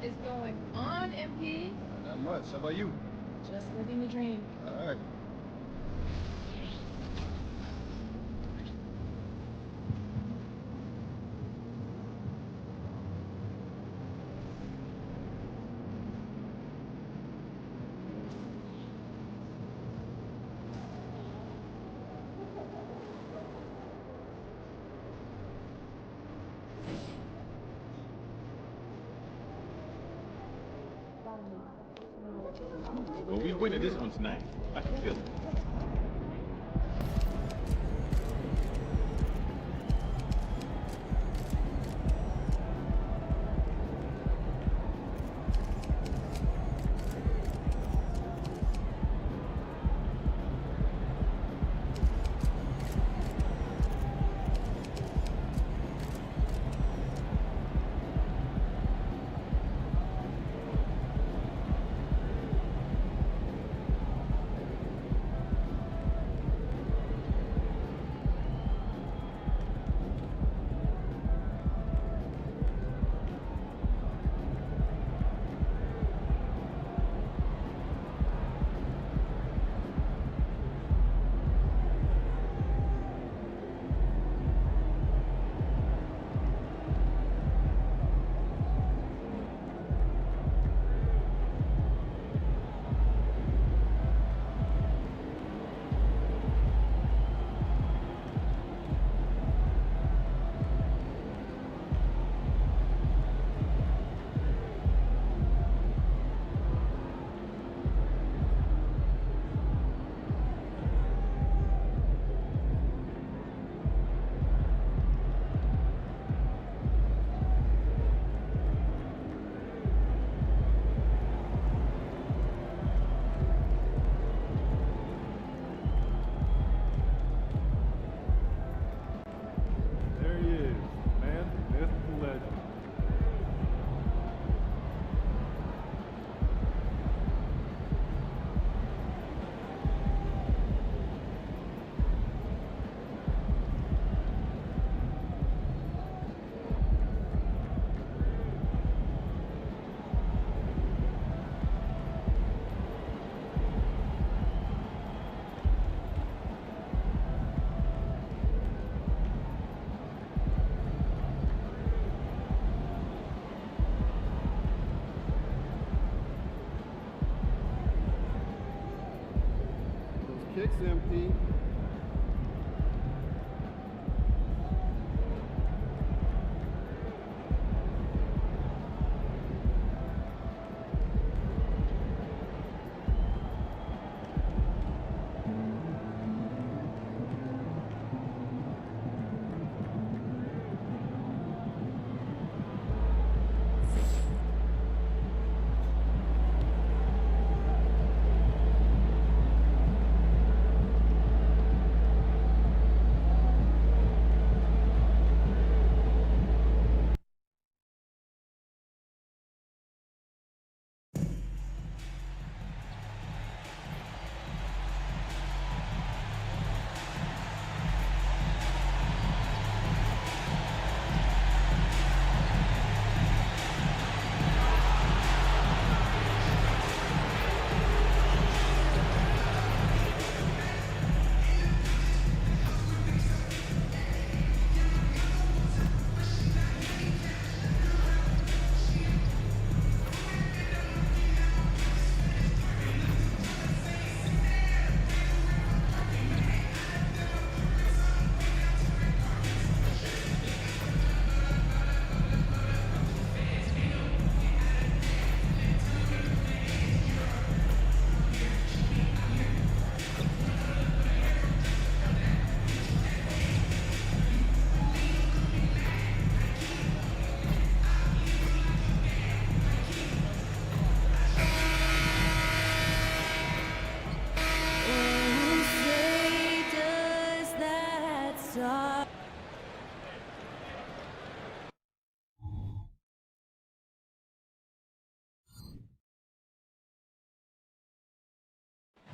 is going on, MP? Not much. How about you? Just living the dream. All right. Well, we winning this one tonight. I can feel it. There he is, man, myth, the legend. Those kicks, MP.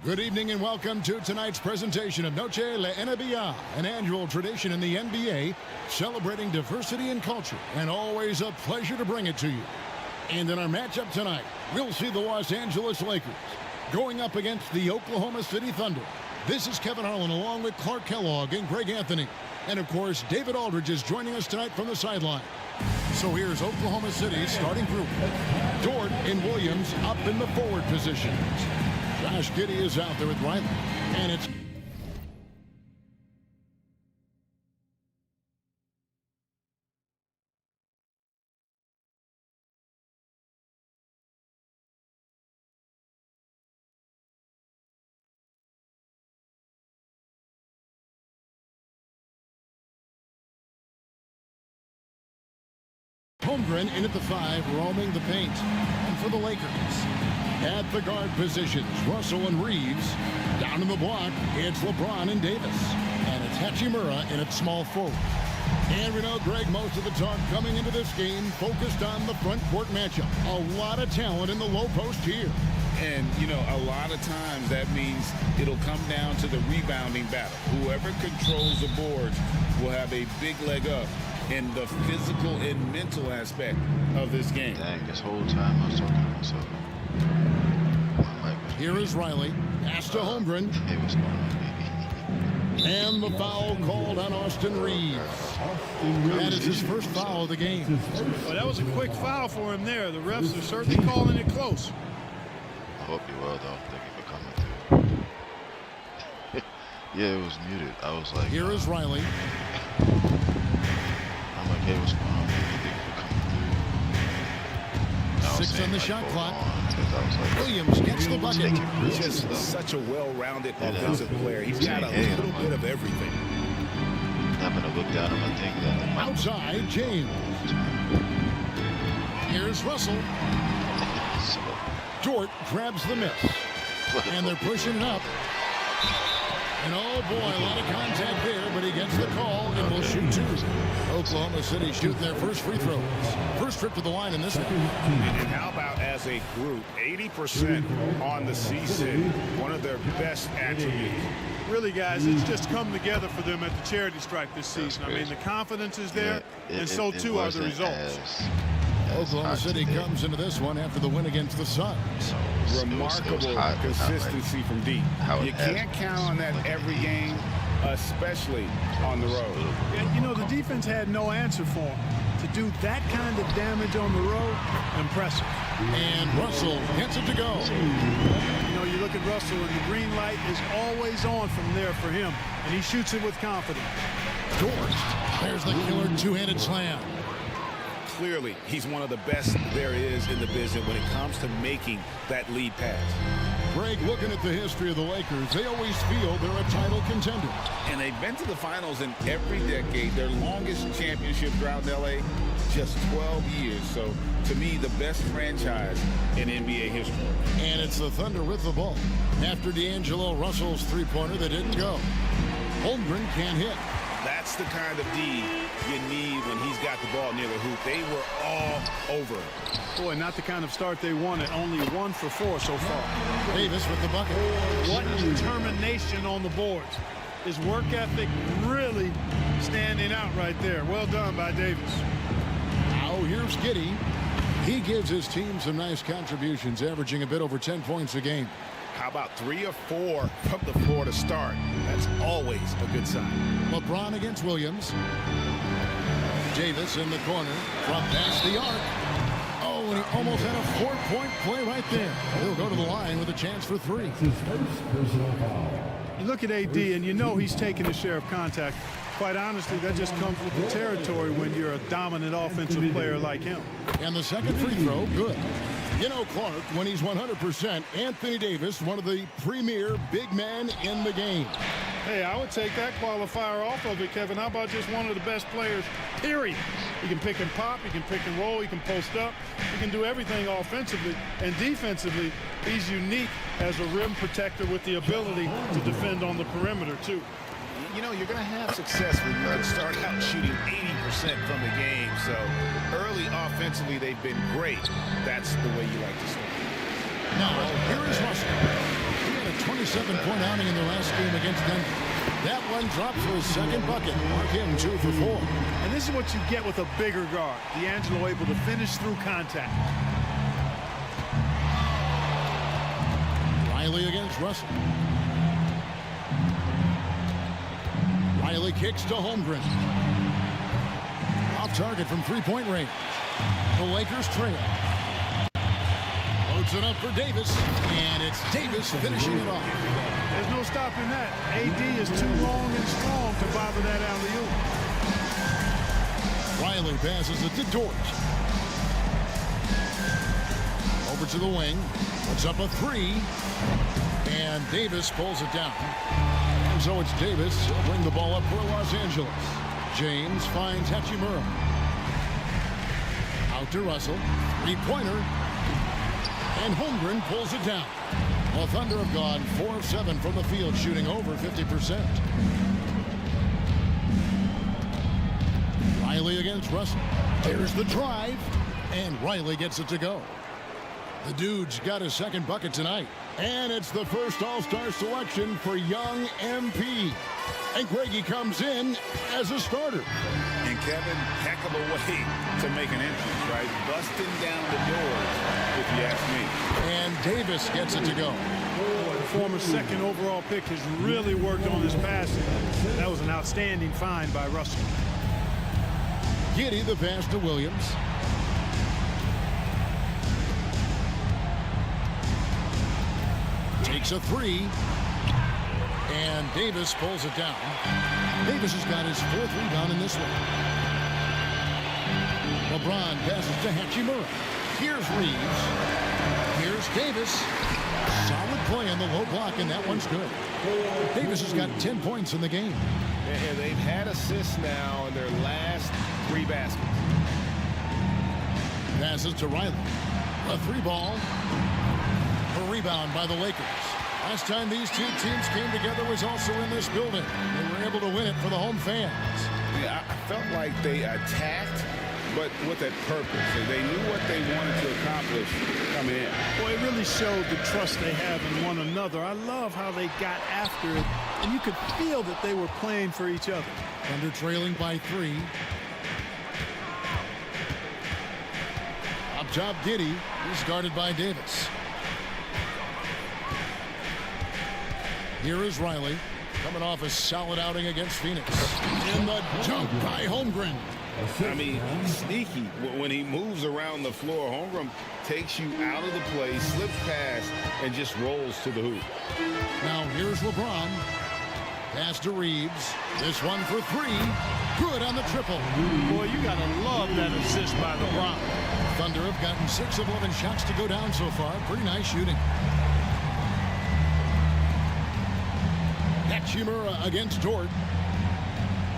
Good evening and welcome to tonight's presentation of Noche La NBA, an annual tradition in the NBA celebrating diversity and culture, and always a pleasure to bring it to you. And in our matchup tonight, we'll see the Los Angeles Lakers going up against the Oklahoma City Thunder. This is Kevin Harlan along with Clark Kellogg and Greg Anthony. And, of course, David Aldridge is joining us tonight from the sideline. So here's Oklahoma City's starting group. Dort and Williams up in the forward positions. Josh Giddey is out there with Riley. And it's Holmgren in at the 5, roaming the paint. And for the Lakers, at the guard positions, Russell and Reeves. Down in the block, it's LeBron and Davis. And it's Hachimura in at small forward. And we know, Greg, most of the talk coming into this game focused on the front court matchup. A lot of talent in the low post here. And, you know, a lot of times that means it'll come down to the rebounding battle. Whoever controls the boards will have a big leg up in the physical and mental aspect of this game. Dang, this whole time I was talking to myself. Here is Riley. Pass to Holmgren. Hey, what's going on, baby? And the foul called on Austin Reeves. That is his first foul of the game. Well, that was a quick foul for him there. The refs are certainly calling it close. I hope you well, though. Thank you for coming through. Yeah, it was muted. I was like, here is Riley. I'm like, hey, what's going on, baby? Thank you for coming through. 6 on the shot clock. Like, Williams gets the bucket. He's just such a well-rounded offensive player. He's got a little bit of everything. I'm going to look down at my thing then. Outside, James. Here's Russell. Dort grabs the miss. And they're pushing it up. And oh boy, a lot of contact there, but he gets the call and will shoot 2. Oklahoma City shooting their first free throws. First trip to the line in this one. And how about as a group, 80% on the season, one of their best attributes. Really, guys, it's just come together for them at the charity stripe this season. I mean, the confidence is there, and so too are the results. Oklahoma City comes into this one after the win against the Suns. Remarkable consistency from deep. You can't count on that every game, especially on the road. And, you know, the defense had no answer for him. To do that kind of damage on the road, impressive. And Russell gets it to go. You know, you look at Russell, and the green light is always on from there for him, and he shoots it with confidence. Dort, there's the killer two-handed slam. Clearly, he's one of the best there is in the business when it comes to making that lead pass. Greg, looking at the history of the Lakers, they always feel they're a title contender. And they've been to the finals in every decade. Their longest championship drought in L.A., just 12 years. So, to me, the best franchise in NBA history. And it's the Thunder with the ball. After D'Angelo Russell's three-pointer that didn't go. Holmgren can't hit. That's the kind of D you need when he's got the ball near the hoop. They were all over it. Boy, not the kind of start they wanted. Only 1 for 4 so far. Davis with the bucket. What determination on the boards. His work ethic really standing out right there. Well done by Davis. Now here's Giddey. He gives his team some nice contributions, averaging a bit over 10 points a game. How about 3 or 4 from the floor to start? That's always a good sign. LeBron against Williams. Davis in the corner from past the arc. Oh, and he almost had a 4-point play right there. He'll go to the line with a chance for 3. You look at AD, and you know he's taking his share of contact. Quite honestly, that just comes with the territory when you're a dominant offensive player like him. And the second free throw, good. You know, Clark, when he's 100%, Anthony Davis, one of the premier big men in the game. Hey, I would take that qualifier off of it, Kevin. How about just one of the best players, period? He can pick and pop, he can pick and roll, he can post up, he can do everything offensively. And defensively, he's unique as a rim protector with the ability to defend on the perimeter, too. You know, you're going to have success when you can start out shooting 80% from the game. So early offensively, they've been great. That's the way you like to start. Now, here is Russell. He had a 27-point outing in the last game against Denver. That one dropped for his second bucket. Mark him 2 for 4. And this is what you get with a bigger guard. D'Angelo able to finish through contact. Riley against Russell. Riley kicks to Holmgren. Off target from three-point range. The Lakers trail. Loads it up for Davis, and it's Davis finishing it off. There's no stopping that. AD is too long and strong to bother that alley-oop. Riley passes it to Dort. Over to the wing. Puts up a three. And Davis pulls it down. And so it's Davis. He'll bring the ball up for Los Angeles. James finds Hachimura. Out to Russell. Three-pointer. And Holmgren pulls it down. The Thunder have gone 4 of 7 from the field, shooting over 50%. Riley against Russell. There's the drive. And Riley gets it to go. The dude's got his second bucket tonight. And it's the first All-Star selection for young MP. And Greggy comes in as a starter. And Kevin, heck of a way to make an entrance, right? Busting down the doors, if you ask me. And Davis gets it to go. The former second overall pick has really worked on his passing. That was an outstanding find by Russell. Giddey the pass to Williams. Takes a three. And Davis pulls it down. Davis has got his 4th rebound in this one. LeBron passes to Hachimura. Here's Reeves. Here's Davis. Solid play on the low block, and that one's good. Davis has got 10 points in the game. And they've had assists now in their last 3 baskets. Passes to Riley. A 3-ball. A rebound by the Lakers. Last time these two teams came together was also in this building. They were able to win it for the home fans. Yeah, I felt like they attacked, but with a purpose. They knew what they wanted to accomplish coming in. Well, it really showed the trust they have in one another. I love how they got after it, and you could feel that they were playing for each other. Thunder trailing by 3. Up top, Giddey. He's guarded by Davis. Here is Riley, coming off a solid outing against Phoenix. And the dunk by Holmgren. I mean, sneaky. When he moves around the floor, Holmgren takes you out of the play, slips past, and just rolls to the hoop. Now here's LeBron. Pass to Reeves. This one for 3. Good on the triple. Boy, you got to love that assist by LeBron. Thunder have gotten 6 of 11 shots to go down so far. Pretty nice shooting. Hachimura against Dort.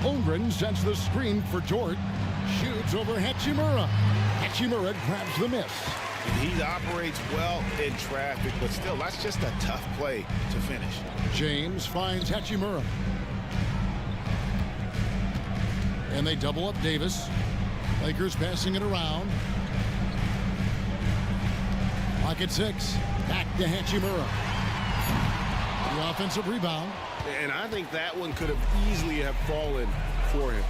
Holmgren sets the screen for Dort. Shoots over Hachimura. Hachimura grabs the miss. He operates well in traffic, but still, that's just a tough play to finish. James finds Hachimura. And they double up Davis. Lakers passing it around. Pocket 6. Back to Hachimura. The offensive rebound. And I think that one could have easily have fallen for him.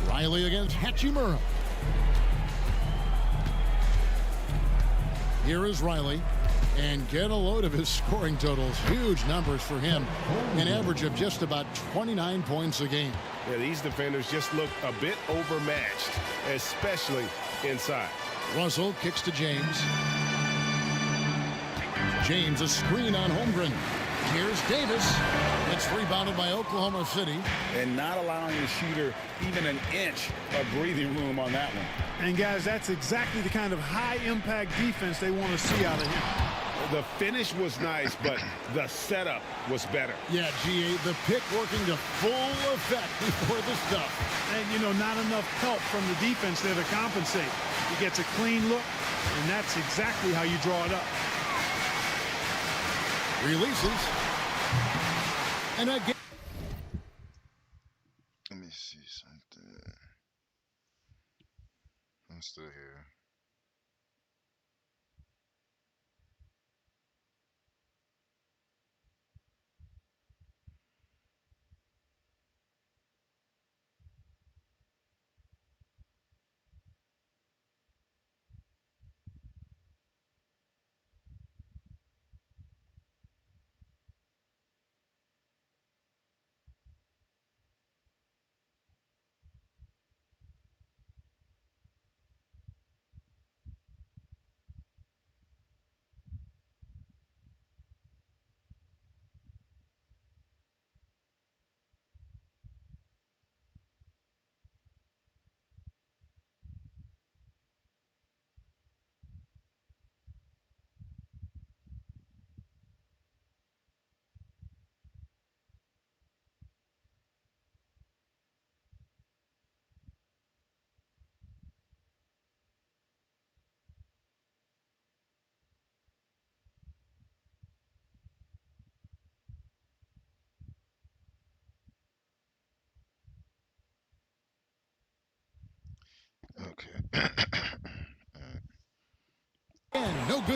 Riley against Hachimura. Here is Riley. And get a load of his scoring totals. Huge numbers for him. An average of just about 29 points a game. Yeah, these defenders just look a bit overmatched, especially inside. Russell kicks to James. James, a screen on Holmgren. Here's Davis. It's rebounded by Oklahoma City. And not allowing the shooter even an inch of breathing room on that one. And, guys, that's exactly the kind of high-impact defense they want to see out of him. The finish was nice, but the setup was better. Yeah, GA, the pick working to full effect before the stuff. And, you know, not enough help from the defense there to compensate. He gets a clean look, and that's exactly how you draw it up. Releases. And again. Let me see something. I'm still here.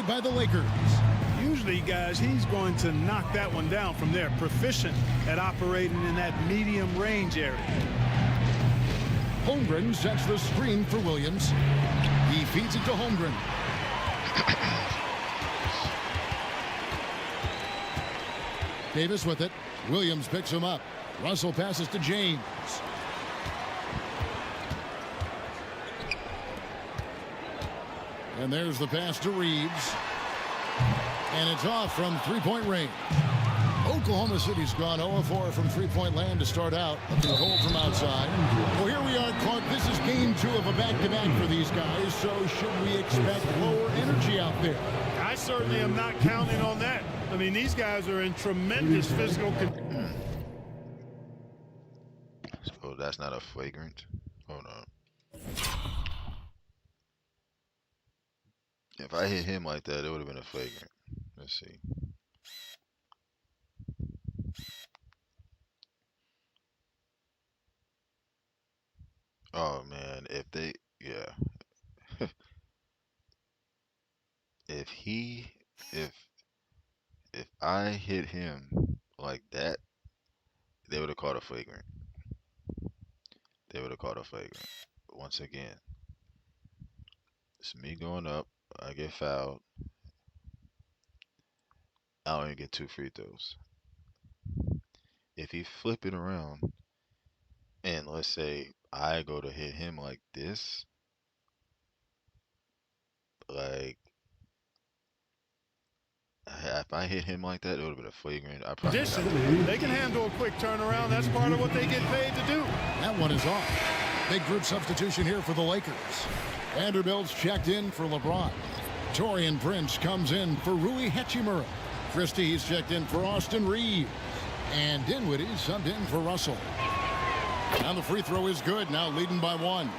made by the Lakers. Usually, guys, he's going to knock that one down from there. Proficient at operating in that medium range area. Holmgren sets the screen for Williams. He feeds it to Holmgren. Davis with it. Williams picks him up. Russell passes to James. And there's the pass to Reeves. And it's off from three-point range. Oklahoma City's gone 0-4 from three-point land to start out. Looking cold from outside. Well, here we are, Clark. This is game 2 of a back-to-back for these guys. So should we expect lower energy out there? I certainly am not counting on that. I mean, these guys are in tremendous physical condition. So that's not a flagrant. Hold on. If I hit him like that, it would have been a flagrant. Let's see. Oh man, if they, yeah. if I hit him like that, they would have caught a flagrant. They would have caught a flagrant. Once again, it's me going up. I get fouled. I don't even get 2 free throws. If he flip it around, and let's say I go to hit him like this, like if I hit him like that, it would have been a flagrant. I probably They can handle a quick turnaround. That's part of what they get paid to do. That one is off. Big group substitution here for the Lakers. Vanderbilt's checked in for LeBron. Torian Prince comes in for Rui Hachimura. Christie's checked in for Austin Reeves. And Dinwiddie subbed in for Russell. Now the free throw is good, now leading by 1.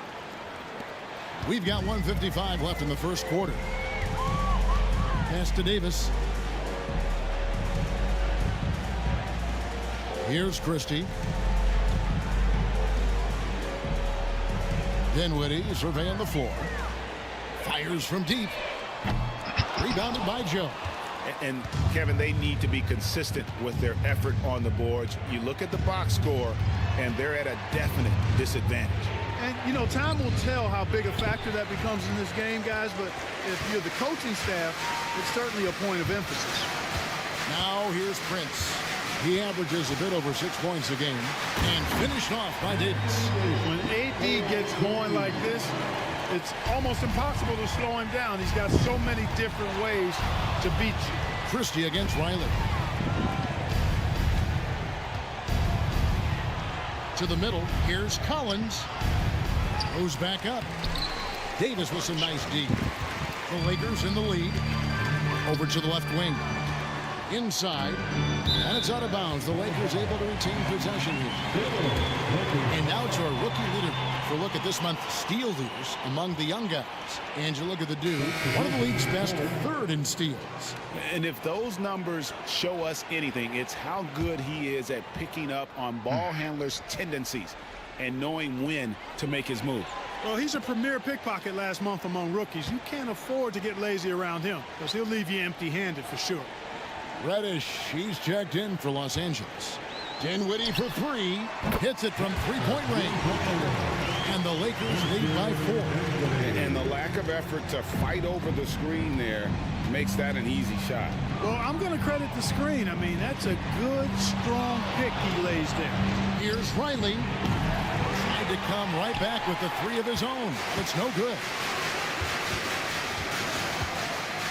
We've got 1:55 left in the first quarter. Pass to Davis. Here's Christie. Dinwiddie surveying the floor. Fires from deep. Rebounded by Joe. And Kevin, they need to be consistent with their effort on the boards. You look at the box score, and they're at a definite disadvantage. And, you know, time will tell how big a factor that becomes in this game, guys. But if you're the coaching staff, it's certainly a point of emphasis. Now here's Prince. He averages a bit over 6 points a game. And finished off by Davis. When AD gets going like this, it's almost impossible to slow him down. He's got so many different ways to beat you. Christie against Riley. To the middle. Here's Collins. Goes back up. Davis with some nice D. The Lakers in the lead. Over to the left wing. Inside. And it's out of bounds. The Lakers able to retain possession here. And now to our rookie leader for a look at this month's steal leaders among the young guys. Angela Gaddu, one of the league's best, 3rd in steals. And if those numbers show us anything, it's how good he is at picking up on ball handlers' tendencies and knowing when to make his move. Well, he's a premier pickpocket last month among rookies. You can't afford to get lazy around him because he'll leave you empty-handed for sure. Reddish, he's checked in for Los Angeles. Dinwiddie for 3. Hits it from three-point range. And the Lakers lead by 4. And the lack of effort to fight over the screen there makes that an easy shot. Well, I'm going to credit the screen. I mean, that's a good, strong pick he lays there. Here's Riley. Tried to come right back with the 3 of his own. It's no good.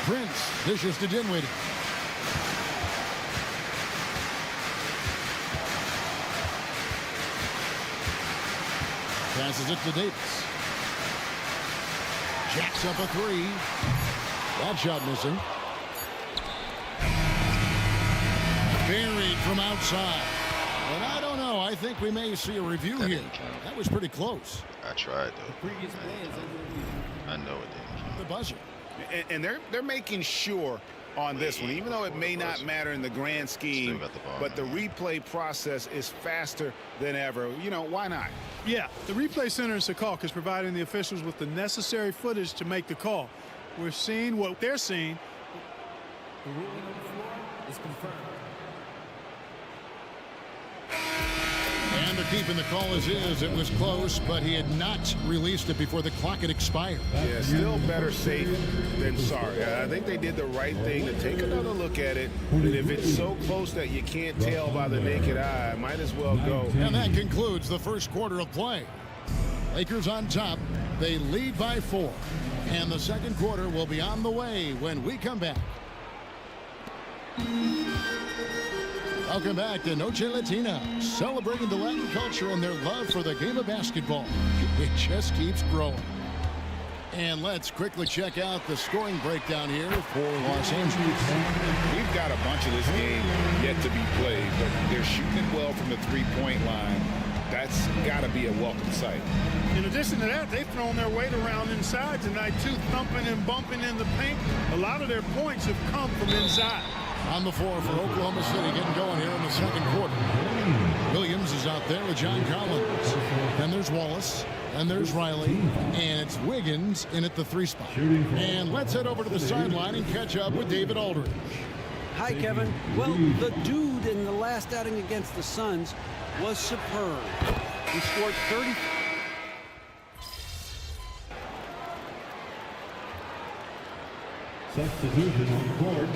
Prince dishes to Dinwiddie. Passes it to Davis. Jacks up a 3. That shot missing. Buried from outside. But I don't know. I think we may see a review here. That was pretty close. I tried though. I know it didn't count. The buzzer. And they're making sure on this one, even though it may not matter in the grand scheme, but the replay process is faster than ever. You know, why not? Yeah, the replay center in Secaucus is providing the officials with the necessary footage to make the call. We're seeing what they're seeing, The ruling on the floor is confirmed. And they're keeping the call as is. It was close, but he had not released it before the clock had expired. Yeah, still better safe than sorry. I think they did the right thing to take another look at it. And if it's so close that you can't tell by the naked eye, might as well go. And that concludes the first quarter of play. Lakers on top. They lead by 4. And the second quarter will be on the way when we come back. Welcome back to Noche Latina, celebrating the Latin culture and their love for the game of basketball. It just keeps growing. And let's quickly check out the scoring breakdown here for Los Angeles. We've got a bunch of this game yet to be played, but they're shooting it well from the three-point line. That's got to be a welcome sight. In addition to that, they've thrown their weight around inside tonight, too, thumping and bumping in the paint. A lot of their points have come from inside. On the floor for Oklahoma City, getting going here in the second quarter. Williams is out there with John Collins. Then there's Wallace. And there's Riley. And it's Wiggins in at the 3 spot. And let's head over to the sideline and catch up with David Aldridge. Hi, Kevin. Well, the dude in the last outing against the Suns was superb. He scored 30. Substitution on the court.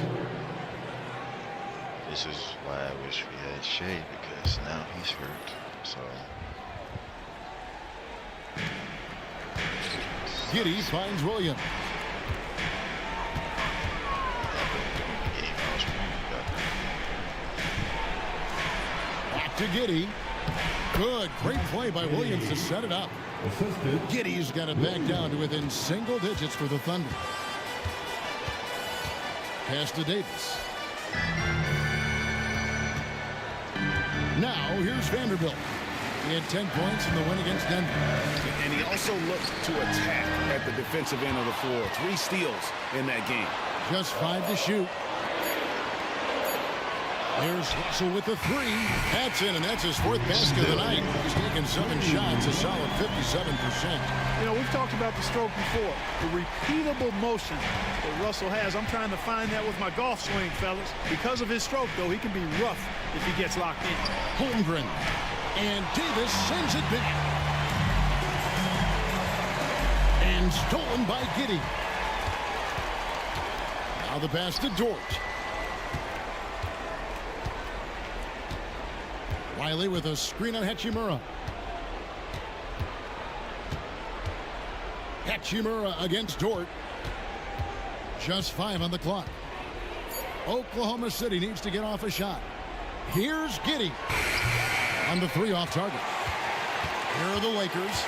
This is why I wish we had Shea, because now he's hurt. So Giddey finds Williams. Back to Giddey. Good, great play by Williams to set it up. Giddey's got it back down to within single digits for the Thunder. Pass to Davis. Now, here's Vanderbilt. He had 10 points in the win against Denver. And he also looked to attack at the defensive end of the floor. 3 steals in that game. Just 5 to shoot. There's Russell with the 3. That's in, and that's his 4th basket of the night. He's taken 7 shots, a solid 57%. You know, we've talked about the stroke before. The repeatable motion that Russell has. I'm trying to find that with my golf swing, fellas. Because of his stroke, though, he can be rough if he gets locked in. Holmgren. And Davis sends it back. And stolen by Giddey. Now the pass to Dort. Riley with a screen on Hachimura. Hachimura against Dort. Just 5 on the clock. Oklahoma City needs to get off a shot. Here's Giddey on the 3 off target. Here are the Lakers.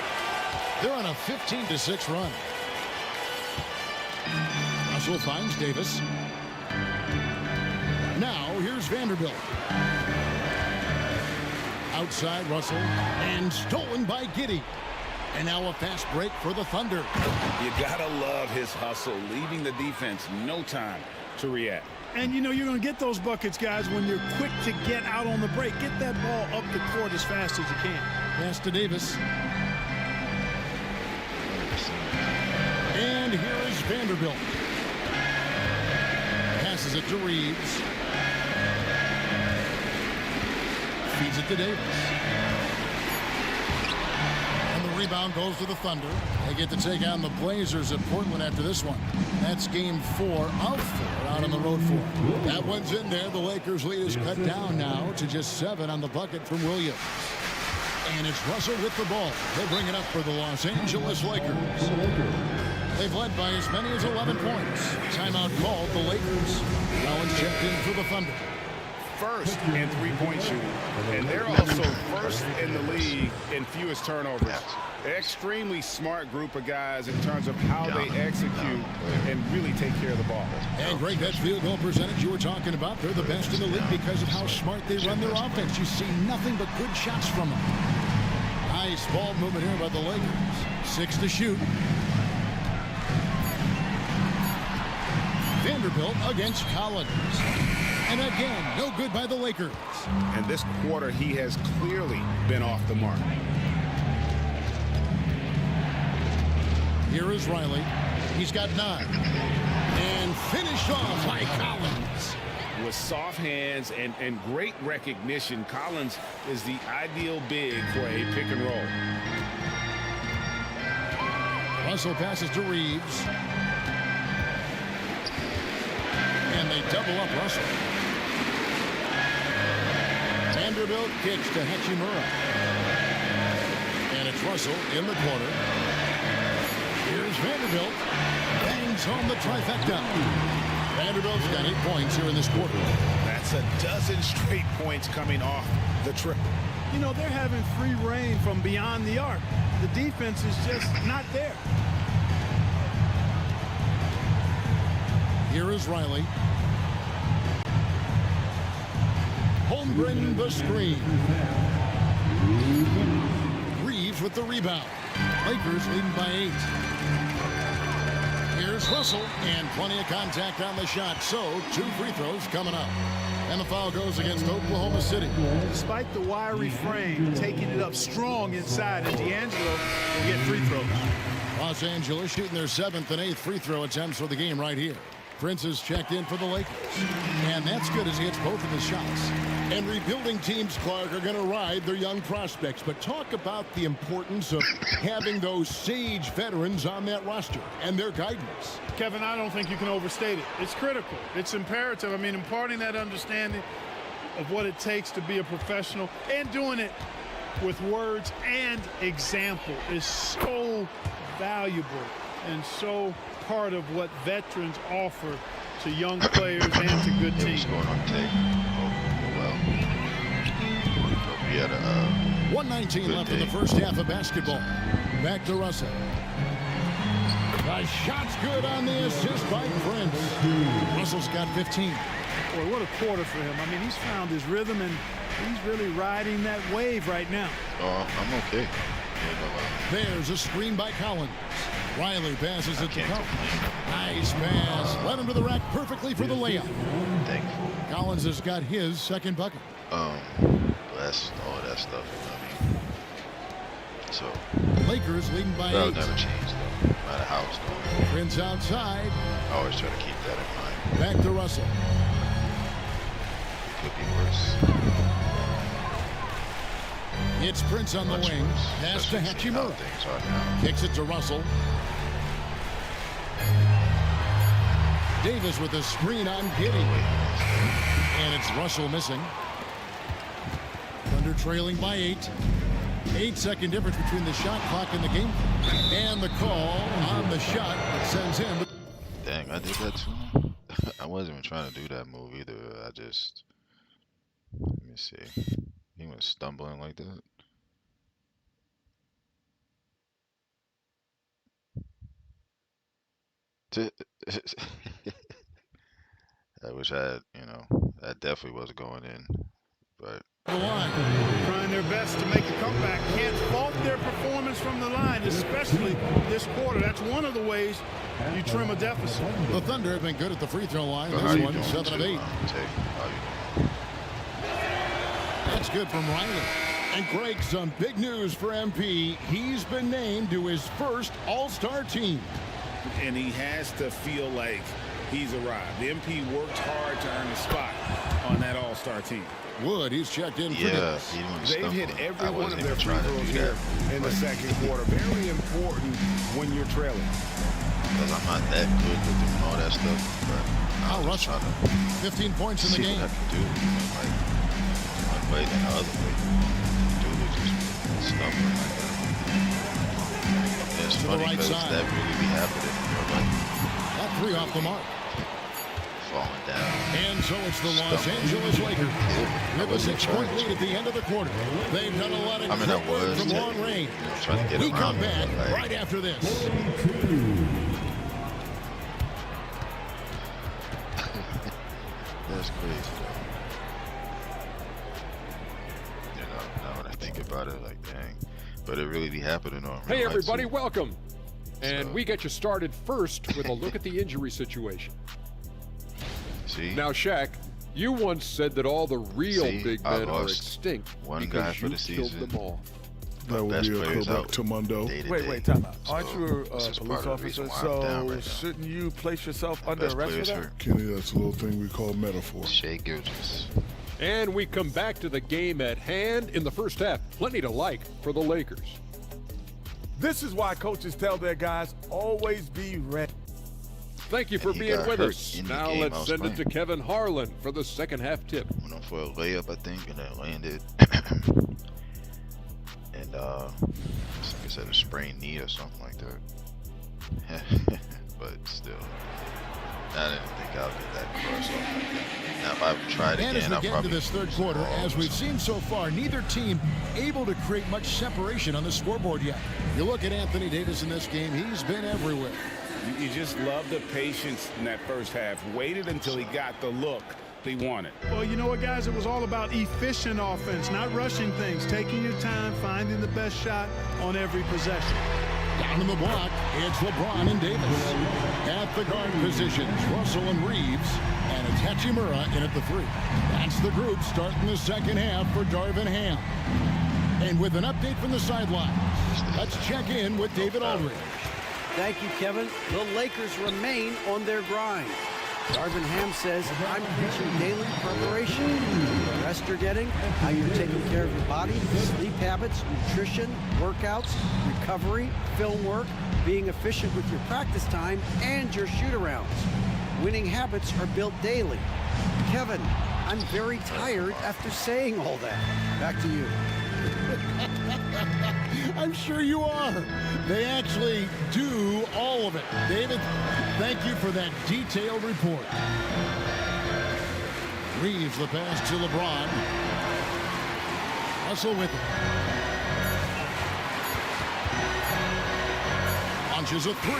They're on a 15-6 run. Russell finds Davis. Now here's Vanderbilt. Outside Russell, and stolen by Giddey. And now a fast break for the Thunder. You gotta love his hustle, leaving the defense no time to react. And you know you're going to get those buckets, guys, when you're quick to get out on the break. Get that ball up the court as fast as you can. Pass to Davis. And here is Vanderbilt. Passes it to Reeves. Feeds it to Davis. And the rebound goes to the Thunder. They get to take on the Blazers at Portland after this one. That's game 4 of 4 out on the road floor. That one's in there. The Lakers' lead is cut down now to just 7 on the bucket from Williams. And it's Russell with the ball. They'll bring it up for the Los Angeles Lakers. They've led by as many as 11 points. Timeout called the Lakers. Collins checked in for the Thunder. First in 3-point shooting. And they're also first in the league in fewest turnovers. Extremely smart group of guys in terms of how they execute and really take care of the ball. And Greg, that field goal percentage you were talking about, they're the best in the league because of how smart they run their offense. You see nothing but good shots from them. Nice ball movement here by the Lakers. 6 to shoot. Vanderbilt against Collins. And again, no good by the Lakers. And this quarter, he has clearly been off the mark. Here is Riley. He's got 9. And finished off by Collins. With soft hands and great recognition, Collins is the ideal big for a pick and roll. Russell passes to Reeves. And they double up Russell. Vanderbilt kicks to Hachimura. And it's Russell in the corner. Here's Vanderbilt. Bangs home the trifecta. Vanderbilt's got 8 points here in this quarter. That's a dozen straight points coming off the trip. You know, they're having free reign from beyond the arc. The defense is just not there. Here is Riley. Holmgren the screen. Reeves with the rebound. Lakers leading by 8. Here's Russell, and plenty of contact on the shot. So, 2 free throws coming up. And the foul goes against Oklahoma City. Despite the wiry frame, taking it up strong inside, and D'Angelo will get free throws. Los Angeles shooting their 7th and 8th free throw attempts for the game right here. Prince is checked in for the Lakers. And that's good as he hits both of his shots. And rebuilding teams, Clark, are going to ride their young prospects. But talk about the importance of having those sage veterans on that roster and their guidance. Kevin, I don't think you can overstate it. It's critical. It's imperative. I mean, imparting that understanding of what it takes to be a professional and doing it with words and example is so valuable and so part of what veterans offer to young players and to good teams. Going on tape. Oh, well. We had a 1:19 left in the first half of basketball. Back to Russell. The shot's good on the assist by Prince. Russell's got 15. Boy, what a quarter for him. I mean, he's found his rhythm, and he's really riding that wave right now. Oh, I'm okay. There's a screen by Collins. Riley passes it to Collins. Nice pass. Led him to the rack perfectly for the layup. Thankful. Collins has got his second bucket. That's all that stuff. I mean, so Lakers leading by 8. That'll never change, though. No matter how it's going. Prince outside. I always try to keep that in mind. Back to Russell. It could be worse. It's Prince on the wing. Pass to Hachimura. Kicks it to Russell. Davis with a screen on Giddey. And it's Russell missing. Thunder trailing by 8. 8-second difference between the shot clock and the game. And the call on the shot that sends him. Dang, I did that too. I wasn't even trying to do that move either. I just, let me see. He was stumbling like that. I wish I had, that definitely was going in, but. Trying their best to make a comeback. Can't fault their performance from the line, especially this quarter. That's one of the ways you trim a deficit. The Thunder have been good at the free throw line. This one, 7 of 8. That's good from Riley. And Greg, some big news for MP. He's been named to his first All-Star team. And he has to feel like he's arrived. The MP worked hard to earn a spot on that All-Star team. Wood, he's checked in for this. They've hit every one of their free throws here in the second quarter. Very important when you're trailing. Because I'm not that good with doing all that stuff. But Al Russell, 15 points in the game. See what I can do. Like, one way than the other way. Dude was just stumbling like that. It's funny because that really be happening in real life. That 3 off the mark. Falling down. And so it's the Los Angeles Lakers with a 6-point lead at the end of the quarter. They've done a lot of great work from long range. We come back right after this. That's crazy, though. Now when I think about it, like, dang. But it really be happening on. Hey, everybody, welcome. And we get you started first with a look at the injury situation. See? Now, Shaq, you once said that all the real big men are extinct one because guy for you the killed season. them all. That would be a correct Mundo. Wait, time out. Aren't you a police officer? So shouldn't you place yourself under arrest for that? Kenny, that's a little thing we call metaphor. Shea Gilgeous. And we come back to the game at hand in the first half. Plenty to like for the Lakers. This is why coaches tell their guys, always be ready. Thank you for being with us. Now let's send it to Kevin Harlan for the second half tip. Went on for a layup, I think, and then landed. And I said a sprained knee or something like that. But still, I didn't think I'll get that cross off like that. Now if I tried again, and as we get into this third quarter, as we've seen so far, neither team able to create much separation on the scoreboard yet. You look at Anthony Davis in this game, he's been everywhere. You just love the patience in that first half. Waited until he got the look he wanted. Well, you know what, guys? It was all about efficient offense, not rushing things, taking your time, finding the best shot on every possession. Down in the block, it's LeBron and Davis. At the guard positions, Russell and Reeves, and it's Hachimura in at the 3. That's the group starting the second half for Darvin Ham. And with an update from the sidelines, let's check in with David Aldridge. Thank you, Kevin. The Lakers remain on their grind. Darvin Ham says, I'm preaching daily preparation, the rest you're getting, how you're taking care of your body, sleep habits, nutrition, workouts, recovery, film work, being efficient with your practice time, and your shoot-arounds. Winning habits are built daily. Kevin, I'm very tired after saying all that. Back to you. I'm sure you are. They actually do all of it. David, thank you for that detailed report. Reeves the pass to LeBron. Russell with it. Launches a 3,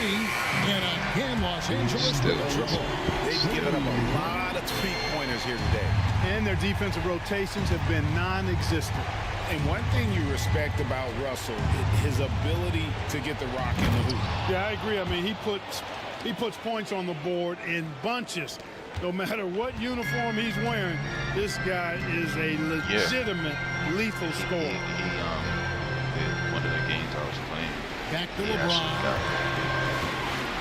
and again Los Angeles with a triple. They've given up a lot of three-pointers here today. And their defensive rotations have been non-existent. And one thing you respect about Russell, his ability to get the rock in the hoop. Yeah, I agree. I mean, he puts points on the board in bunches. No matter what uniform he's wearing, this guy is a legitimate lethal scorer. One of the games I was playing. Back to LeBron.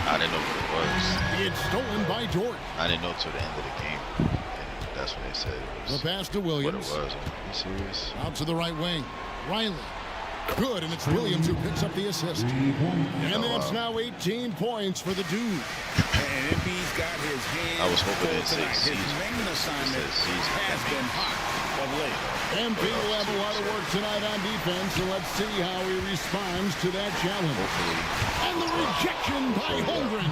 I didn't know what it was. It's stolen by Jordan. I didn't know till the end of the game. That's what they said. It was the pass to Williams. What it was. Are you serious? Out to the right wing. Riley. Good, and it's Williams who picks up the assist. And that's now 18 points for the dude. And MP's got his hands. I was hoping to say his main assignment has been hot of late. MP will have a lot of work tonight on defense, so let's see how he responds to that challenge. Hopefully. And the rejection by Holmgren.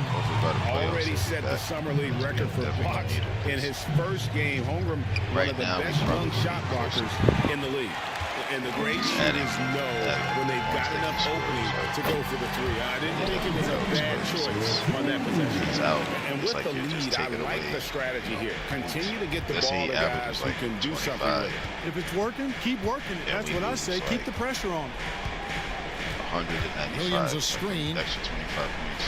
Already set the summer league record for blocks in his first game. Holmgren, one of the best young shot blockers in the league. And the great shooters know when they've got enough opening to go for the 3. I didn't think it was a bad choice on that possession. And with the lead, I like the strategy here. Continue to get the ball to guys who can do something with it. If it's working, keep working it. That's what I say. Keep the pressure on. 195. Williams a screen. Extra 25 points.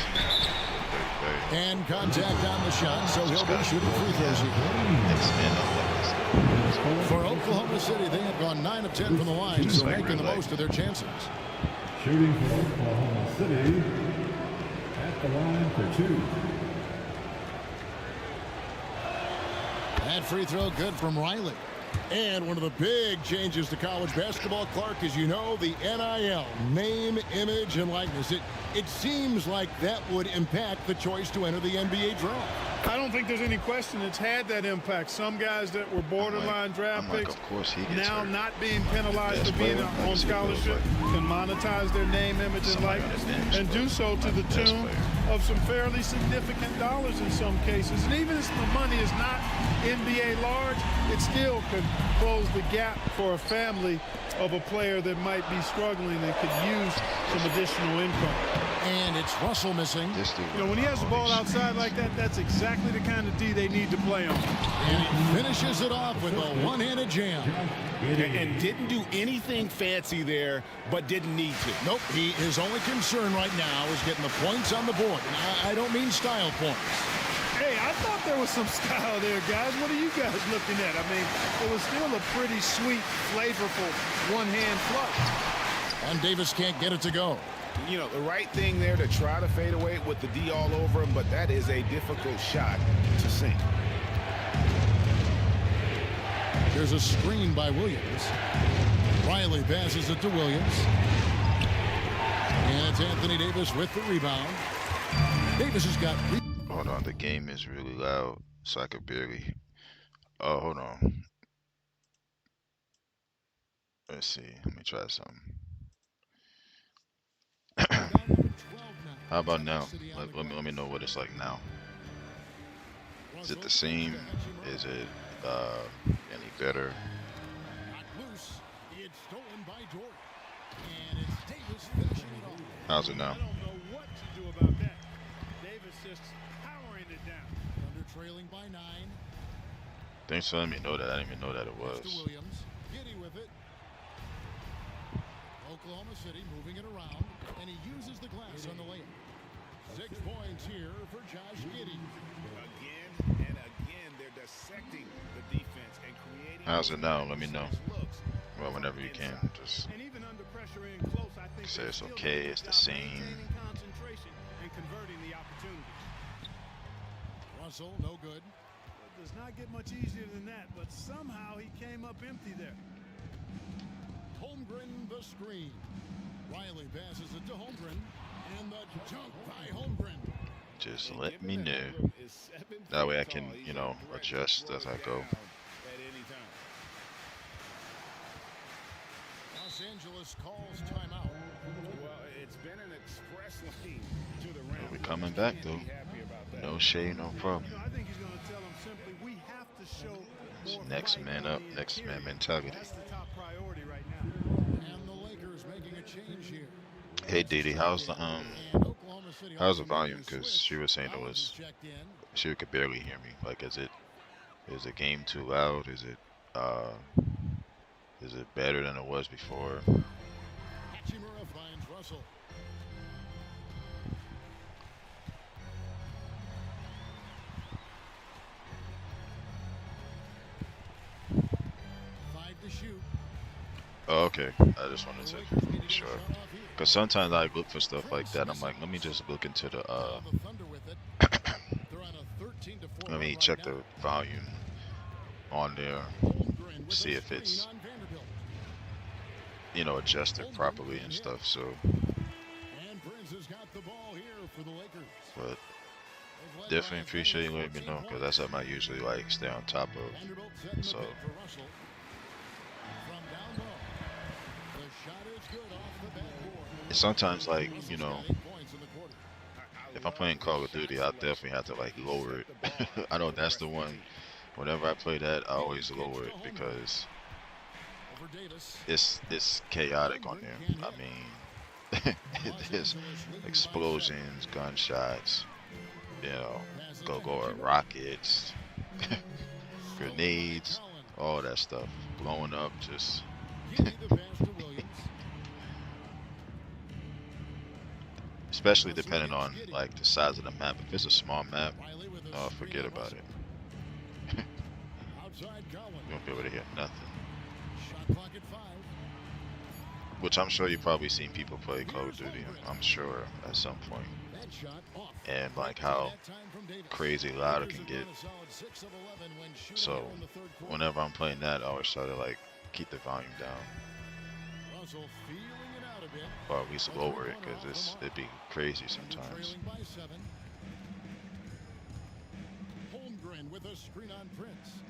And contact on the shot, so he'll be shooting free throws here. For Oklahoma City, they have gone 9 of 10 from the line, so making the most of their chances. Shooting for Oklahoma City at the line for 2. That free throw good from Riley. And one of the big changes to college basketball, Clark, as you know, the NIL, name, image, and likeness. It seems like that would impact the choice to enter the NBA draft. I don't think there's any question it's had that impact. Some guys that were borderline draft picks now not being penalized for being on scholarship can monetize their name, image, and likeness and do so to the tune of some fairly significant dollars in some cases. And even if the money is not NBA large, it still could close the gap for a family of a player that might be struggling and could use some additional income. And it's Russell missing. You know, when he has the ball outside like that, that's exactly the kind of D they need to play on. And he finishes it off with a one-handed jam. And didn't do anything fancy there, but didn't need to. Nope, his only concern right now is getting the points on the board. And I don't mean style points. Hey, I thought there was some style there, guys. What are you guys looking at? I mean, it was still a pretty sweet, flavorful one-hand flush. And Davis can't get it to go. You know, the right thing there to try to fade away with the D all over him, but that is a difficult shot to sink. There's a screen by Williams. Riley passes it to Williams. And it's Anthony Davis with the rebound. Davis has got... Hold on, the game is really loud, so I could barely... Oh, hold on. Let's see. Let me try something. How about now? Let me know what it's like now. Is it the same? Is it any better? How's it now? I don't know what to do about that. Davis just powering it down. Thunder trailing by 9. Thanks for letting me know that. I didn't even know that it was. Williams, Giddey with it. Oklahoma City moving it around, and he uses the glass on the layup. 6 points here for Josh Giddey. Again and again, they're dissecting the defense and creating... How's it now? Let me know. Well, whenever you can, just say it's okay, it's the same. Russell, no good. It does not get much easier than that, but somehow he came up empty there. Holmgren the screen. Riley passes it to Holmgren, and the dunk by Holmgren. Just let me know. That way I can, you know, adjust as I go. Los Angeles calls timeout. Well, it's been an express lane to the rim. We're coming back though. No shade, no problem. I think he's going to tell him simply, we have to show more Next man up, next man mentality. That's the top priority right now. And the Lakers making a change here. Hey Didi, how's the volume? Because she was saying it was, she could barely hear me. Like, is the game too loud? Is it better than it was before? Hachimura finds Russell. Oh, okay. I just wanted to be sure. Because sometimes I look for stuff like that. I'm like, let me just look into the, let me check the volume on there. See if it's, you know, adjusted properly and stuff. So, but definitely appreciate you letting me know, because that's something I usually like stay on top of. So. Sometimes, like, you know, if I'm playing Call of Duty, I definitely have to like lower it. I know that's the one. Whenever I play that, I always lower it because it's chaotic on there. I mean, there's explosions, gunshots, you know, go rockets, grenades, all that stuff blowing up. Just. Especially depending on like the size of the map. If it's a small map, oh, forget about it. You won't be able to hear nothing. Which I'm sure you've probably seen people play Call of Duty, I'm sure, at some point. And like how crazy loud it can get. So whenever I'm playing that, I always try to like keep the volume down. Or at least lower it, because it'd be crazy sometimes. Holmgren with a screen on Prince.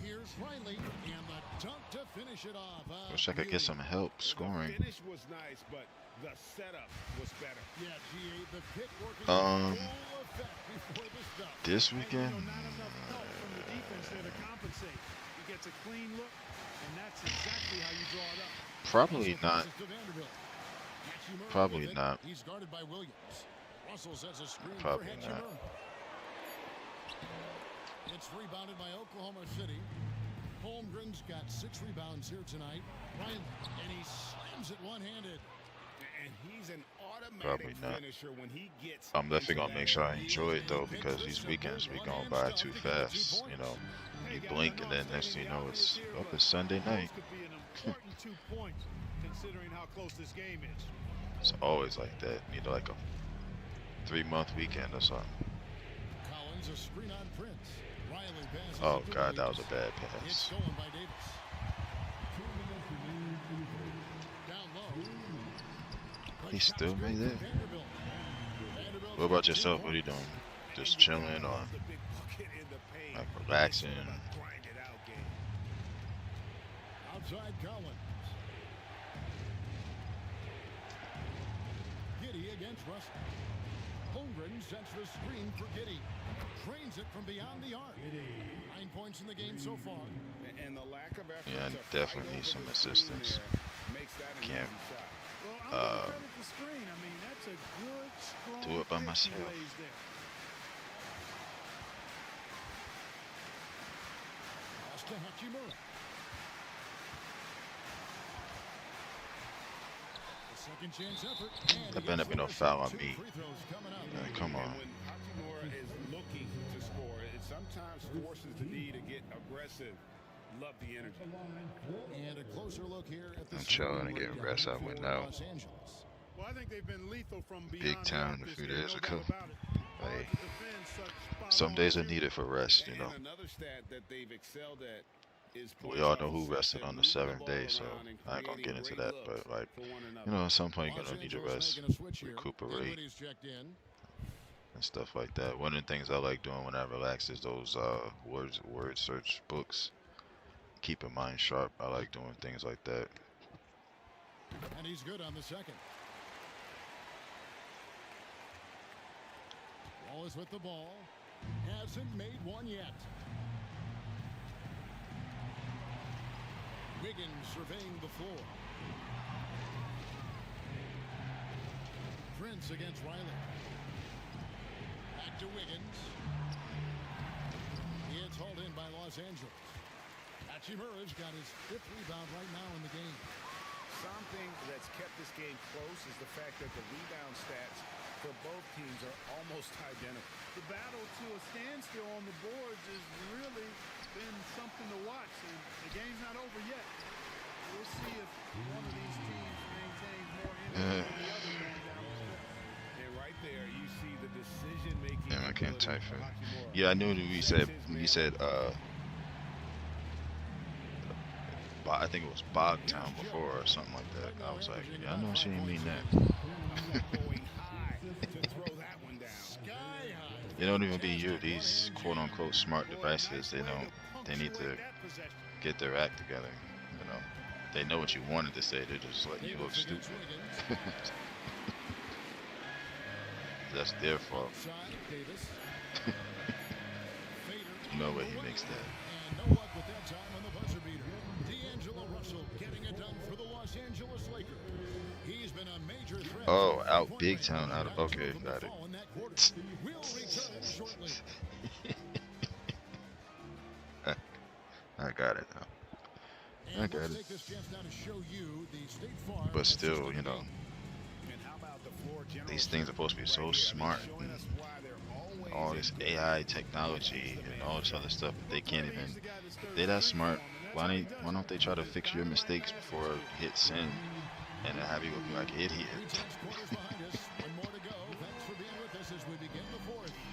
Here's Riley and the dunk to finish it off. Wish I could get some help scoring. The finish was nice, but the setup was better. Yeah, GA, the pick working full effect before the stuff. This weekend. Not enough help from the defense there to compensate. He gets a clean look, and that's exactly how you draw it up. Probably not. Probably not. He's guarded by Williams. Russell sets a screen Probably for not. It's rebounded by Oklahoma City. Holmgren's got 6 rebounds here tonight. Ryan, and he slams it one-handed. And he's an Probably automatic not. finisher when he gets. I'm definitely gonna make sure I enjoy it though, because these weekends be going by too fast. You know, you blink and then next thing you know it's Sunday night. Could be an important 2 points to considering how close this game is. It's always like that. Need like a 3-month weekend or something. Collins, a screen on Prince. Riley passes Oh it to God, that was a Davis. bad It's pass. stolen by Davis. Down low. He still made that. Vanderbilt. What about yourself? What are you doing? Just chilling or like relaxing? Outside Collins. Giddy against Russell. Holmgren sets the screen for Giddy. Trains it from beyond the arc. 9 points in the game so far. And the lack of effort Yeah, I to definitely fight need some over the assistance. there makes that an Can't easy shot. Well, I'm looking at the screen. I mean, that's a good, strong do it by pitch he myself. lays there. Pass to Hachimura. A second chance effort. And There better be no against foul on Russell, me. 2 free throws coming up. Come on. And when Hachimura is looking to score, it sometimes forces the need to get aggressive. Love the energy. And a closer look here at the I'm chilling and getting rest. I went out. Los Angeles. Well, I think they've been lethal from Big beyond the town arc a this few year, days no ago. doubt about it. Hard Hey, to defend such spot some on days are shooting. needed for rest, you know. And another stat that they've excelled at is We all know who rested on the 7th day, so I ain't gonna get into that. But like, you know, at some point you're Los gonna need to Angeles rest, making a switch here. recuperate, Dinwiddie's checked in. and stuff like that. One of the things I like doing when I relax is those word search books. Keep your mind sharp. I like doing things like that. And he's good on the second. Wallace with the ball. Hasn't made one yet. Wiggins surveying the floor. Prince against Riley. Back to Wiggins. It's hauled in by Los Angeles. Hachimura's got his 5th rebound right now in the game. Something that's kept this game close is the fact that the rebound stats for both teams are almost identical. The battle to a standstill on the boards has really been something to watch, and the game's not over yet. We'll see if one of these teams maintains more energy than the other going down the stretch. And right there, you see the decision-making. Damn, I can't type ability of it. Hachimura. Yeah, I knew that you said I think it was Bogtown before or something like that. I was like, yeah, I know she didn't mean that. Going high to throw that one down. It don't even be you. These quote-unquote smart devices, they need to get their act together. You know, they know what you wanted to say. They're just letting you look stupid. That's their fault. No way he makes that. And no luck with that time on the buzzer beater. D'Angelo Russell getting it done for the Los Angeles Lakers. He's been a major threat. Oh, out Big Town, out of, okay, got it. We'll return shortly. I got it now. I got Let's it. take this chance now to show you the State Farm But still, you know, And how about the floor general? these things are supposed to be so smart. Showing And us why they're always all this AI technology and all this other stuff, but they can't even. They're that smart. Why don't they try to fix your mistakes before it hits send, and then have you looking like an idiot?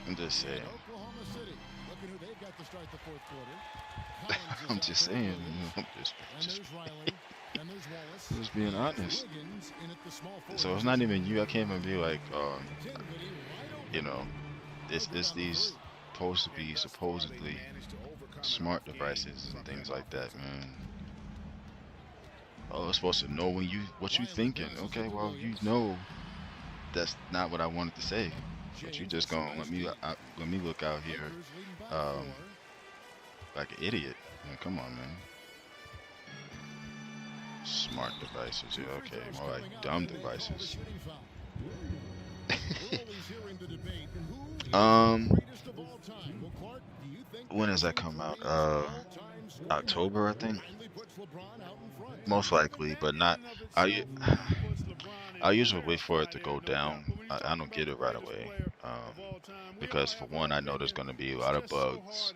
I'm just saying. Oklahoma City. Look at who they've got to start the 4th quarter. I'm just saying. I'm just there's Riley. And there's Wallace. just being honest. Wiggins in at the small forward. So it's not even you. I can't even be like, you know, it's these supposed to be supposedly smart devices and things like that, man. Oh, it's supposed to know what you thinking. Okay, well, you know that's not what I wanted to say, but you just gonna let me look out here like an idiot. Man, come on, man. Smart devices, yeah, okay, more like dumb devices. When does that come out? October, I think. Most likely, but not. I usually wait for it to go down. I don't get it right away. Because for one, I know there's going to be a lot of bugs.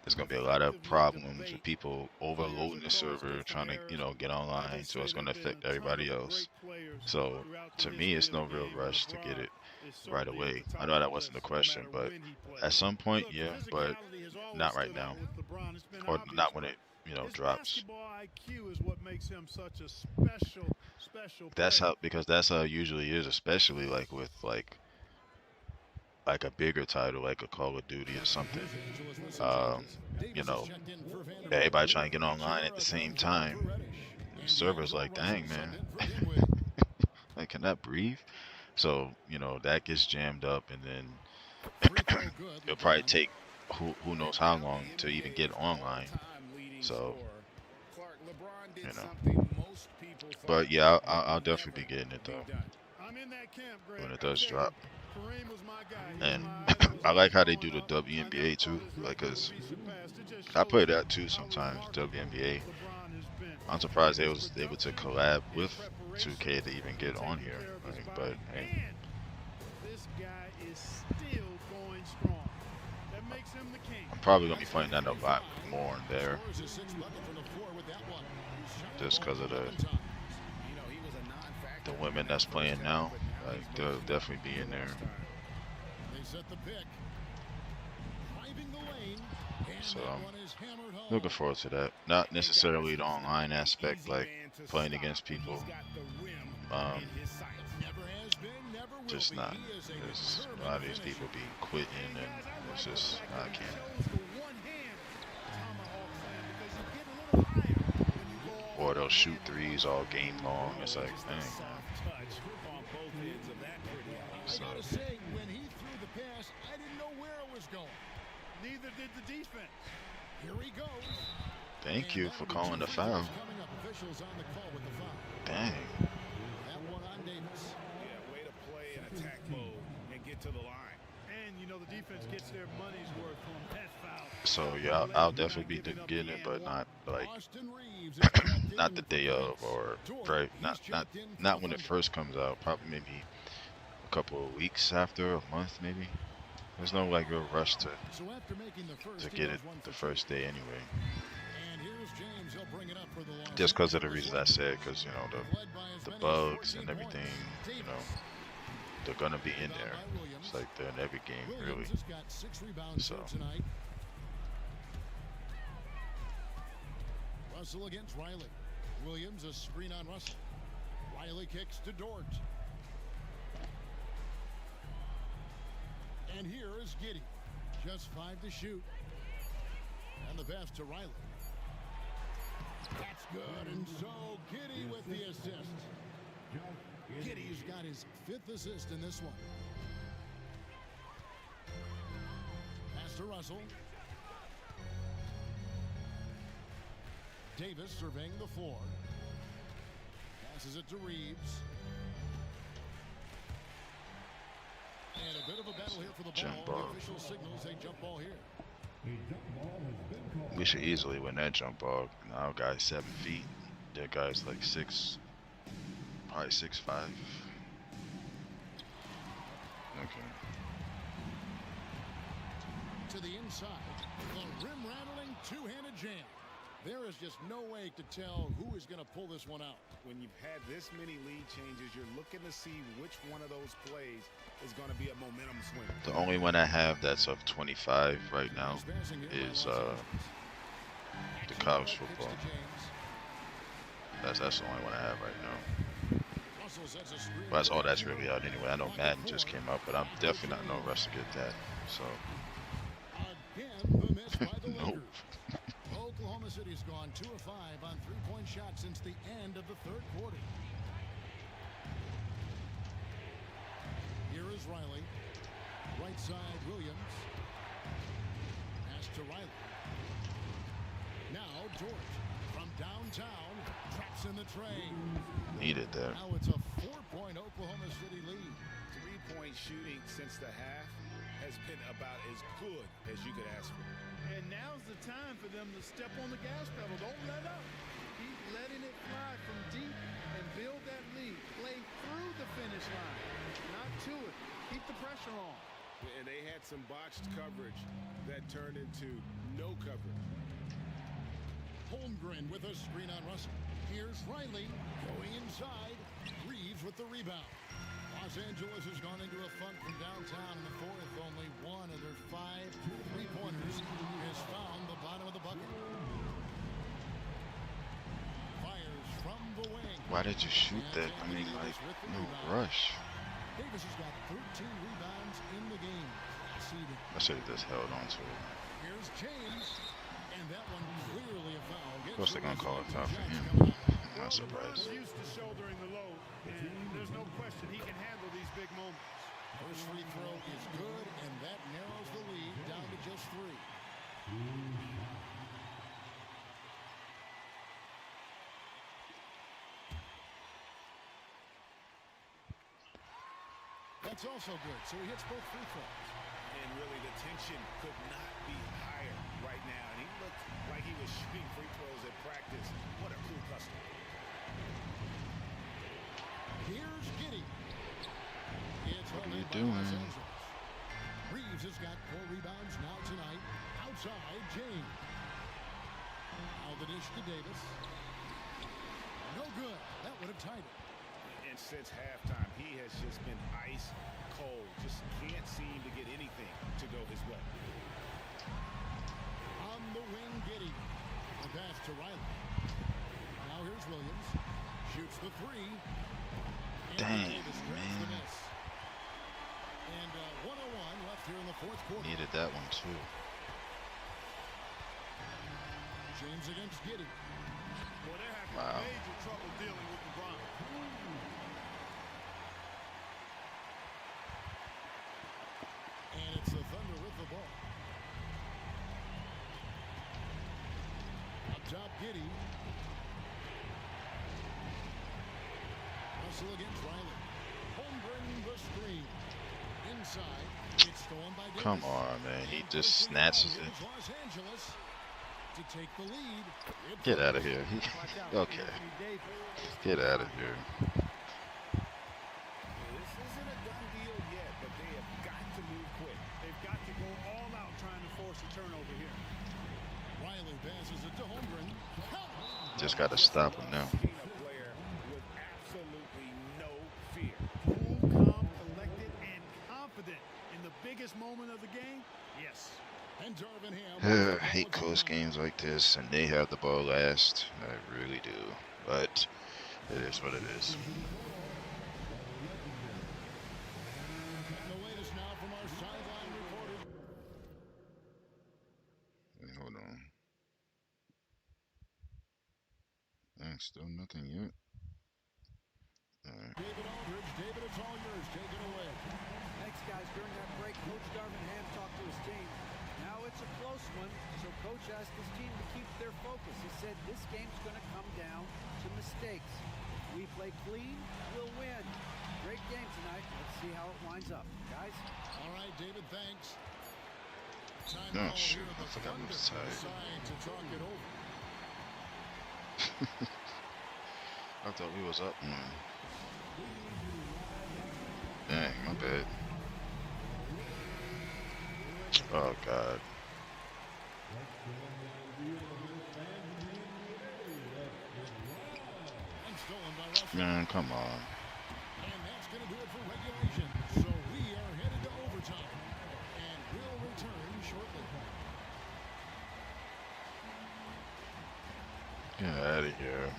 There's going to be a lot of problems with people overloading the server, trying to, get online. So it's going to affect everybody else. So to me, it's no real rush to get it right away. I know that wasn't the question, but at some point, yeah, but not right now, or not when it, drops. Because that's how it usually is, especially like with like a bigger title, like a Call of Duty or something. You know, everybody trying to get online at the same time. The server's like, dang, man, like, can that breathe? So, that gets jammed up, and then it'll probably take who knows how long to even get online. So, but yeah, I'll definitely be getting it though when it does drop. And I like how they do the WNBA too, like, cause I play that too sometimes, WNBA. I'm surprised they was able to collab with 2K to even get on here, but hey. I'm probably gonna be playing that a lot more in there, just because of the women that's playing now. Like, they'll definitely be in there. So I'm looking forward to that. Not necessarily the online aspect, like playing against people. Just not. There's a lot of these people be quitting, and it's just, I can't. Or they'll shoot threes all game long. It's like, dang, man. So. When he threw the pass, I didn't know where it was going. Neither did the defense. Here he goes. Thank you for calling the foul. Dang. Way to play in attack mode and get to the line. And the defense gets their money's worth from that foul. So yeah, I'll definitely be getting it, but not like not the day of, or very not when it first comes out. Probably maybe a couple of weeks after, a month maybe. There's no like real rush to get it the first day anyway. Just because of the reasons I said, because the bugs and everything, they're gonna be in there. It's like they're in every game, really. So. Russell against Riley. Williams a screen on Russell. Riley kicks to Dort. And here is Giddey. Just 5 to shoot. And the pass to Riley. That's good. And so Giddey with the assist. Giddey's got his 5th assist in this one. Pass to Russell. Davis surveying the floor. Passes it to Reeves. And a bit of a battle here for the jump ball. ball. The official signals a jump ball here. We should easily win that jump ball. Now guy's 7 feet. That guy's like 6, probably 6'5". Okay. To the inside, the rim-rattling two-handed jam. There is just no way to tell who is going to pull this one out. When you've had this many lead changes, you're looking to see which one of those plays is going to be a momentum swing. The only one I have that's of 25 right now is the college football. That's the only one I have right now. But that's all that's really out anyway. I know Madden just came out, but I'm definitely not in no rush to get that. So. Nope. Oklahoma City's gone 2 of 5 on three-point shots since the end of the 3rd quarter. Here is Riley. Right side, Williams. Pass to Riley. Now Dort from downtown traps in the tray. Needed there. Now it's a 4-point Oklahoma City lead. 3-point shooting since the half has been about as good as you could ask for. And now's the time for them to step on the gas pedal. Don't let up. Keep letting it fly from deep and build that lead. Play through the finish line, not to it. Keep the pressure on. And they had some botched coverage that turned into no coverage. Holmgren with a screen on Russell. Here's Riley going inside. Reeves with the rebound. Los Angeles has gone into a funk from downtown in the fourth. Only one of their 5 3-pointers has found the bottom of the bucket. Fires from the wing. Why did you shoot that? I mean, like, no rush. Davis has got 13 rebounds in the game. I should have just held on to it. Here's James, and that one clearly a foul. Of course they're gonna call a foul for him. I'm not surprised. He's used to shouldering the load, and there's no question he can handle these big moments. First free throw is good, and that narrows the lead down to just 3. That's also good, so he hits both free throws. And really, the tension could not be higher right now. And he looked like he was shooting free throws at practice. What a cool customer. Here's Giddey. What are you doing? Reeves has got 4 rebounds now tonight. Outside, James. Now the dish to Davis. No good. That would have tied it. And since halftime, he has just been ice cold. Just can't seem to get anything to go his way. On the wing, Giddey. The pass to Riley. Now here's Williams. Shoots the 3. Dang, Davis man. the miss. And 1:01 left here in the fourth quarter. Needed that one too. James against Giddey. Well, they're having Wow. major trouble dealing with LeBron. And it's the Thunder with the ball. Up top, Giddey. Russell against Riley. Holmgren the screen. Inside. It's stolen by Davis. Come on, man. He just snatches it. Los Angeles to take the lead. Get out of here. Okay. Get out of here. This isn't a done deal yet, but they have got to move quick. They've got to go all out trying to force a turnover here. Riley passes it to Holmgren. Just got to stop him now. A player with absolutely no fear. Cool, calm, collected, and confident in the biggest moment of the game. Yes. And Darvin Ham. I hate close games like this, and they have the ball last. I really do. But it is what it is. And the latest now from our sideline reporter. Wait, hold on. Still nothing yet. All right. David Aldridge. David, it's all yours. Take it away. Thanks, guys. During that break, Coach Darvin Ham talked to his team. Now it's a close one, so Coach asked his team to keep their focus. He said this game's going to come down to mistakes. If we play clean, we'll win. Great game tonight. Let's see how it winds up. Guys? All right, David, thanks. Time Oh, call shoot. here. I The forgot I Thunder was tired. decide to talk it over. I thought we was up one. Dang, my bad. Oh, God. And stolen by Russell. Man, come on. And that's going to do it for regulation. So we are headed to overtime. And we'll return shortly. Get out of here.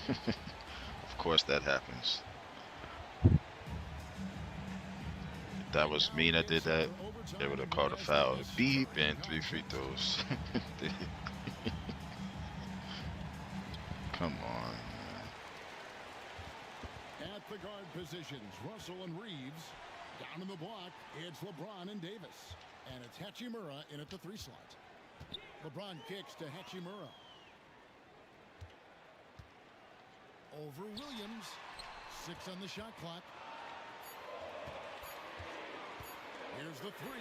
Of course that happens. If that was me that did that, they would have called a foul. Beep and 3 free throws. Come on, man. At the guard positions, Russell and Reeves. Down in the block, it's LeBron and Davis. And it's Hachimura in at the 3 slot. LeBron kicks to Hachimura. Over Williams. 6 on the shot clock. Here's the 3.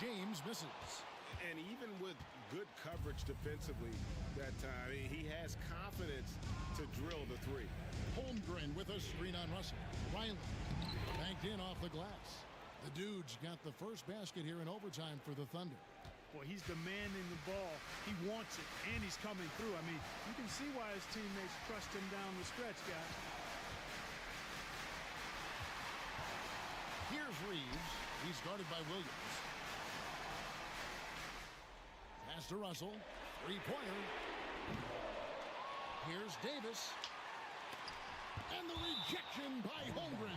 James misses. And even with good coverage defensively that time. He has confidence to drill the three. Holmgren with a screen on Russell. Riley banked in off the glass. The Dudes got the first basket here in overtime for the Thunder. Boy, he's demanding the ball. He wants it, and he's coming through. I mean, you can see why his teammates trust him down the stretch, guys. Here's Reeves. He's guarded by Williams. Pass to Russell. Three-pointer. Here's Davis. And the rejection by Holmgren.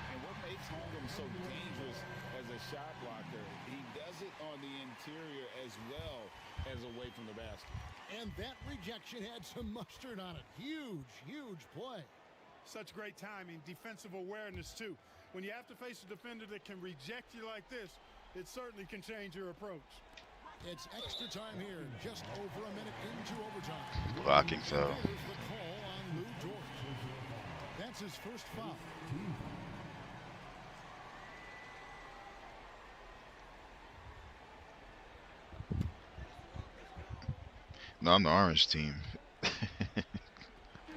And what makes Holmgren so dangerous as a shot blocker, he does it on the interior as well as away from the basket. And that rejection had some mustard on it. Huge, huge play. Such great timing, defensive awareness, too. When you have to face a defender that can reject you like this, it certainly can change your approach. It's extra time here, just over a minute into overtime. Blocking foul. There's the call on Lou Dort. That's his first foul. No, I'm the orange team.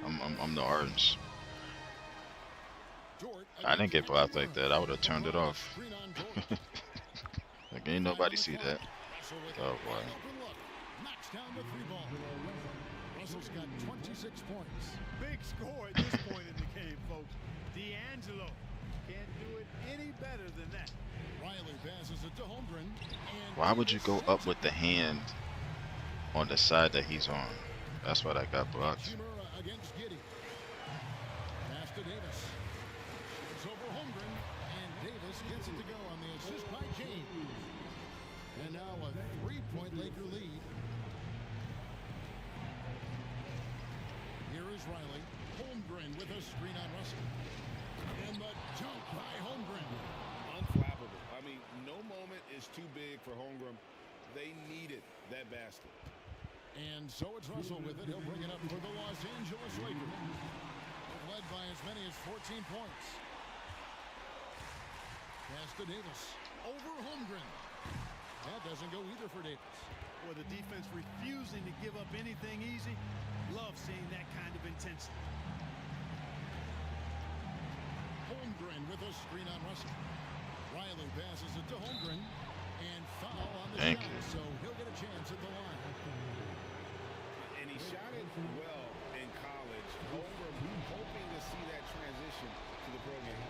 I'm the orange. I didn't get blocked like that. I would have turned it off. Like, ain't nobody see that. Oh, boy. Knocks down the three ball. Russell's got 26 points. Big score at this point in the game, folks. D'Angelo can't do it any better than that. Riley passes it to Holmgren. Why would you go up with the hand on the side that he's on? That's why I got blocked. Against Giddey. Pass to Davis. It's over Holmgren, and Davis gets it to go on the assist by James. And now a three-point Laker lead. Here is Riley. Holmgren with a screen on Russell. And the dunk by Holmgren. Unflappable. I mean, no moment is too big for Holmgren. They needed that basket. And so it's Russell with it. He'll bring it up for the Los Angeles Lakers. Led by as many as 14 points. Pass to Davis. Over Holmgren. That doesn't go either for Davis. Well, the defense refusing to give up anything easy. Love seeing that kind of intensity. Holmgren with a screen on Russell. Riley passes it to Holmgren. And foul on the Thank shot, you. so he'll get a chance at the line. And he shot it well in college. Holmgren hoping to see that transition to the pro game.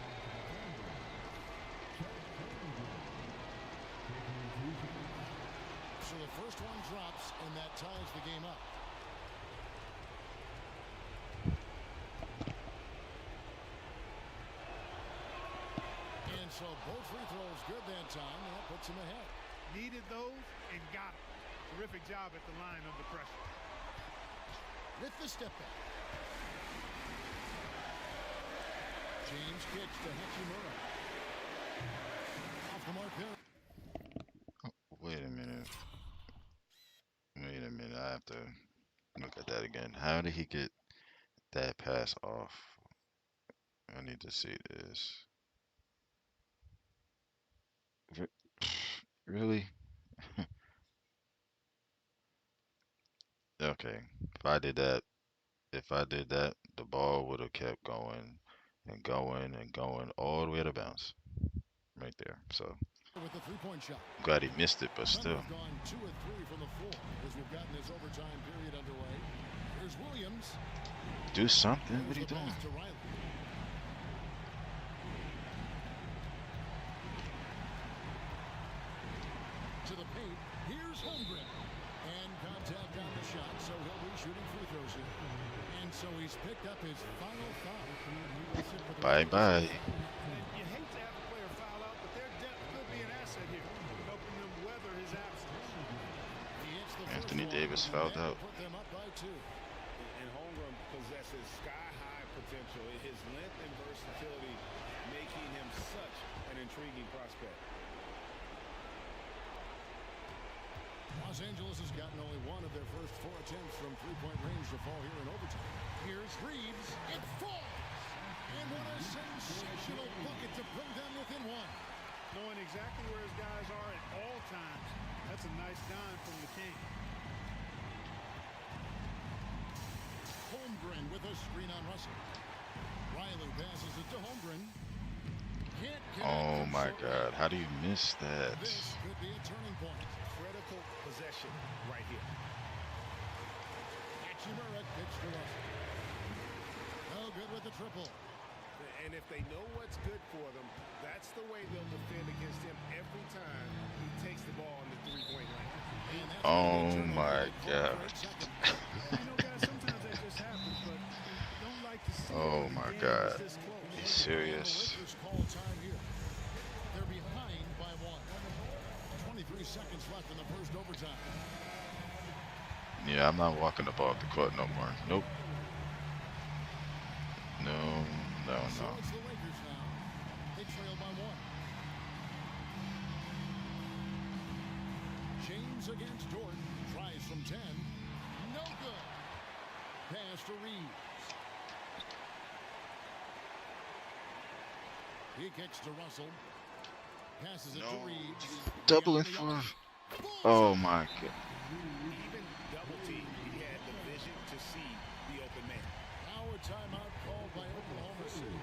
So the first one drops, and that ties the game up. And so both free throws good that time, and that puts him ahead. Needed those and got it. Terrific job at the line under pressure. With the step back. James kicks to Hachimura. Off the mark there. Wait a minute. Wait a minute. I have to look at that again. How did he get that pass off? I need to see this. Really? Okay. If I did that, the ball would have kept going and going and going all the way to bounce. Right there. So with the three-point shot. I'm glad he missed it, but still. We've gone 2 of 3 from the floor as we've gotten this overtime period underway. Here's Williams. Do something. What are you doing? To Riley. To the paint. Here's Holmgren. And contact on the shot, so he'll be shooting free throws here. And so he's picked up his final foul. Bye-bye. You hate to have a player foul out, but their depth could be an asset here, helping them weather his absence. Anthony Davis fouled out. Put them up by 2. And Holmgren possesses sky-high potential. His length and versatility making him such an intriguing prospect. Los Angeles has gotten only one of their first 4 attempts from three-point range to fall here in overtime. Here's Reeves. It falls! And what a sensational bucket to bring them within 1. Knowing exactly where his guys are at all times. That's a nice dime from the King. screen on Russell. Riley passes it to Holmgren. Oh my God, how do you miss that? This could be a turning point. Critical possession right here. Hachimura gets to Russell. No good with the triple. And if they know what's good for them, that's the way they'll defend against him every time he takes the ball in the three-point line. Oh my God. Sometimes that just happens, but don't like to see Oh my God. Are you serious? They're behind by 1. 23 seconds left in the first overtime. Yeah, I'm not walking the ball up the court no more. Nope. No. So it's the Lakers now. They trail by 1. James against Dort. Tries from 10. No good. Pass to Reeves. He kicks to Russell. Passes it to Reeves. Doubling for. Oh my God. Even double team, he had the vision to see the open man. Now a timeout called by Oklahoma City.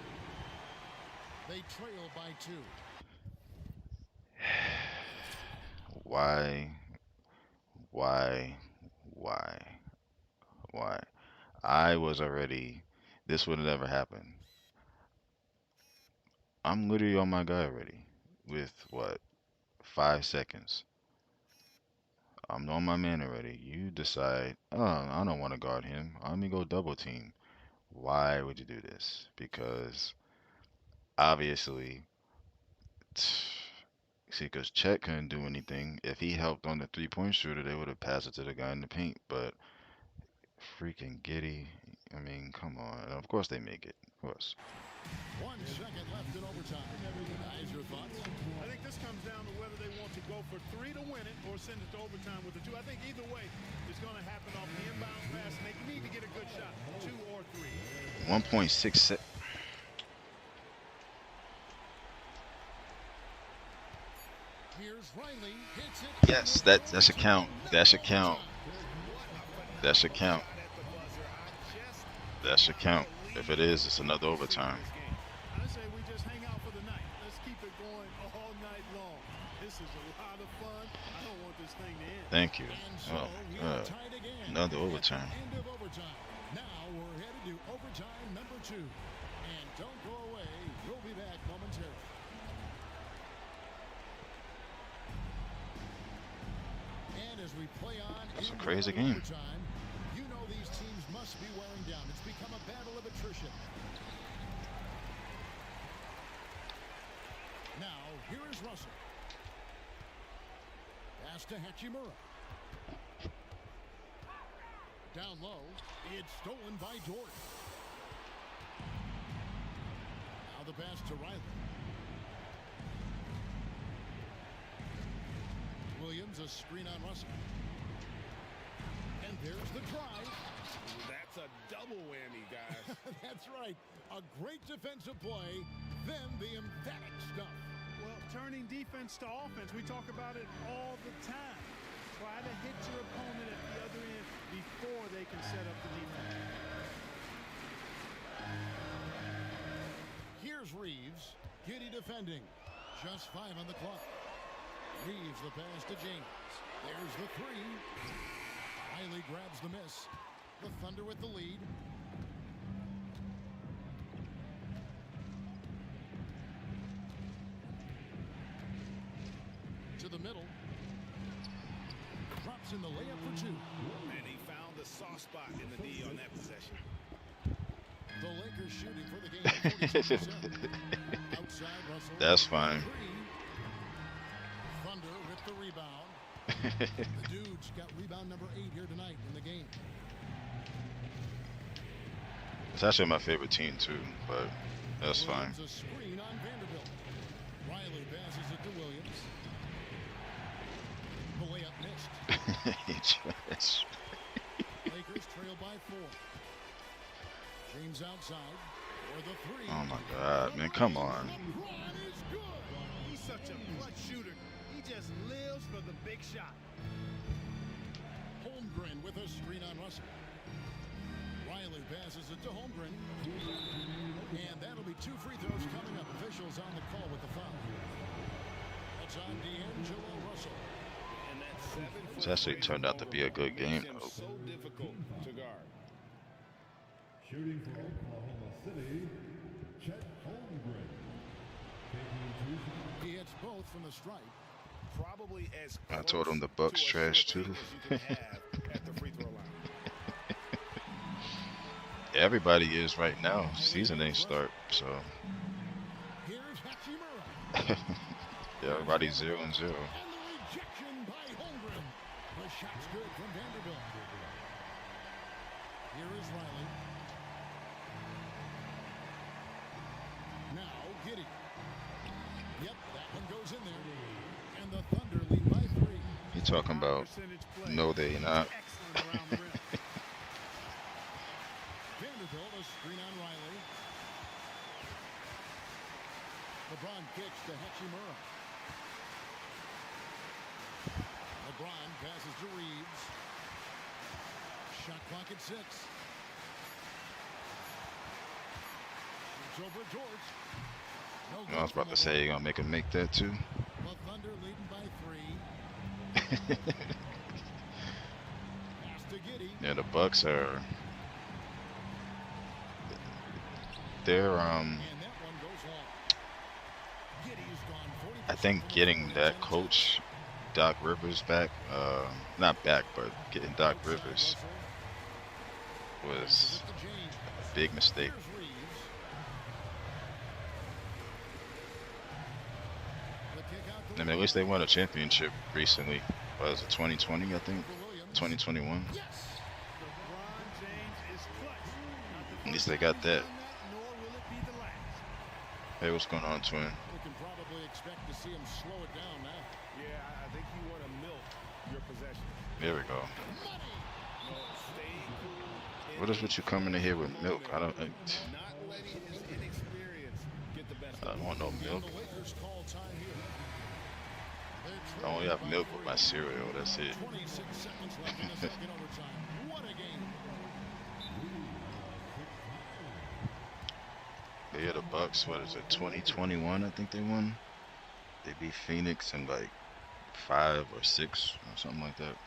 They trail by 2. Why? I was already. This would have never happened. I'm literally on my guy already. With what? 5 seconds. I'm on my man already. You decide, oh, I don't want to guard him. Let me go double team. Why would you do this? Because obviously, see, because Chet couldn't do anything. If he helped on the three-point shooter, they would have passed it to the guy in the paint. But freaking Giddey, I mean, come on. Of course they make it. Of course. 1 second left in overtime. Guys, your thoughts? I think this comes down to whether they want to go for 3 to win it or send it to overtime with the 2. I think either way it's going to happen off the inbound pass, and they need to get a good shot, 2 or 3. 1.66. Here's Riley. Hits it. Yes, that should count. That should count. That should count. That should count. If it is, it's another overtime. I say we just hang out for the night. Let's keep it going all night long. This is a lot of fun. I don't want this thing to end. Thank you. Oh, another overtime. End of overtime. Now we're headed to overtime number 2. And don't go away. We'll be back momentarily. And as we play on, it's a crazy game. Overtime, you know these teams must be wearing down. It's become a battle of attrition. Now, here is Russell. Pass to Hachimura. Down low. It's stolen by Dort. Now the pass to Riley. Williams, a screen on Russell. And there's the drive. That's a double whammy, guys. That's right. A great defensive play, then the emphatic stuff. Well, turning defense to offense, we talk about it all the time. Try to hit your opponent at the other end before they can set up the defense. Here's Reeves. Giddey defending. Just 5 on the clock. Reeves the pass to James. There's the 3. Riley grabs the miss. The Thunder with the lead. To the middle. Drops in the layup for 2. And he found the soft spot in the D on that possession. The Lakers shooting for the game. 42%. Outside Russell. That's fine. Thunder with the rebound. The Dudes got rebound number 8 here tonight in the game. It's actually my favorite team too, but that's fine. A screen on Vanderbilt. Riley passes it to Williams. The layup missed. Lakers trail by 4. James outside for the 3. Oh my God, man, come on. He's such a clutch shooter. He just lives for the big shot. Holmgren with a screen on Russell. Riley passes it to Holmgren. And that'll be 2 free throws coming up. Officials on the call with the foul. That's on D'Angelo Russell. And that 7-foot It's actually turned out to be a good game. so difficult to guard. Shooting for Oklahoma City, Chet Holmgren. He hits both from the stripe. Probably as I told him the Bucks trash too. at the free throw line. Everybody is right now. Season ain't start, so Here's Hachimura. yeah, everybody's 0-0. And the rejection by Holmgren. The shot's good from Vanderbilt. Here is Riley. Now Giddey. Yep, that one goes in there. And the Thunder lead by 3. He talking about no, they not. Vanderbilt, a screen on Riley. LeBron kicks to Hachimura. LeBron passes to Reeves. Shot clock at 6. Shoots over George. No I was about to say you're gonna make him make that too. The Thunder leading by 3. Pass to Giddey. Yeah, the Bucks are. They're And that one goes long. Giddey's gone 40%. I think getting that coach Doc Rivers back, not back, but getting Doc Rivers was a big mistake. Here's Reeves. The kick out to I mean, at least they won a championship recently. Was it 2020? I think 2021. LeBron James is clutch. At least they got that. Nor will it be the last. Hey, what's going on, twin? We can probably expect to see him slow it down now. Yeah, I think you want to milk your possession. There we go. Stay cool. What is with you coming in here with milk? I don't. Not letting his inexperience get the best I of don't want no milk. The Lakers call time here. I only have milk with my cereal. That's it. 26 seconds left in the second overtime. What a game. They hit the Bucks. What is it? 2021, I think they won. They beat Phoenix in like 5 or 6 or something like that.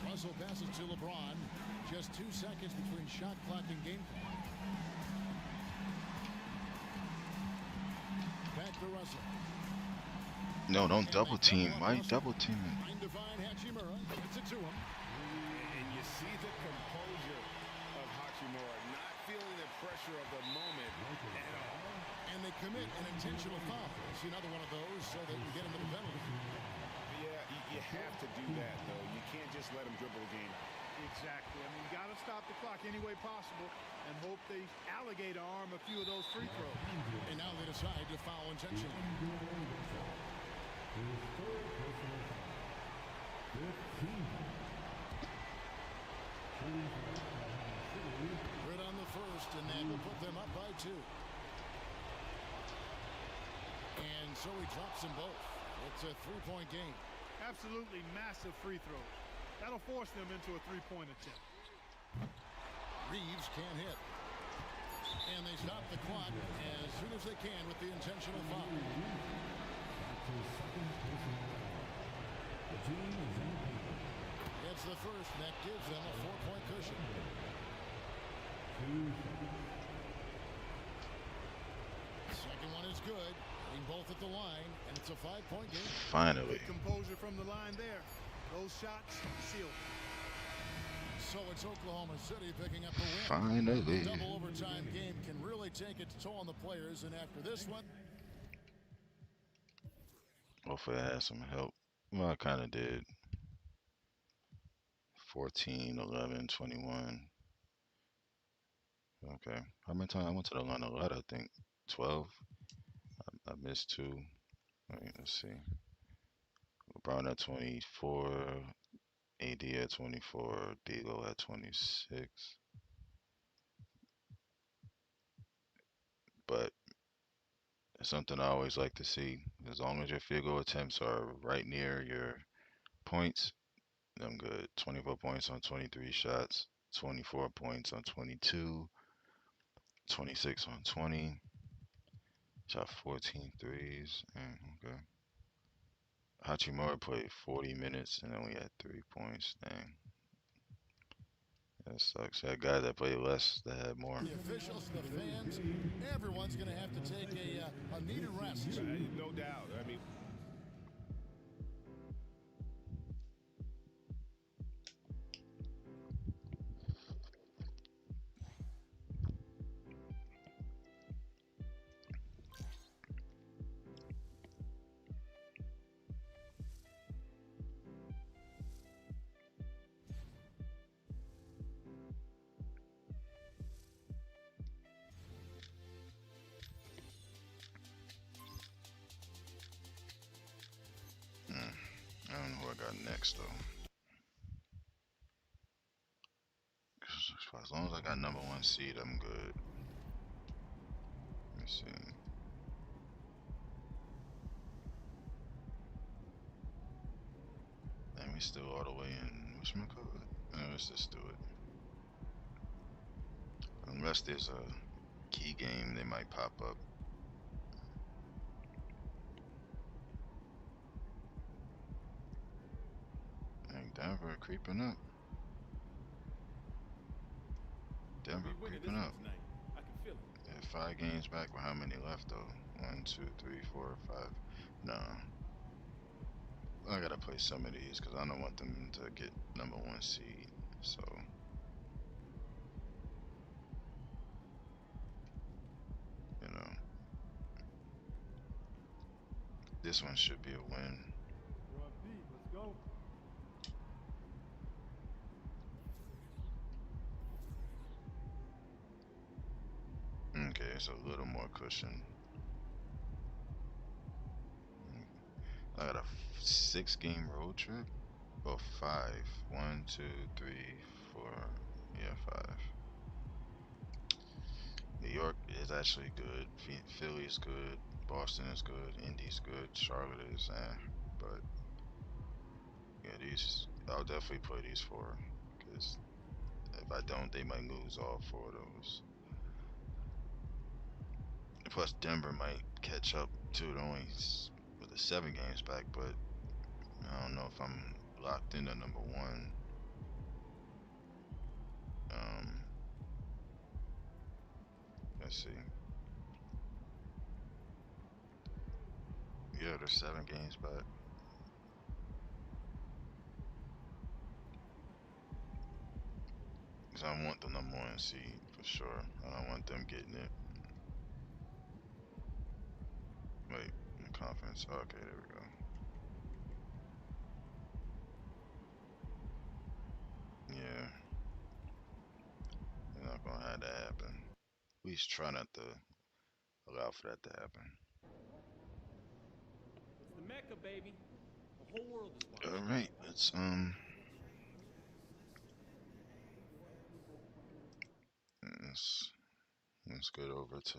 Russell passes to LeBron. Just 2 seconds between shot clock and game clock. Back to Russell. No, don't double team. Why you double teaming? Trying to find Hachimura. Gets it to him. And you see the composure of Hachimura, not feeling the pressure of the moment at all. And they commit an intentional foul. See another one of those so they can get him to the penalty. Yeah, you have to do that, though. You can't just let him dribble the game. Exactly. I mean, you got to stop the clock any way possible and hope they alligator arm a few of those free throws. And now they decide to foul intentionally. Good on the first, and that will put them up by 2. And so he drops them both. It's a 3-point game. Absolutely massive free throws. That'll force them into a three-point attempt. Reeves can't hit. And they stop the clock as soon as they can with the intentional foul. It's the first, and that gives them a 4-point cushion. Second one is good. Hitting both at the line, and it's a 5-point game. Finally. Composure from the line there. Those shots sealed. So it's Oklahoma City picking up the win. Finally. The double overtime game can really take its toll on the players, and after this one, Hopefully I had some help. Well, I kind of did. 14, 11, 21. Okay. How many times I went to the line? A lot, I think. 12. I missed 2. Wait, let's see. LeBron at 24. AD at 24. D'Lo at 26. but it's something I always like to see. As long as your field goal attempts are right near your points, I'm good. 24 points on 23 shots, 24 points on 22, 26 on 20, shot 14 threes. Okay. Hachimura played 40 minutes and only had 3 points. Dang. That sucks. That guy that played less that had more. The officials, the fans, everyone's going to have to take a needed rest. No doubt. I mean, I don't know who I got next though. As long as I got number 1 seed, I'm good. Let me see. And we still all the way in whatchamacallit? Let's just do it. Unless there's a key game, they might pop up. And Denver creeping up. Denver creeping up. I can feel it. Yeah, 5 games back with how many left though? 1, 2, 3, 4, 5. No. I gotta play some of these because I don't want them to get number 1 seed. So you know, this one should be a win. Let's go. Okay, it's a little more cushion. I got a 6-game road trip. Or 5. 1, 2, 3, 4. Yeah, 5. New York is actually good. Philly is good. Boston is good. Indy's good. Charlotte is, but yeah, these I'll definitely play these 4 because if I don't, they might lose all 4 of those. Plus, Denver might catch up to it only with the 7 games back, but I don't know if I'm locked into number 1. Let's see. Yeah, there's 7 games back. Cause I want the number 1 seed for sure. I don't want them getting it. Wait, conference. Okay, there we go. Yeah, they're not gonna have that happen. At least try not to allow for that to happen. It's the Mecca, baby. The whole world is watching. All right, let's get over to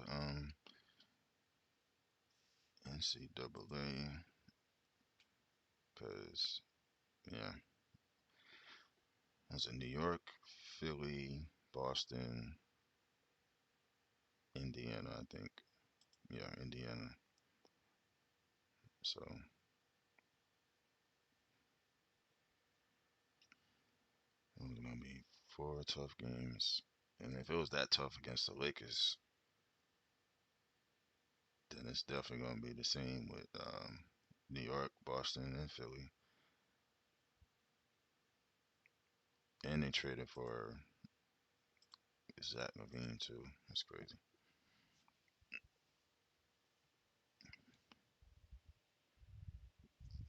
NCAA, cause yeah, there's a New York, Philly, Boston, Indiana, I think. Yeah, Indiana. So it's gonna be 4 tough games, and if it was that tough against the Lakers, then it's definitely gonna be the same with New York, Boston, and Philly. And they traded for Zach LaVine too. That's crazy.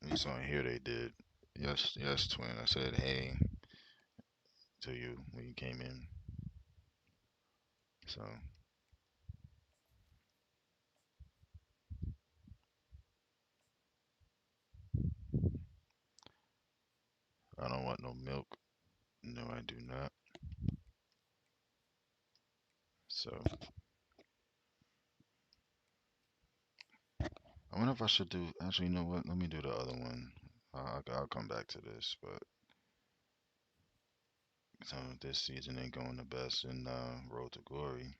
At least on here they did. Yes, yes, twin. I said hey to you when you came in. So I don't want no milk. No, I do not. So I wonder if I should do. Actually, you know what? Let me do the other one. I'll come back to this, but so this season ain't going the best in Road to Glory.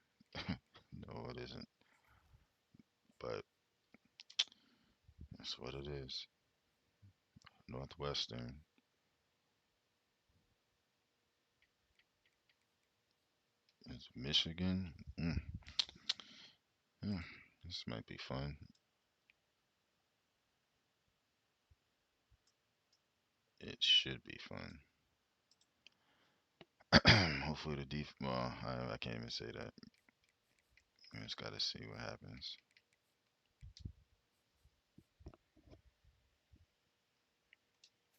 No, it isn't. But that's what it is. Northwestern. It's Michigan. This might be fun. It should be fun. Hopefully the well, I can't even say that. I just gotta see what happens.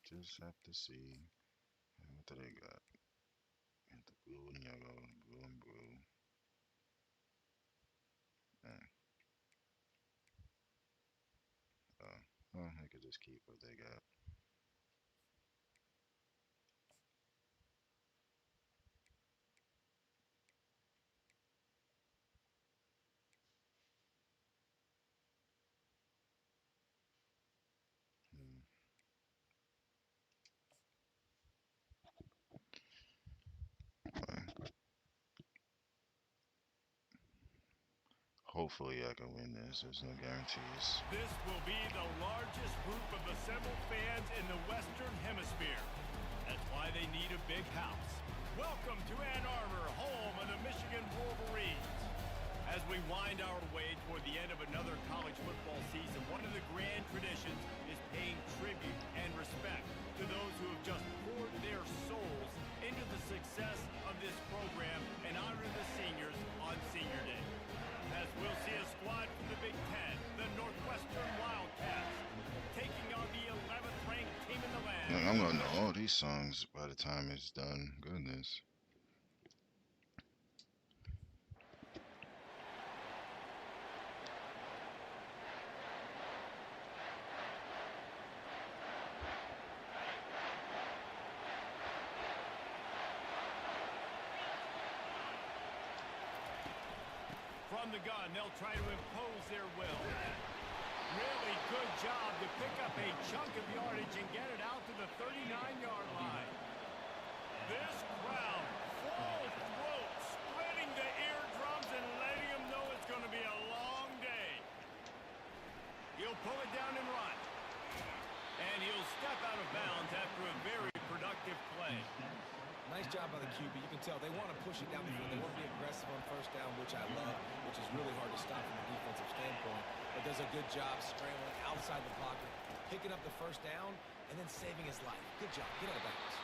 Just have to see. What do they got? The blue and yellow, blue and blue. Well, they could just keep what they got. Hopefully I can win this. There's no guarantees. This will be the largest group of assembled fans in the Western Hemisphere. That's why they need a big house. Welcome to Ann Arbor, home of the Michigan Wolverines. As we wind our way toward the end of another college football season, one of the grand traditions is paying tribute and respect to those who have just poured their souls into the success of this program and honor the seniors on Senior Day. As we'll see a squad from the Big Ten, the Northwestern Wildcats, taking on the 11th ranked team in the land. Look, I'm gonna know all these songs by the time it's done. Goodness. From the gun, they'll try to impose their will. Really good job to pick up a chunk of yardage and get it out to the 39-yard line. This crowd, full throat, splitting the eardrums and letting them know it's going to be a long day. He'll pull it down and run. And he'll step out of bounds after a very productive play. Nice job by the QB. You can tell they want to push it down the field. They want to be aggressive on first down, which I love, which is really hard to stop from a defensive standpoint. But does a good job scrambling outside the pocket, picking up the first down, and then saving his life. Good job. Get out of bounds.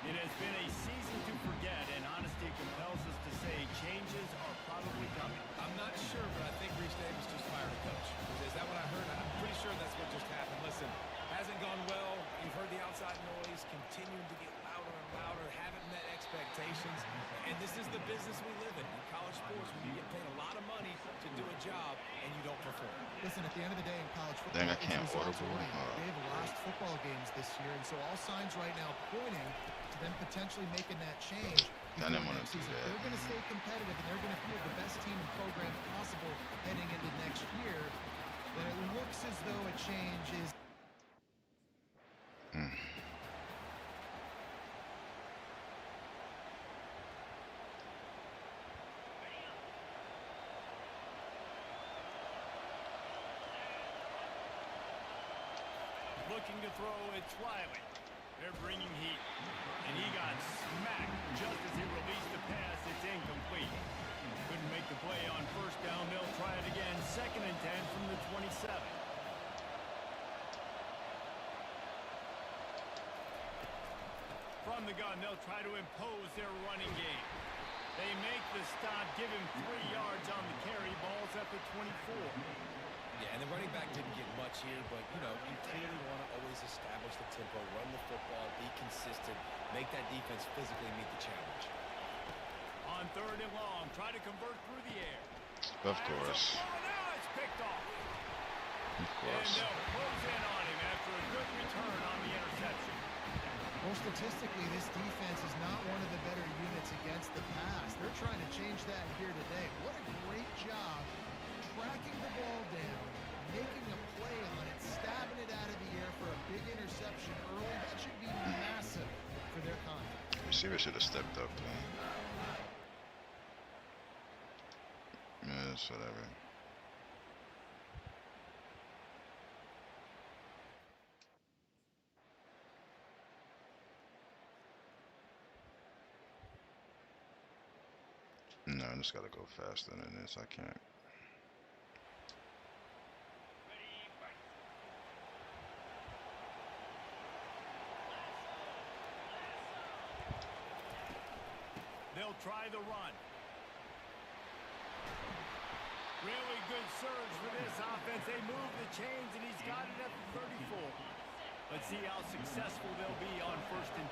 It has been a season to forget, and honesty compels us to say changes are probably coming. I'm not sure, but I think Reese Davis just fired a coach. Is that what I heard? I'm pretty sure that's what just happened. Listen, hasn't gone well. You've heard the outside noise, continuing to get louder and louder, haven't met expectations. And this is the business we live in college sports, when you get paid a lot of money to do a job and you don't perform. Listen, at the end of the day in college football, Dang, I can't order they've lost football games this year, and so all signs right now pointing to them potentially making that change. I didn't want to do that. They're going to stay competitive, and they're going to field the best team and program possible heading into next year. Then it looks as though a change is. Looking to throw, it's Wiley. They're bringing heat. And he got smacked just as he released the pass. It's incomplete. Couldn't make the play on first down. They'll try it again. 2nd and 10 from the 27. From the gun, they'll try to impose their running game. They make the stop, give him 3 yards on the carry. Ball's at the 24. Yeah, and the running back didn't get much here, but, you know, you clearly want to always establish the tempo, run the football, be consistent, make that defense physically meet the challenge. On 3rd and long, try to convert through the air. Of course. Now it's picked off. Of course. And they'll close in on him after a good return on the interception. Well, statistically, this defense is not one of the better units against the pass. They're trying to change that here today. What a great job tracking the ball down, making a Receiver should have stepped up, man. Yeah, it's whatever. No, I just gotta go faster than this. I can't. They'll try the run. Really good surge for this offense. They move the chains, and he's got it at the 34. Let's see how successful they'll be on 1st and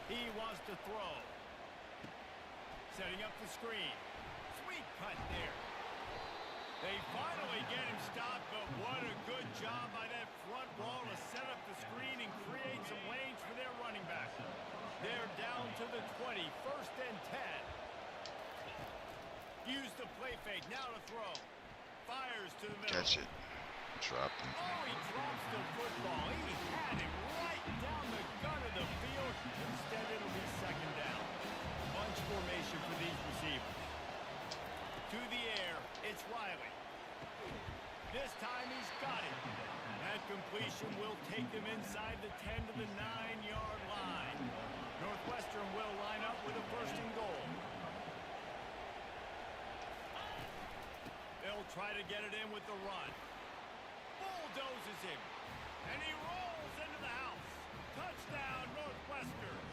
10. He wants to throw. Setting up the screen. Sweet cut there. They finally get him stopped, but what a good job by that front wall to set up the screen and create some lanes for their running back. They're down to the 20, 1st and 10. Use the play fake, now to throw. Fires to the middle. Catch it. Dropped him. Oh, he drops the football. He had it right down the gut of the field. Instead, it'll be 2nd down. Bunch formation for these receivers. To the air, it's Riley. This time he's got it. That completion will take them inside the 10 to the 9-yard line. Northwestern will line up with a 1st and goal. They'll try to get it in with the run. Bulldozes him. And he rolls into the house. Touchdown, Northwestern.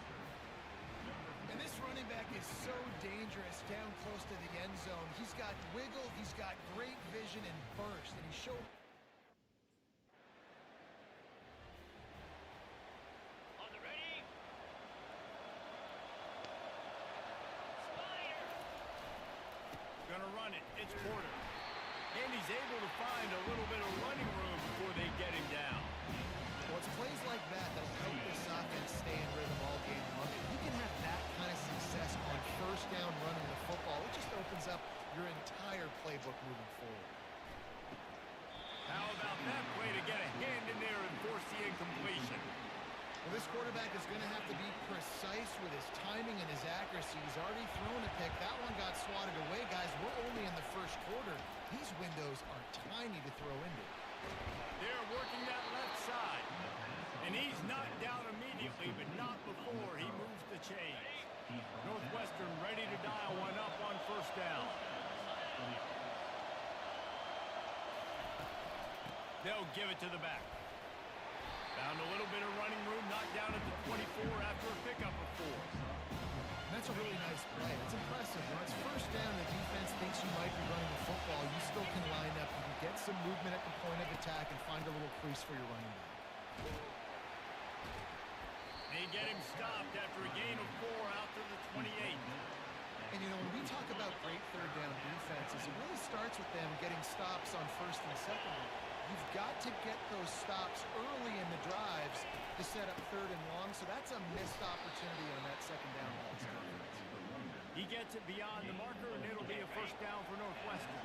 And this running back is so dangerous down close to the end zone. He's got wiggle, he's got great vision and burst, and he showed... On the ready. Gonna run it. It's Porter. And he's able to find a little bit of running room before they get him down. Well, it's plays like that that'll help this offense stay in rhythm all game long. If you can have that kind of success on 1st down running the football, it just opens up your entire playbook moving forward. How about that play to get a hand in there and force the incompletion? Well, this quarterback is going to have to be precise with his timing and his accuracy. He's already thrown a pick. That one got swatted away, guys. We're only in the 1st quarter. These windows are tiny to throw into. They're working that left side. And he's knocked down immediately, but not before he moves the chains. Northwestern ready to dial one up on 1st down. They'll give it to the back. Found a little bit of running room, knocked down at the 24 after a pickup of 4. That's a really nice play. It's impressive. When it's 1st down, the defense thinks you might be running the football. You still can line up. You can get some movement at the point of attack and find a little crease for your running back. They get him stopped after a gain of 4 out to the 28. And, you know, when we talk about great 3rd down defenses, it really starts with them getting stops on 1st and 2nd. You've got to get those stops early in the drives to set up 3rd and long, so that's a missed opportunity on that 2nd down. He gets it beyond the marker, and it'll be a 1st down for Northwestern.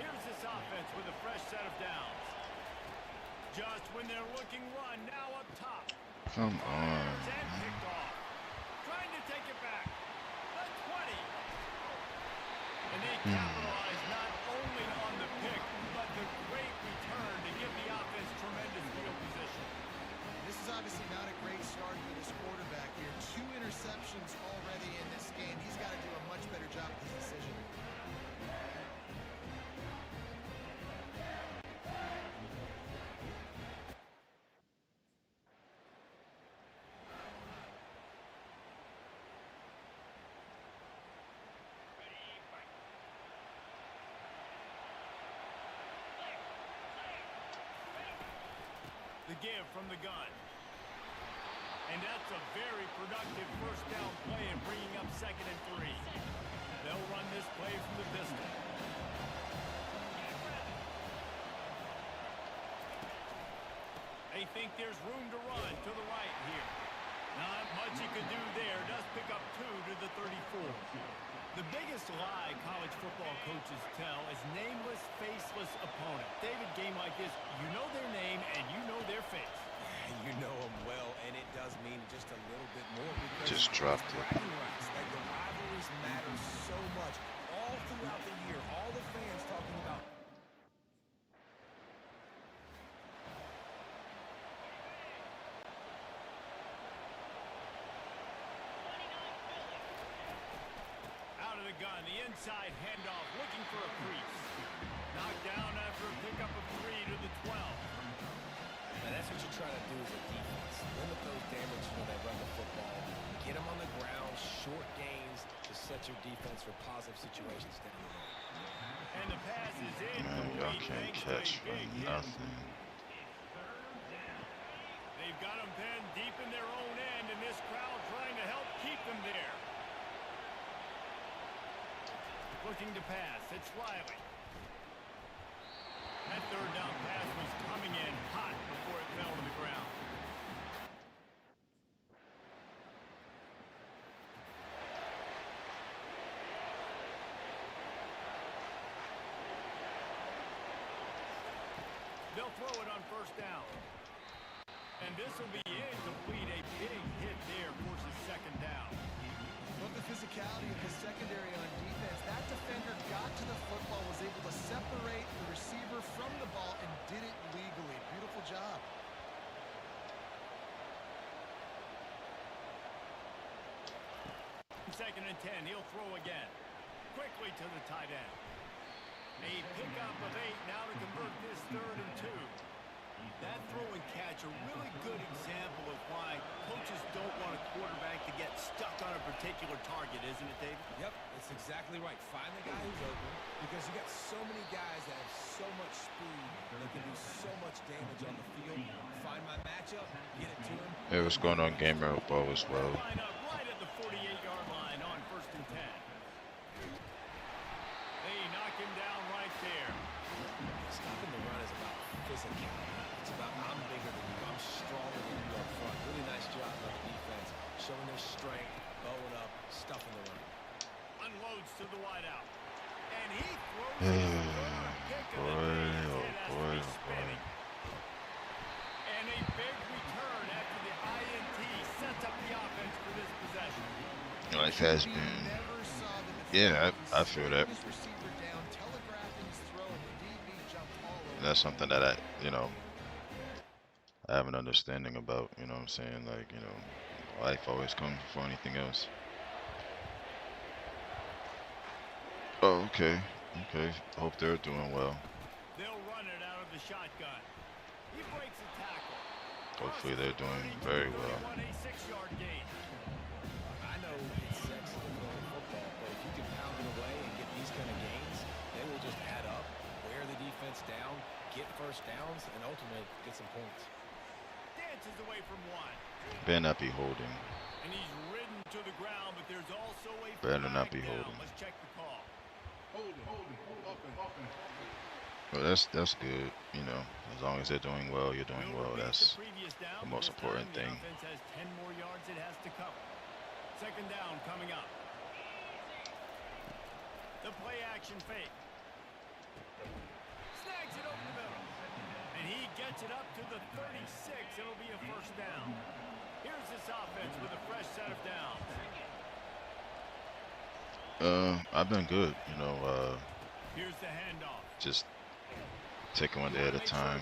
Here's this offense with a fresh set of downs. Just when they're looking run, now up top. Come on. And picked off. Trying to take it back. The 20. And they capitalize not only on the pick, but the great return to give the offense tremendous field position. This is obviously not a great start for this quarterback here. 2 interceptions already in this game. He's got to do a much better job with his decision. The give from the gun. And that's a very productive 1st down play and bringing up 2nd and 3. They'll run this play from the pistol. They think there's room to run to the right here. Not much he could do there. Does pick up 2 to the 34. The biggest lie college football coaches tell is nameless, faceless opponent. David, game like this, you know their name and you know their face. You know him well, and it does mean just a little bit more. Just dropped it. Like the rivalries matter so much all throughout the year. All the fans talking about. Out of the gun, the inside handoff, looking for a crease. Knocked down after a pickup of 3 to the 12. And that's what you try to do as a defense. Limit those damage when they run the football. Get them on the ground, short gains to set your defense for positive situations down the road. And the pass is in. Man, y'all can't catch for nothing. They've got them pinned deep in their own end, and this crowd trying to help keep them there. Looking to pass, it's Riley. That third down pass was coming in hot before it fell to the ground. They'll throw it on first down. And this will be incomplete. A big hit there forces second down. Love the physicality of the secondary on defense. That defender got to the football, was able to separate the receiver from the ball, and did it legally. Beautiful job. Second and 10. He'll throw again. Quickly to the tight end. A pickup of 8 now to convert this 3rd and 2. That throw and catch, a really good example of why coaches don't want a quarterback to get stuck on a particular target, isn't it, David? Yep, it's exactly right. Find the guy who's open, because you got so many guys that have so much speed that can do so much damage on the field. Find my matchup, get it to him. Hey, what's going on, Gamer Ball as well? Line up right at the 48-yard line on 1st and 10. They knock him down right there. Stopping the run is about physicality. It's about I'm bigger than you, I'm stronger than you up front. Really nice job by the defense, showing their strength, bowing up, stuffing the run. Unloads to the wideout. And he throws boy. And a big return after the INT sets up the offense for this possession. Life has been. Yeah, I feel that. That's something that I have an understanding about, you know what I'm saying? Like, life always comes before anything else. Oh, okay. Hope they're doing well. They'll run it out of the shotgun. He breaks a tackle. Hopefully they're doing very well. A 6-yard gain. I know it's sexy to play football, but if you can pound it away and get these kind of gains, they will just add up, wear the defense down, get first downs, and ultimately get some points. Dances away from one. Better not be holding. And he's ridden to the ground, but there's also a Better not be down. holding. Let's check the call. Well, that's good, as long as they're doing well, you're doing well. That's the most important thing. The offense has 10 more yards it has to cover. Second down coming up. The play action fake. Snags it over the middle. And he gets it up to the 36. It'll be a first down. Here's this offense with a fresh set of downs. I've been good, Here's the handoff. just taking one day at a time.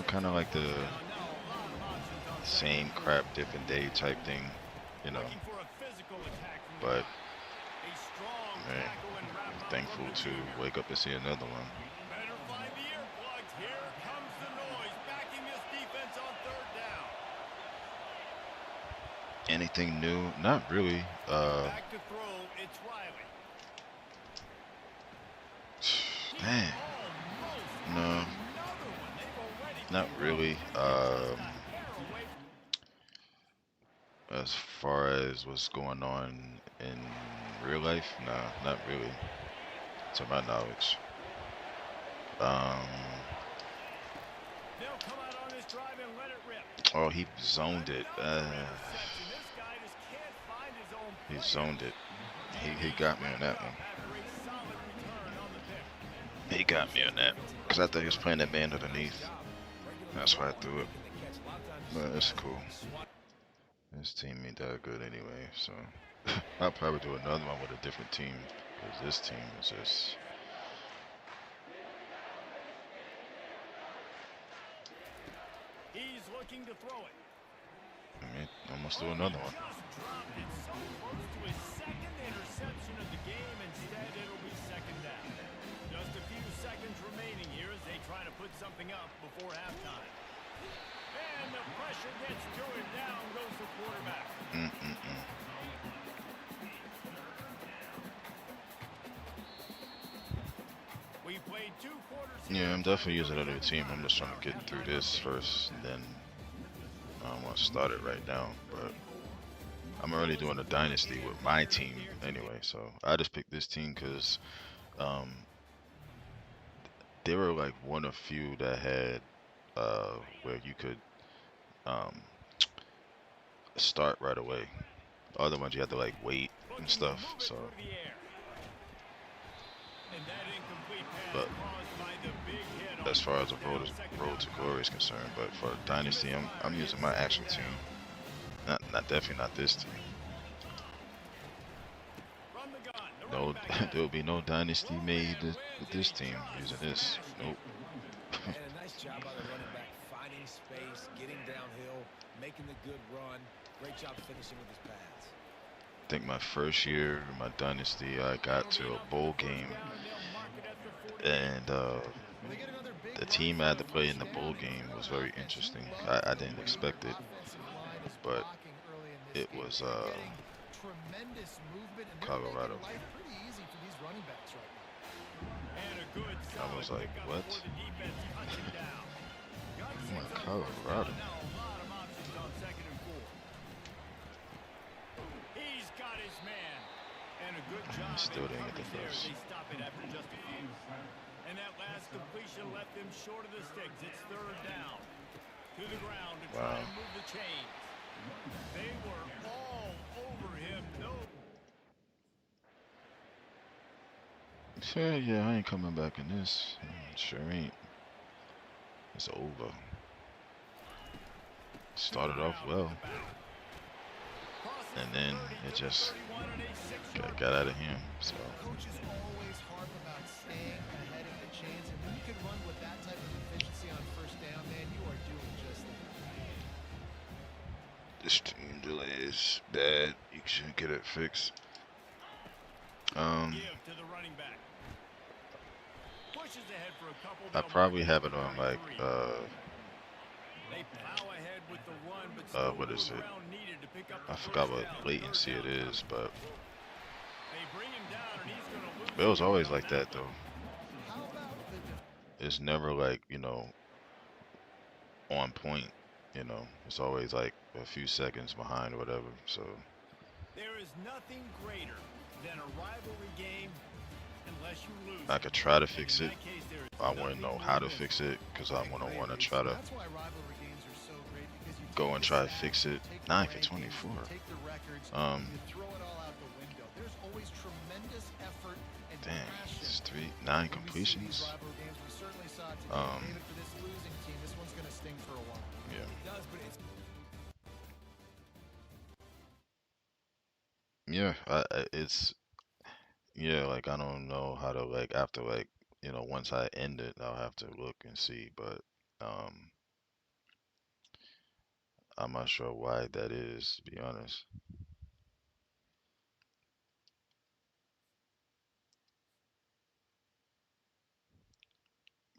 Kind of like the same crap, different day type thing, But, man, I'm thankful to wake up and see another one. Better find the earplugs. Here comes the noise, backing this defense on 3rd down. Anything new? Not really. Back to throw, it's Riley. Man, no, not really. As far as what's going on in real life, nah, not really, to my knowledge. Oh, he zoned it. He zoned it. He got me on that one. He got me on that because I thought he was playing that man underneath. That's why I threw it. But it's cool. This team ain't that good anyway, so I'll probably do another one with a different team because this team is just. He's looking to throw it. I mean, almost do another one. It's so close to his second interception of the game. Instead, it'll be second down. Just a few seconds remaining here as they try to put something up before halftime. And the pressure gets to him. Down goes the quarterback. We played 2 quarters. Yeah, I'm definitely using another team. I'm just trying to get through this first, and then I want to start it right now. But I'm already doing a dynasty with my team anyway, so I just picked this team because they were like one of few that had where you could start right away. Other ones you have to like wait and stuff. So, but as far as the road to glory is concerned, but for dynasty, I'm using my actual team. Not definitely not this team. No, there will be no dynasty made with this team using this. Nope. And a nice job by the running back, finding space, getting downhill, making the good run. Great job finishing with his pads. I think my first year in my dynasty, I got to a bowl game, and the team I had to play in the bowl game was very interesting. I didn't expect it, but it was Colorado. I was like, what? Oh my, Colorado. He's got his man. And a good job. Still didn't get the first. They stop it after just a few. And that last completion left them short of the sticks. It's third down. To the ground to try and move the chains. They were all over him. No. Yeah, I ain't coming back in this. Sure ain't. It's over. Started off well, and then it just got out of hand. So. Coaches always harp about staying ahead of the chains, and when you can run with that type of efficiency on first down, man, you are doing just that. This team delay is bad. You should get it fixed. I probably have it on like what is it? I forgot what latency it is, but it was always like that though. It's never like, you know, on point, you know. It's always like a few seconds behind or whatever. So there is nothing greater than a rivalry game unless you lose. I could try to fix it. I want to know how to fix it because I want to try to go and try to fix it. 9 for 24. Damn, it's 9 completions. Yeah, it's like I don't know how to like after like, you know, once I end it, I'll have to look and see, but I'm not sure why that is, to be honest.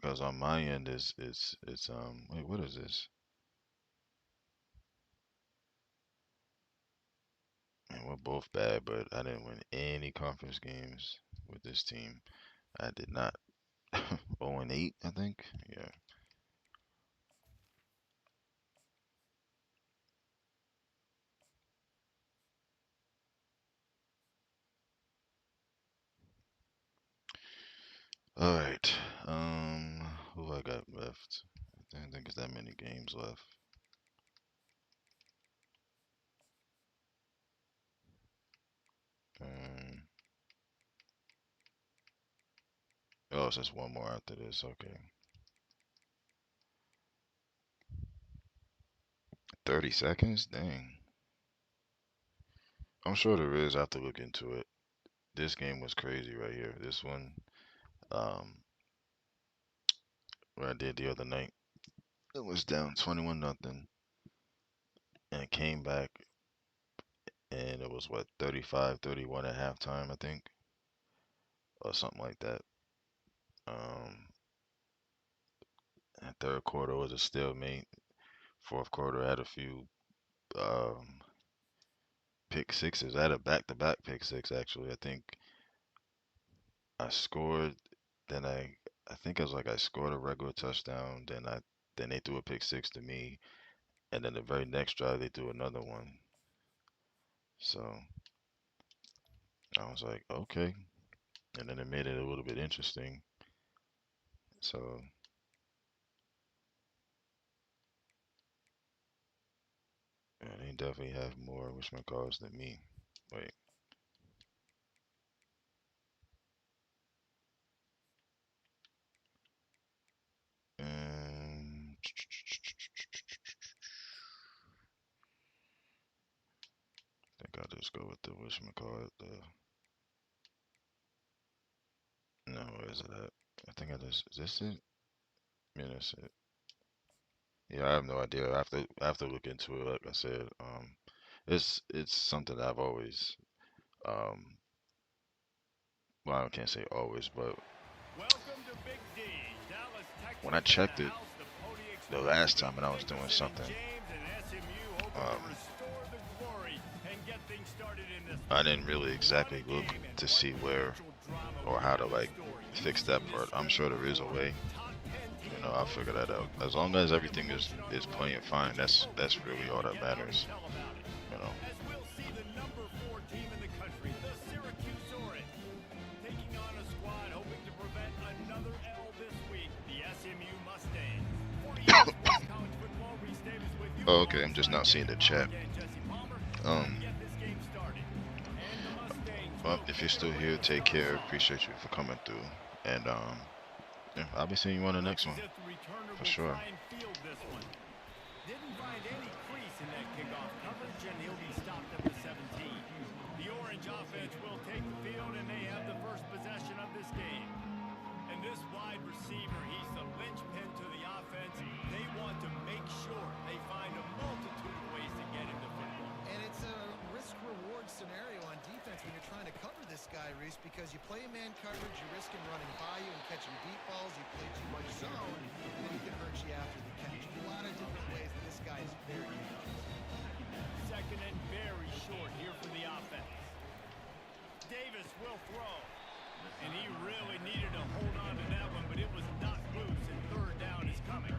Because on my end it's wait, what is this? And we're both bad, but I didn't win any conference games with this team. I did not. 0-8, I think. Yeah. All right. Who I got left? I don't think there's that many games left. Oh, it's just one more after this. Okay. 30 seconds? Dang. I'm sure there is. I have to look into it. This game was crazy right here. This one, what I did the other night, it was down 21-0, and it came back, and it was what 35-31 at halftime, I think, or something like that. Third quarter was a stalemate. Fourth quarter had a few pick sixes. I had a back-to-back pick six actually. I think I scored, then I think it was like I scored a regular touchdown, then they threw a pick six to me, and then the very next drive they threw another one. So I was like, okay, and then it made it a little bit interesting. So yeah, they definitely have more whatchamacallits than me. Wait. I think I'll just go with the whatchamacallit. No, where is it at? I think is this it? Yeah, that's it. Yeah, I have no idea. I have to look into it. Like I said, it's something that I've always, well, I can't say always, but when I checked it the last time and I was doing something, I didn't really exactly look to see where or how to like fix that part. I'm sure there is a way. You know, I'll figure that out. As long as everything is playing fine, that's really all that matters. You know. Oh, okay, I'm just not seeing the chat. Well, if you're still here, take care. Appreciate you for coming through. And yeah, I'll be seeing you on the next one for sure. Didn't find any crease in that kickoff coverage, and he'll be stopped at the 17. The Orange offense will take the field, and they have the first possession of this game. And this wide receiver, he's the linchpin to the offense. They want to make sure they find a multitude of ways to get him to football. And it's a risk-reward scenario on defense when you're trying to cover this guy, Reese, because you play man coverage, you risk him running by you and catching deep balls. You play too much zone, and then he can hurt you after the catch. A lot of different ways that this guy is very dangerous. Second and very short here for the offense. Davis will throw. And he really needed to hold on to that one, but it was not loose, and third down is coming.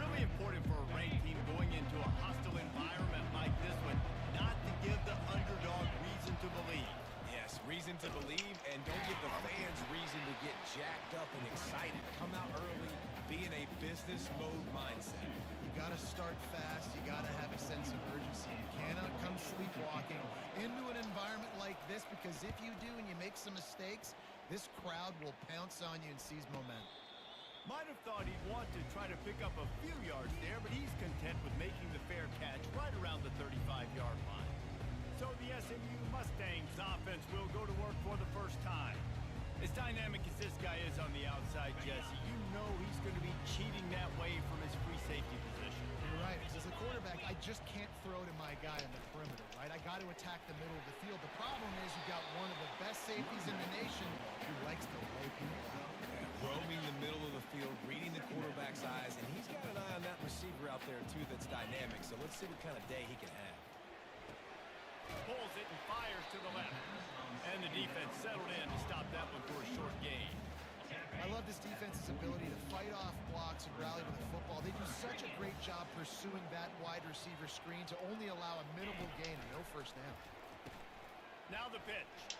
Really important for a ranked team going into a hostile environment like this one, not to give the underdog reason to believe. Yes, reason to believe, and don't give the fans reason to get jacked up and excited. Come out early, be in a business mode mindset. You got to start fast. You got to have a sense of urgency. You cannot come sleepwalking into an environment like this, because if you do and you make some mistakes, this crowd will pounce on you and seize momentum. Might have thought he'd want to try to pick up a few yards there, but he's content with making the fair catch right around the 35-yard line. So the SMU Mustangs offense will go to work for the first time. As dynamic as this guy is on the outside, Jesse, you know he's going to be cheating that way from his free safety position. You're right. As a quarterback, I just can't throw to my guy on the perimeter, right? I got to attack the middle of the field. The problem is you've got one of the best safeties in the nation who likes to lay people out. Roaming the middle of the field, reading the quarterback's eyes, and he's got an eye on that receiver out there, too, that's dynamic. So let's see what kind of day he can have. Pulls it and fires to the left. And the defense settled in to stop that one for a short gain. I love this defense's ability to fight off blocks and rally to the football. They do such a great job pursuing that wide receiver screen to only allow a minimal gain and no first down. Now the pitch.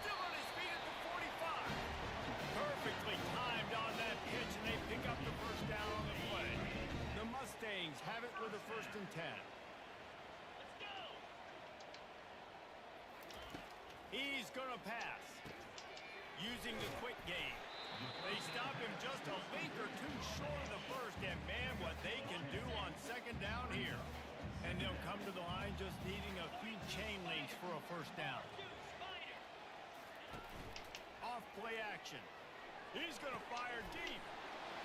Still on his feet at the 45. Perfectly timed on that pitch, and they pick up the first down on the play. The Mustangs have it with a 1st and 10. He's going to pass. using the quick game. They stopped him just a link or two short of the first, and man, what they can do on second down here. And they'll come to the line just needing a few chain links for a first down. Off play action. He's going to fire deep.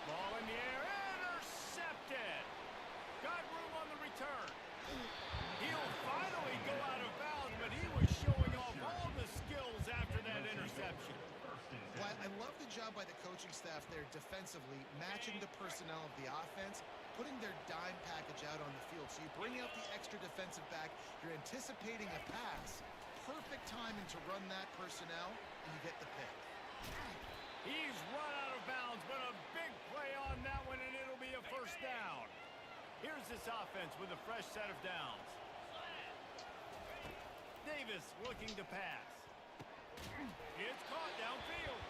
Ball in the air, intercepted. Got room on the return. He'll finally go out of bounds, but he was showing off all the skills after that interception. Well, I love the job by the coaching staff there defensively, matching the personnel of the offense, putting their dime package out on the field. So you bring out the extra defensive back, you're anticipating a pass, perfect timing to run that personnel, and you get the pick. He's run out of bounds, but a big play on that one, and it'll be a first down. Here's this offense with a fresh set of downs. Davis looking to pass. It's caught downfield.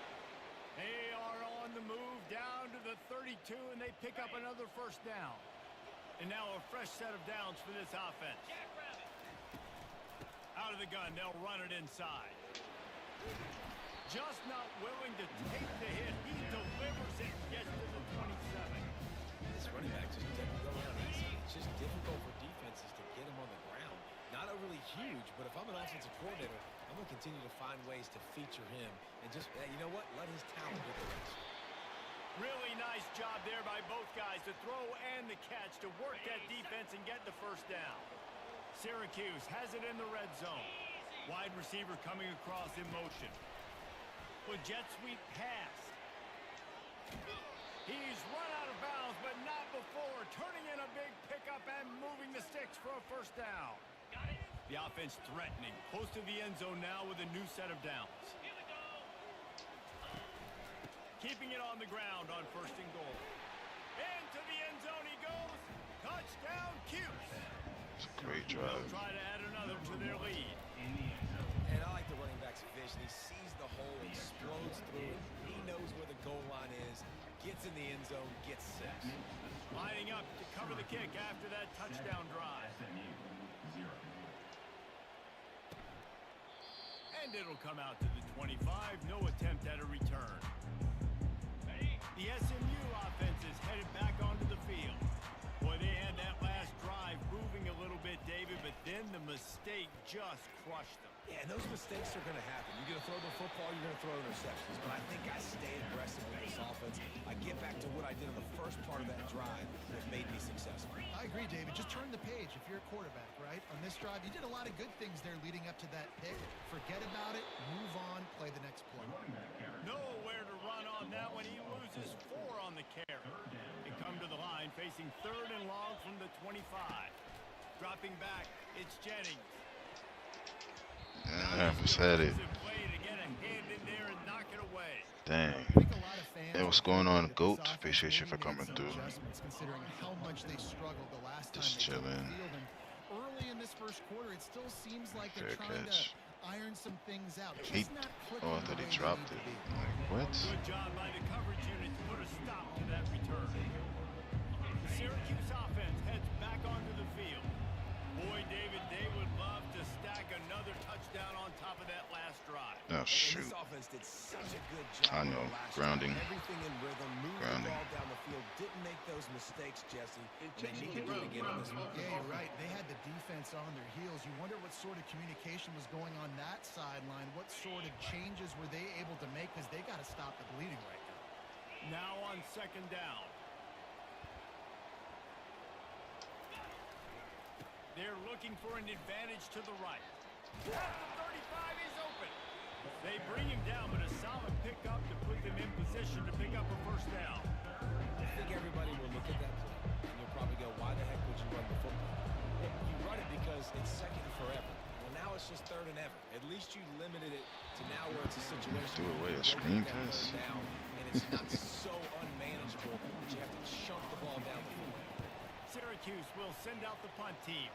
They are on the move down to the 32, and they pick up another first down. And now a fresh set of downs for this offense. Out of the gun, they'll run it inside. Just not willing to take the hit. He delivers it and gets to the 27. This running back just doesn't go around easy. It's just difficult for defenses to get him on the ground. Not overly huge, but if I'm an offensive coordinator, I'm going to continue to find ways to feature him and just, you know what, let his talent do the rest. Really nice job there by both guys, the throw and the catch, to work that defense and get the first down. Syracuse has it in the red zone. Wide receiver coming across in motion. With jet sweep pass. He's run out of bounds, but not before. Turning in a big pickup and moving the sticks for a first down. The offense threatening. Close to the end zone now with a new set of downs. Keeping it on the ground on first and goal. Into the end zone he goes. Touchdown, Cuse. It's a great drive. They'll try to add another to their lead. And I like the running back's vision. He sees the hole, explodes through it. He knows where the goal line is, gets in the end zone, gets 6. Lining up to cover the kick after that touchdown drive. And it'll come out to the 25. No attempt at a return. The SMU offense is headed back onto the field. Boy, they had that last drive moving a little bit, David, but then the mistake just crushed them. Yeah, and those mistakes are going to happen. You're going to throw the football, you're going to throw interceptions. But I think I stay aggressive with this offense. I get back to what I did in the first part of that drive that made me successful. I agree, David. Just turn the page if you're a quarterback, right? On this drive, you did a lot of good things there leading up to that pick. Forget about it, move on, play the next play. Nowhere to run on that one. He loses 4 on the carry. They come to the line facing 3rd and long from the 25. Dropping back, it's Jennings. I almost had it. Dang. Hey, what's going on, GOAT? Appreciate you for coming through. Considering how much they struggled the last time. Just chilling. Early in this first quarter, it still seems like they're Fair trying catch. to iron some things out. He, oh, I thought he dropped it. Like, what? Good job by the coverage unit to put a stop to that return. The Syracuse offense heads back onto the field. Boy, David, they would love to stack another touchdown on top of that last drive. Oh, shoot. This offense did such a good job. I know. Grounding. Everything in rhythm, moved the ball down the field, didn't make those mistakes, Jesse. And they need to do it again on this one. Yeah, you're right. They had the defense on their heels. You wonder what sort of communication was going on that sideline. What sort of changes were they able to make? Because they got to stop the bleeding right now. Now on second down. They're looking for an advantage to the right. At the 35, he's open. They bring him down, but a solid pickup to put them in position to pick up a first down. I think everybody will look at that play, and you'll probably go, why the heck would you run the football? You run it because it's second and forever. Well, now it's just 3rd and ever. At least you limited it to now where it's a situation Do away where a screen you pass. down, and it's not so unmanageable that you have to chunk the ball down the field. Syracuse will send out the punt team.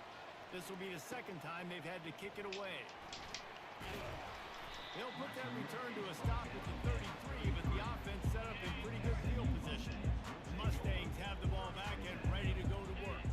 This will be the second time they've had to kick it away. They'll put that return to a stop at the 33, but the offense set up in pretty good field position. The Mustangs have the ball back and ready to go to work.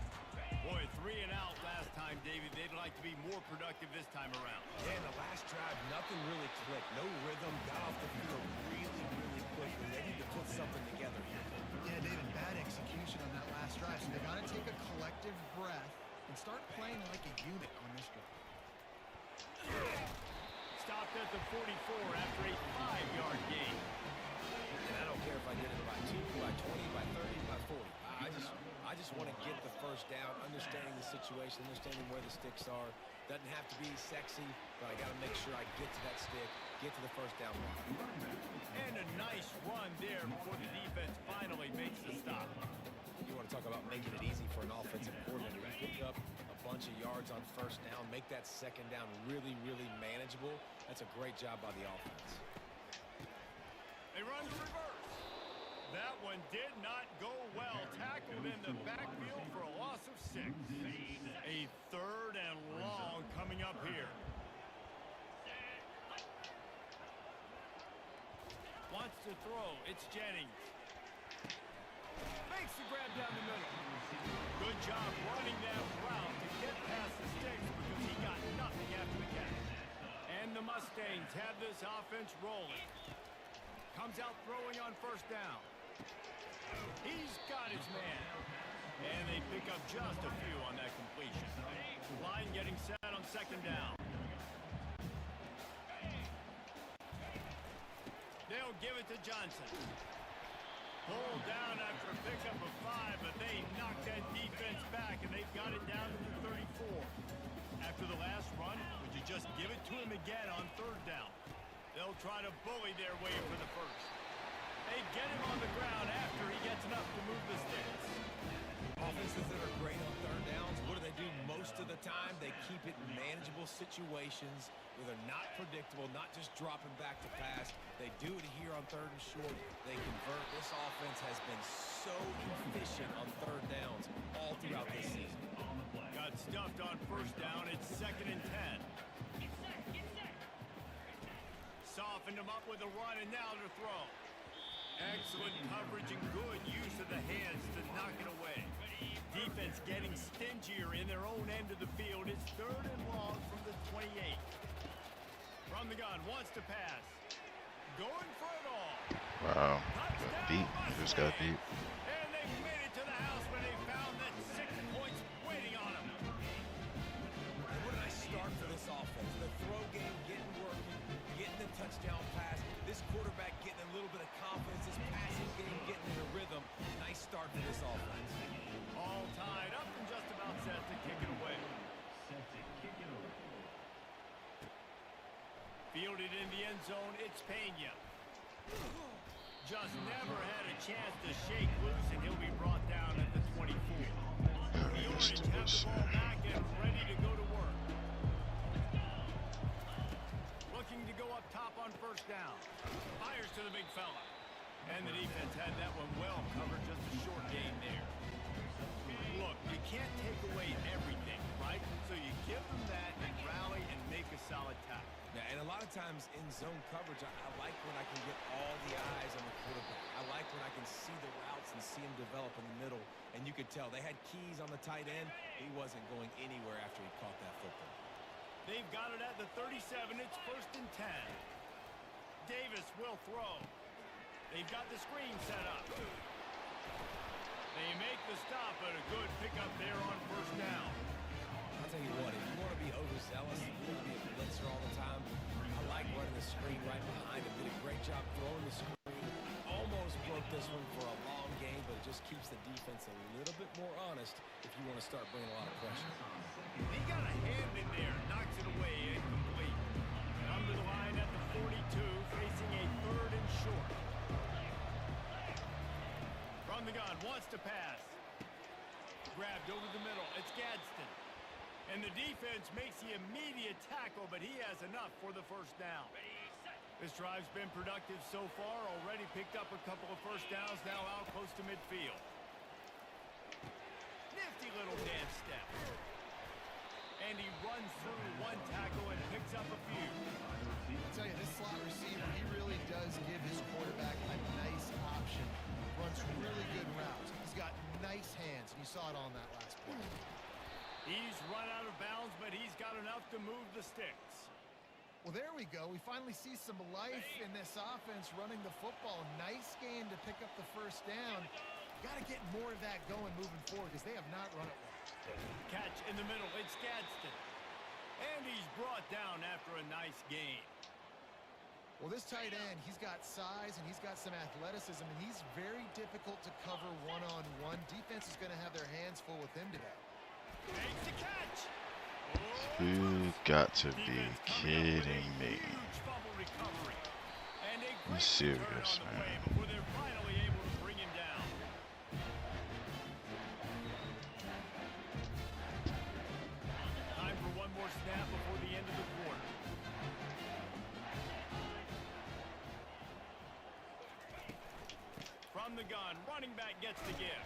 Boy, 3 and out last time David, they'd like to be more productive this time around. Yeah, in the last drive, nothing really clicked. No rhythm, got off the field really, really quickly. They need to put something together here. Yeah, David, bad execution on that last drive, so they got to take a collective breath and start playing like a unit on this drive. Stopped at the 44 after a 5-yard gain. And I don't care if I did it by 2, by 20, by 30, by 40. I just want to get the first down, understanding the situation, understanding where the sticks are. Doesn't have to be sexy, but I got to make sure I get to that stick, get to the first down line. And a nice run there before the defense finally makes the stop. You want to talk about making it easy for an offensive coordinator. You pick up a bunch of yards on first down, make that second down really, really manageable. That's a great job by the offense. They run the reverse. That one did not go well. Tackled in the backfield for a loss of 6. A 3rd and long coming up here. Wants to throw. It's Jennings. Makes the grab down the middle. Good job running that route to get past the sticks because he got nothing after the catch. And the Mustangs have this offense rolling. Comes out throwing on first down. He's got his man. And they pick up just a few on that completion. Line getting set on second down. They'll give it to Johnson. Pulled down after a pickup of 5, but they knocked that defense back, and they've got it down to the 34. After the last run, would you just give it to him again on third down? They'll try to bully their way for the first. They get him on the ground after he gets enough to move the sticks. Offenses that are great on third downs, what do they do most of the time? They keep it in manageable situations where they're not predictable, not just dropping back to pass. They do it here on third and short. They convert. This offense has been so efficient on third downs all throughout this season. Got stuffed on first down. It's 2nd and 10. Softened him up with a run, and now to throw. Excellent coverage and good use of the hands to knock it away. Defense getting stingier in their own end of the field. It's 3rd and long from the 28. From the gun, wants to pass. Going for it all. Wow. Got beat. He just got beat. And they made it to the house when they found that 6 points waiting on them. And what a nice start for this offense. The throw game getting working, getting the touchdown pass. This quarterback getting a little bit of confidence. This passing game getting in a rhythm. Nice start for this offense. All tied up and just about set to kick it away. Fielded in the end zone, it's Pena. Just never had a chance to shake loose, and he'll be brought down at the 24. The Orange have the ball back and ready to go to work. Looking to go up top on first down. Fires to the big fella. And the defense had that one well covered, just a short gain there. Look, you can't take away everything, right? So you give them that and rally and make a solid tackle. Yeah, and a lot of times in zone coverage, I like when I can get all the eyes on the quarterback. I like when I can see the routes and see him develop in the middle. And you could tell they had keys on the tight end. He wasn't going anywhere after he caught that football. They've got it at the 37. It's 1st and 10. Davis will throw. They've got the screen set up. They make the stop, but a good pickup there on first down. I'll tell you what, if you want to be overzealous, if you want to be a blitzer all the time, I like running the screen right behind him. Did a great job throwing the screen. Almost broke this one for a long game, but it just keeps the defense a little bit more honest if you want to start bringing a lot of pressure. He got a hand in there, knocks it away, incomplete. Come to the line at the 42, facing a 3rd and short. From the gun, wants to pass. Grabbed over the middle, it's Gadsden. And the defense makes the immediate tackle, but he has enough for the first down. This drive's been productive so far, already picked up a couple of first downs, now out close to midfield. Nifty little dance step. And he runs through one tackle and picks up a few. I'll tell you, this slot receiver, he really does give his quarterback a nice option. Runs really good routes. He's got nice hands, and you saw it on that last play. He's run out of bounds got enough to move the sticks. Well, there we go. We finally see some life in this offense running the football. Nice game to pick up the first down. Got to get more of that going moving forward because they have not run it well. Catch in the middle. It's Gadsden. And he's brought down after a nice gain. Well, this tight end, he's got size and he's got some athleticism, and he's very difficult to cover one-on-one. Defense is going to have their hands full with him today. Makes the catch. You got to be kidding me. You serious, man? Before they're finally able to bring him down. Time for one more snap before the end of the quarter. From the gun, running back gets the gift.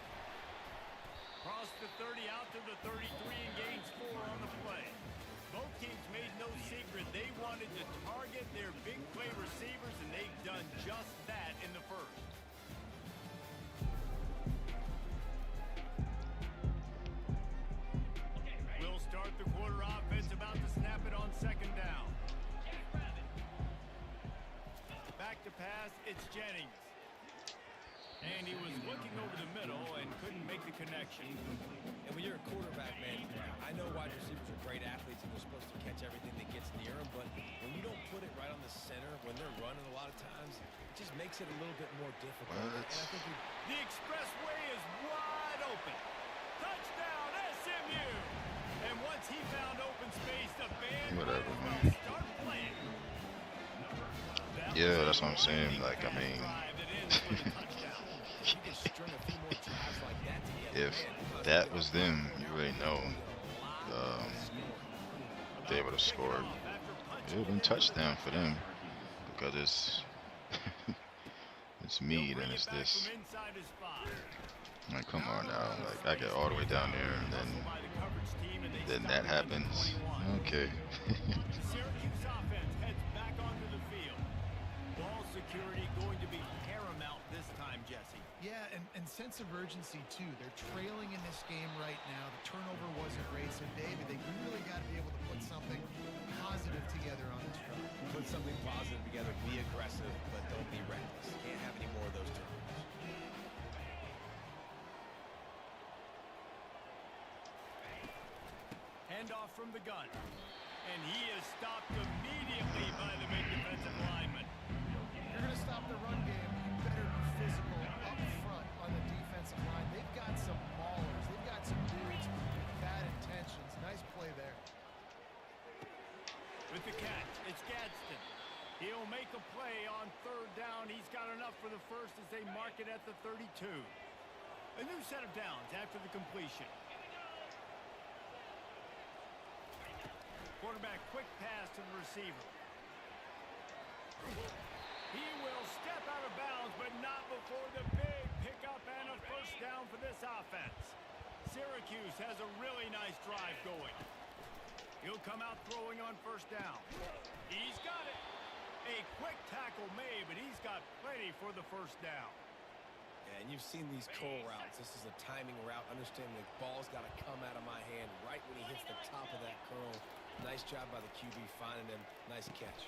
Cross the 30 out to the 33 and gains 4 on the play. Both teams made no secret they wanted to target their big play receivers, and they've done just that in the first. We'll start the quarter offense, about to snap it on second down. Back to pass, it's Jennings. And he was looking over the middle and couldn't make the connection. And when you're a quarterback, man, I know wide receivers are great athletes and they're supposed to catch everything that gets near them, but when you don't put it right on the center, when they're running a lot of times, it just makes it a little bit more difficult. And I think the expressway is wide open. Touchdown, SMU! And once he found open space, the band Whatever, man. start playing. Yeah, that's what I'm saying. Like, I mean, if that was them, you already know they would have scored. It would have been touchdown for them because it's it's Meade and it's this. Like, come on now. Like, I get all the way down there and then that happens. Okay. Syracuse offense heads back onto the field. Ball security going to be paramount this time, Jesse. Yeah, and sense of urgency, too. They're trailing in this game right now. The turnover wasn't great, so, David, they really got to be able to put something positive together on this drive. put something positive together, be aggressive, but don't be reckless. Can't have any more of those turnovers. Handoff from the gun. And he is stopped immediately by the big defensive lineman. You're going to stop the run game. You better be physical up front on the defensive line. They've got some maulers. They've got some dudes with bad intentions. Nice play there. With the catch, it's Gadsden. He'll make a play on third down. He's got enough for the first as they mark it at the 32. A new set of downs after the completion. Quarterback quick pass to the receiver. He will step out of bounds, but not before the big pickup and a first down for this offense. Syracuse has a really nice drive going. He'll come out throwing on first down. He's got it. A quick tackle made, but he's got plenty for the first down. Yeah, and you've seen these curl routes. This is a timing route. Understand the ball's got to come out of my hand right when he hits the top of that curl. Nice job by the QB finding him. Nice catch.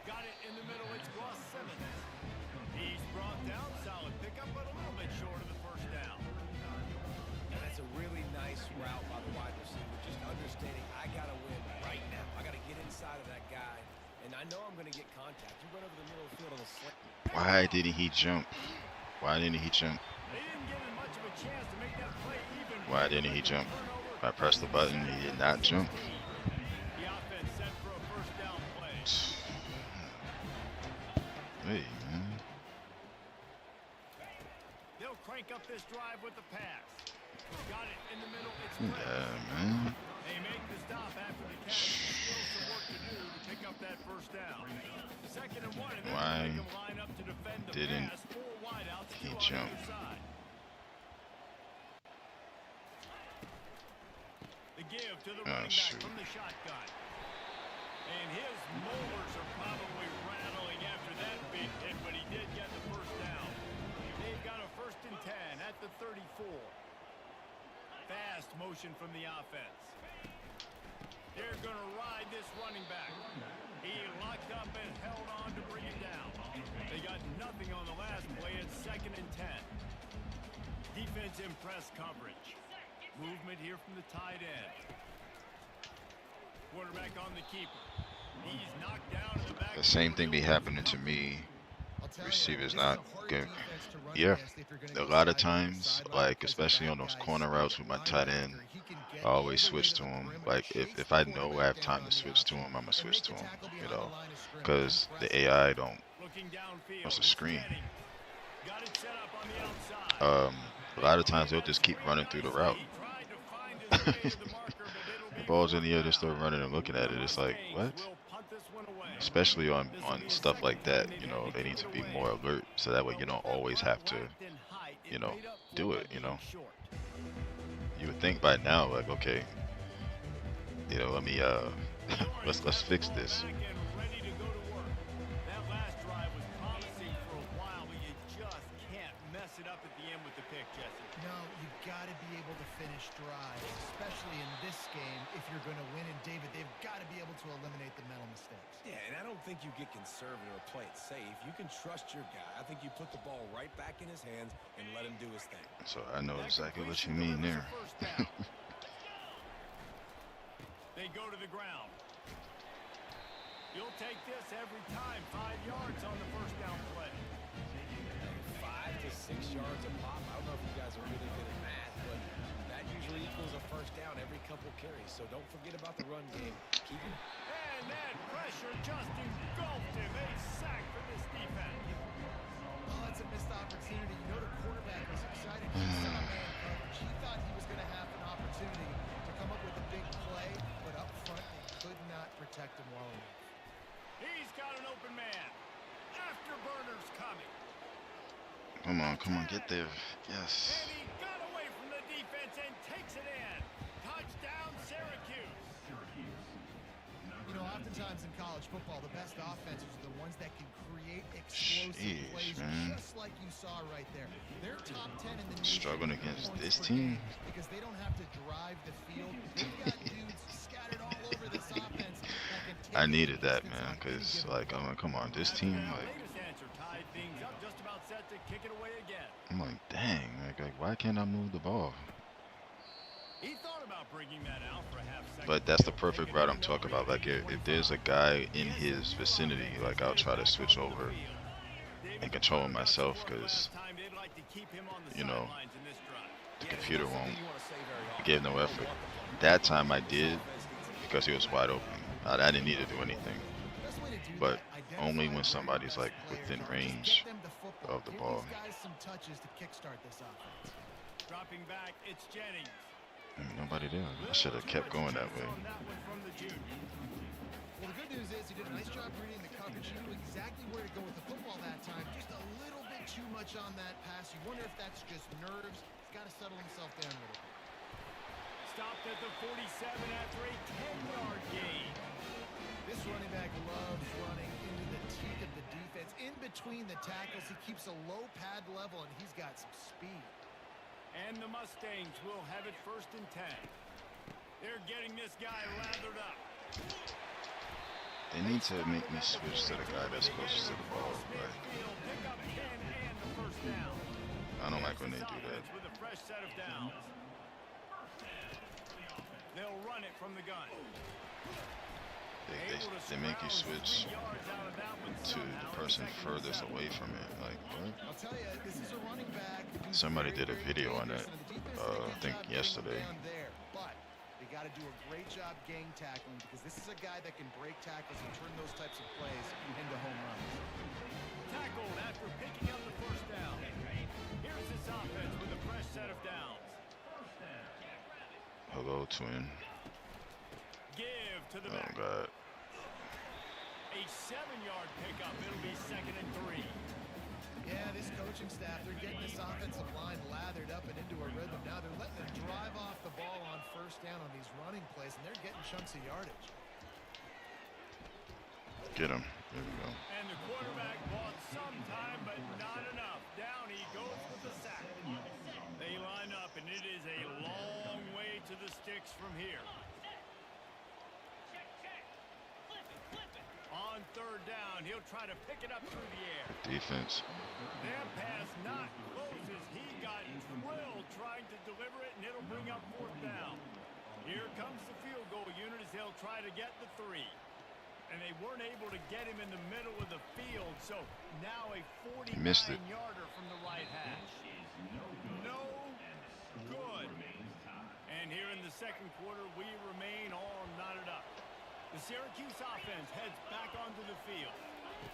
Got it in the middle. It's Ross Simmons. He's brought down. Solid pickup, but a little bit short of the first down. And that's a really nice route by the wide receiver. Just understanding I got to win right now. I got to get inside of that guy. And I know I'm going to get contact. You run over the middle of the field on a slant. Why didn't he jump? Why didn't he jump? They didn't give him much of a chance to make that play even. Why didn't he jump? If I pressed the button, he did not jump. The offense set for a first down play. Hey, man. They'll crank up this drive with the pass. Got it in the middle. It's Yeah, man. They make the stop after the catch. Still some work to do to pick up that first down. Second and 1, and they're Why going to line up to defend the didn't pass. 4 wideouts, 2 he on jump? either side. The give to the running back from the shotgun. And his molars are probably rattling after that big hit, but he did get the first down. They've got a 1st and 10 at the 34. Fast motion from the offense. They're going to ride this running back. He locked up and held on to bring it down. They got nothing on the last play. It's 2nd and 10. Defense in press coverage. Movement here from the tight end. Quarterback on the keeper. He's knocked down in the back. The same thing be happening to me. Receivers not good. Yeah, a lot of times, like especially on those corner routes with my tight end, I always switch to him. Like if I know I have time to switch to him, I'm gonna switch to him. You know, because the AI don't. What's the screen? A lot of times they'll just keep running through the route. The ball's in the air, they start running and looking at it. It's like, what? Especially on stuff like that, you know, they need to be more alert so that way you don't always have to, you know, do it, you know. You would think by now, like, okay, you know, let me, let's fix this. No, you've got to be able to finish drives, especially in this game if you're going to win. And David, they've got to be able to eliminate the mental mistakes. Yeah, and I don't think you get conservative or play it safe. You can trust your guy. I think you put the ball right back in his hands and let him do his thing. So I know exactly what you mean there. They go to the ground. You'll take this every time. 5 yards on the first down play. 5 to 6 yards a pop. I don't know if you guys are really good at math, but that usually equals a first down every couple carries. So don't forget about the run game. Keep it. And that pressure just engulfed him. A sack for this defense. Oh, that's a missed opportunity. You know the quarterback was excited. He saw man coverage. He thought he was going to have an opportunity to come up with a big play, but up front they could not protect him well enough. He's got an open man. Afterburner's coming. Come on, get there. Yes. And he got away from the defense and takes it in. Touchdown, Syracuse. You know, oftentimes in college football, the best offenses are the ones that can create explosive plays, just like you saw right there. They're top 10 in the nation. Struggling against this team. Because they don't have to drive the field. They've got dudes scattered all over this offense. I needed that, man, because, like, I mean, come on, this team, like, I'm like, dang, like why can't I move the ball? He thought about bringing that out for a half second. But that's the perfect route I'm talking about. Like, if there's a guy in his vicinity, like, I'll try to switch over and control him myself, because, you know, the computer won't give no effort. That time I did, because he was wide open. I didn't need to do anything, but only when somebody's like within range of the ball. Dropping back, it's Jennings. Nobody there. I should have kept going that way. Well, the good news is he did a nice job reading the coverage. He knew exactly where to go with the football that time. Just a little bit too much on that pass. You wonder if that's just nerves. He's got to settle himself down a little bit. Stopped at the 47 after a 10-yard gain. This running back loves running into the teeth of the defense. In between the tackles, he keeps a low pad level, and he's got some speed. And the Mustangs will have it 1st and 10. They're getting this guy lathered up. They need to make me switch to the guy that's closest to the ball. Like, I don't like when they do that. With a fresh set of downs. They'll run it from the gun. They make you switch to the person furthest away from it. Like, what? Somebody did a video on that, I think yesterday. But they got to do a great job gang tackling, because this is a guy that can break tackles and turn those types of plays into home runs. Tackled after picking up the first down. Here's this offense with a fresh set of downs. Hello, twin. Give to the back. Oh, God. A 7-yard pickup. It'll be 2nd and 3. Yeah, this coaching staff, they're getting this offensive line lathered up and into a rhythm. Now they're letting them drive off the ball on first down on these running plays, and they're getting chunks of yardage. Get him. There we go. And the quarterback bought some time, but not enough. Down he goes with the sack. They line up, and it is a long way to the sticks from here. third down. He'll try to pick it up through the air. Defense. That pass not close as he got drilled trying to deliver it, and it'll bring up fourth down. Here comes the field goal unit as they'll try to get the 3. And they weren't able to get him in the middle of the field, so now a 49-yarder from the right hash. No good. And here in the second quarter, we remain all knotted up. The Syracuse offense heads back onto the field.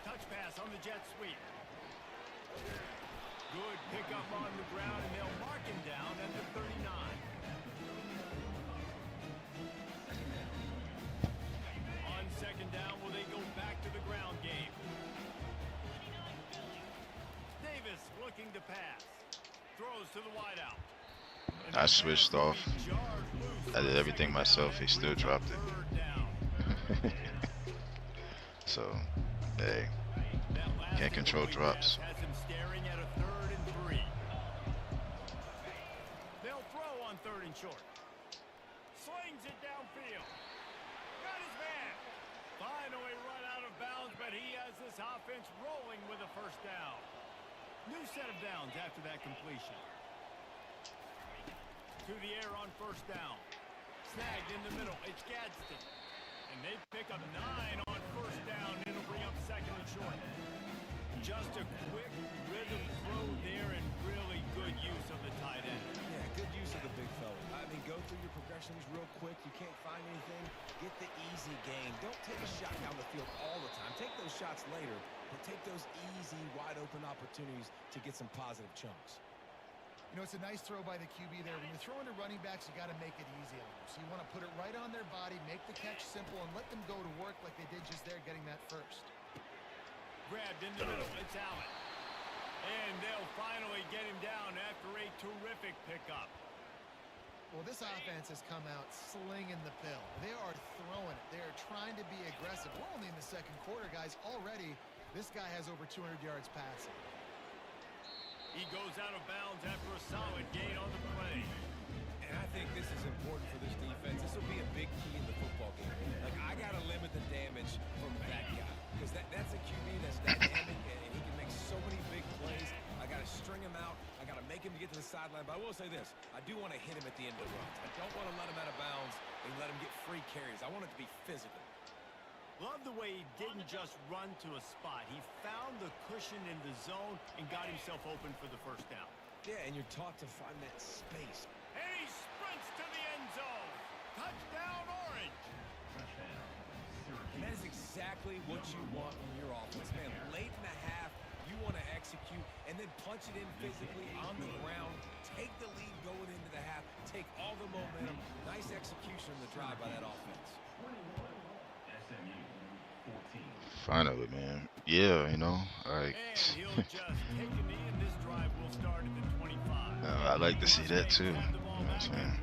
Touch pass on the jet sweep. Good pickup on the ground, and they'll mark him down at the 39. On second down, will they go back to the ground game? Davis looking to pass. Throws to the wideout. I switched off. I did everything myself. He still dropped it. So, hey, can't control drops. Has him staring at a 3rd and 3. They'll throw on 3rd and short. Slings it downfield. Got his man. Finally run out of bounds, but he has this offense rolling with a first down. New set of downs after that completion. To the air on first down. Snagged in the middle. It's Gadsden. And they pick up 9 on first down. It'll bring up 2nd and short. Just a quick rhythm throw there and really good use of the tight end. Yeah, good use of the big fella. I mean, go through your progressions real quick. You can't find anything. Get the easy gain. Don't take a shot down the field all the time. Take those shots later, but take those easy, wide-open opportunities to get some positive chunks. You know, it's a nice throw by the QB there. When you're throwing to running backs, you got to make it easy on them. So you want to put it right on their body, make the catch simple, and let them go to work like they did just there, getting that first. Grabbed in the middle. It's Allen. And they'll finally get him down after a terrific pickup. Well, this offense has come out slinging the pill. They are throwing it. They are trying to be aggressive. We're only in the second quarter, guys. Already, this guy has over 200 yards passing. He goes out of bounds after a solid gain on the play. And I think this is important for this defense. This will be a big key in the football game. Like, I got to limit the damage from that guy. Because that's a QB that's dynamic, and he can make so many big plays. I got to string him out. I got to make him get to the sideline. But I will say this. I do want to hit him at the end of the runs. I don't want to let him out of bounds and let him get free carries. I want it to be physical. Love the way he didn't just run to a spot. He found the cushion in the zone and got himself open for the first down. Yeah, and you're taught to find that space. And he sprints to the end zone. Touchdown, Orange. And that is exactly what you want from your offense, man. Late in the half, you want to execute and then punch it in physically on the ground. Take the lead going into the half. Take all the momentum. Nice execution on the drive by that offense. Finally, man. Yeah, you know, like. I like to see that too. You know what I'm saying?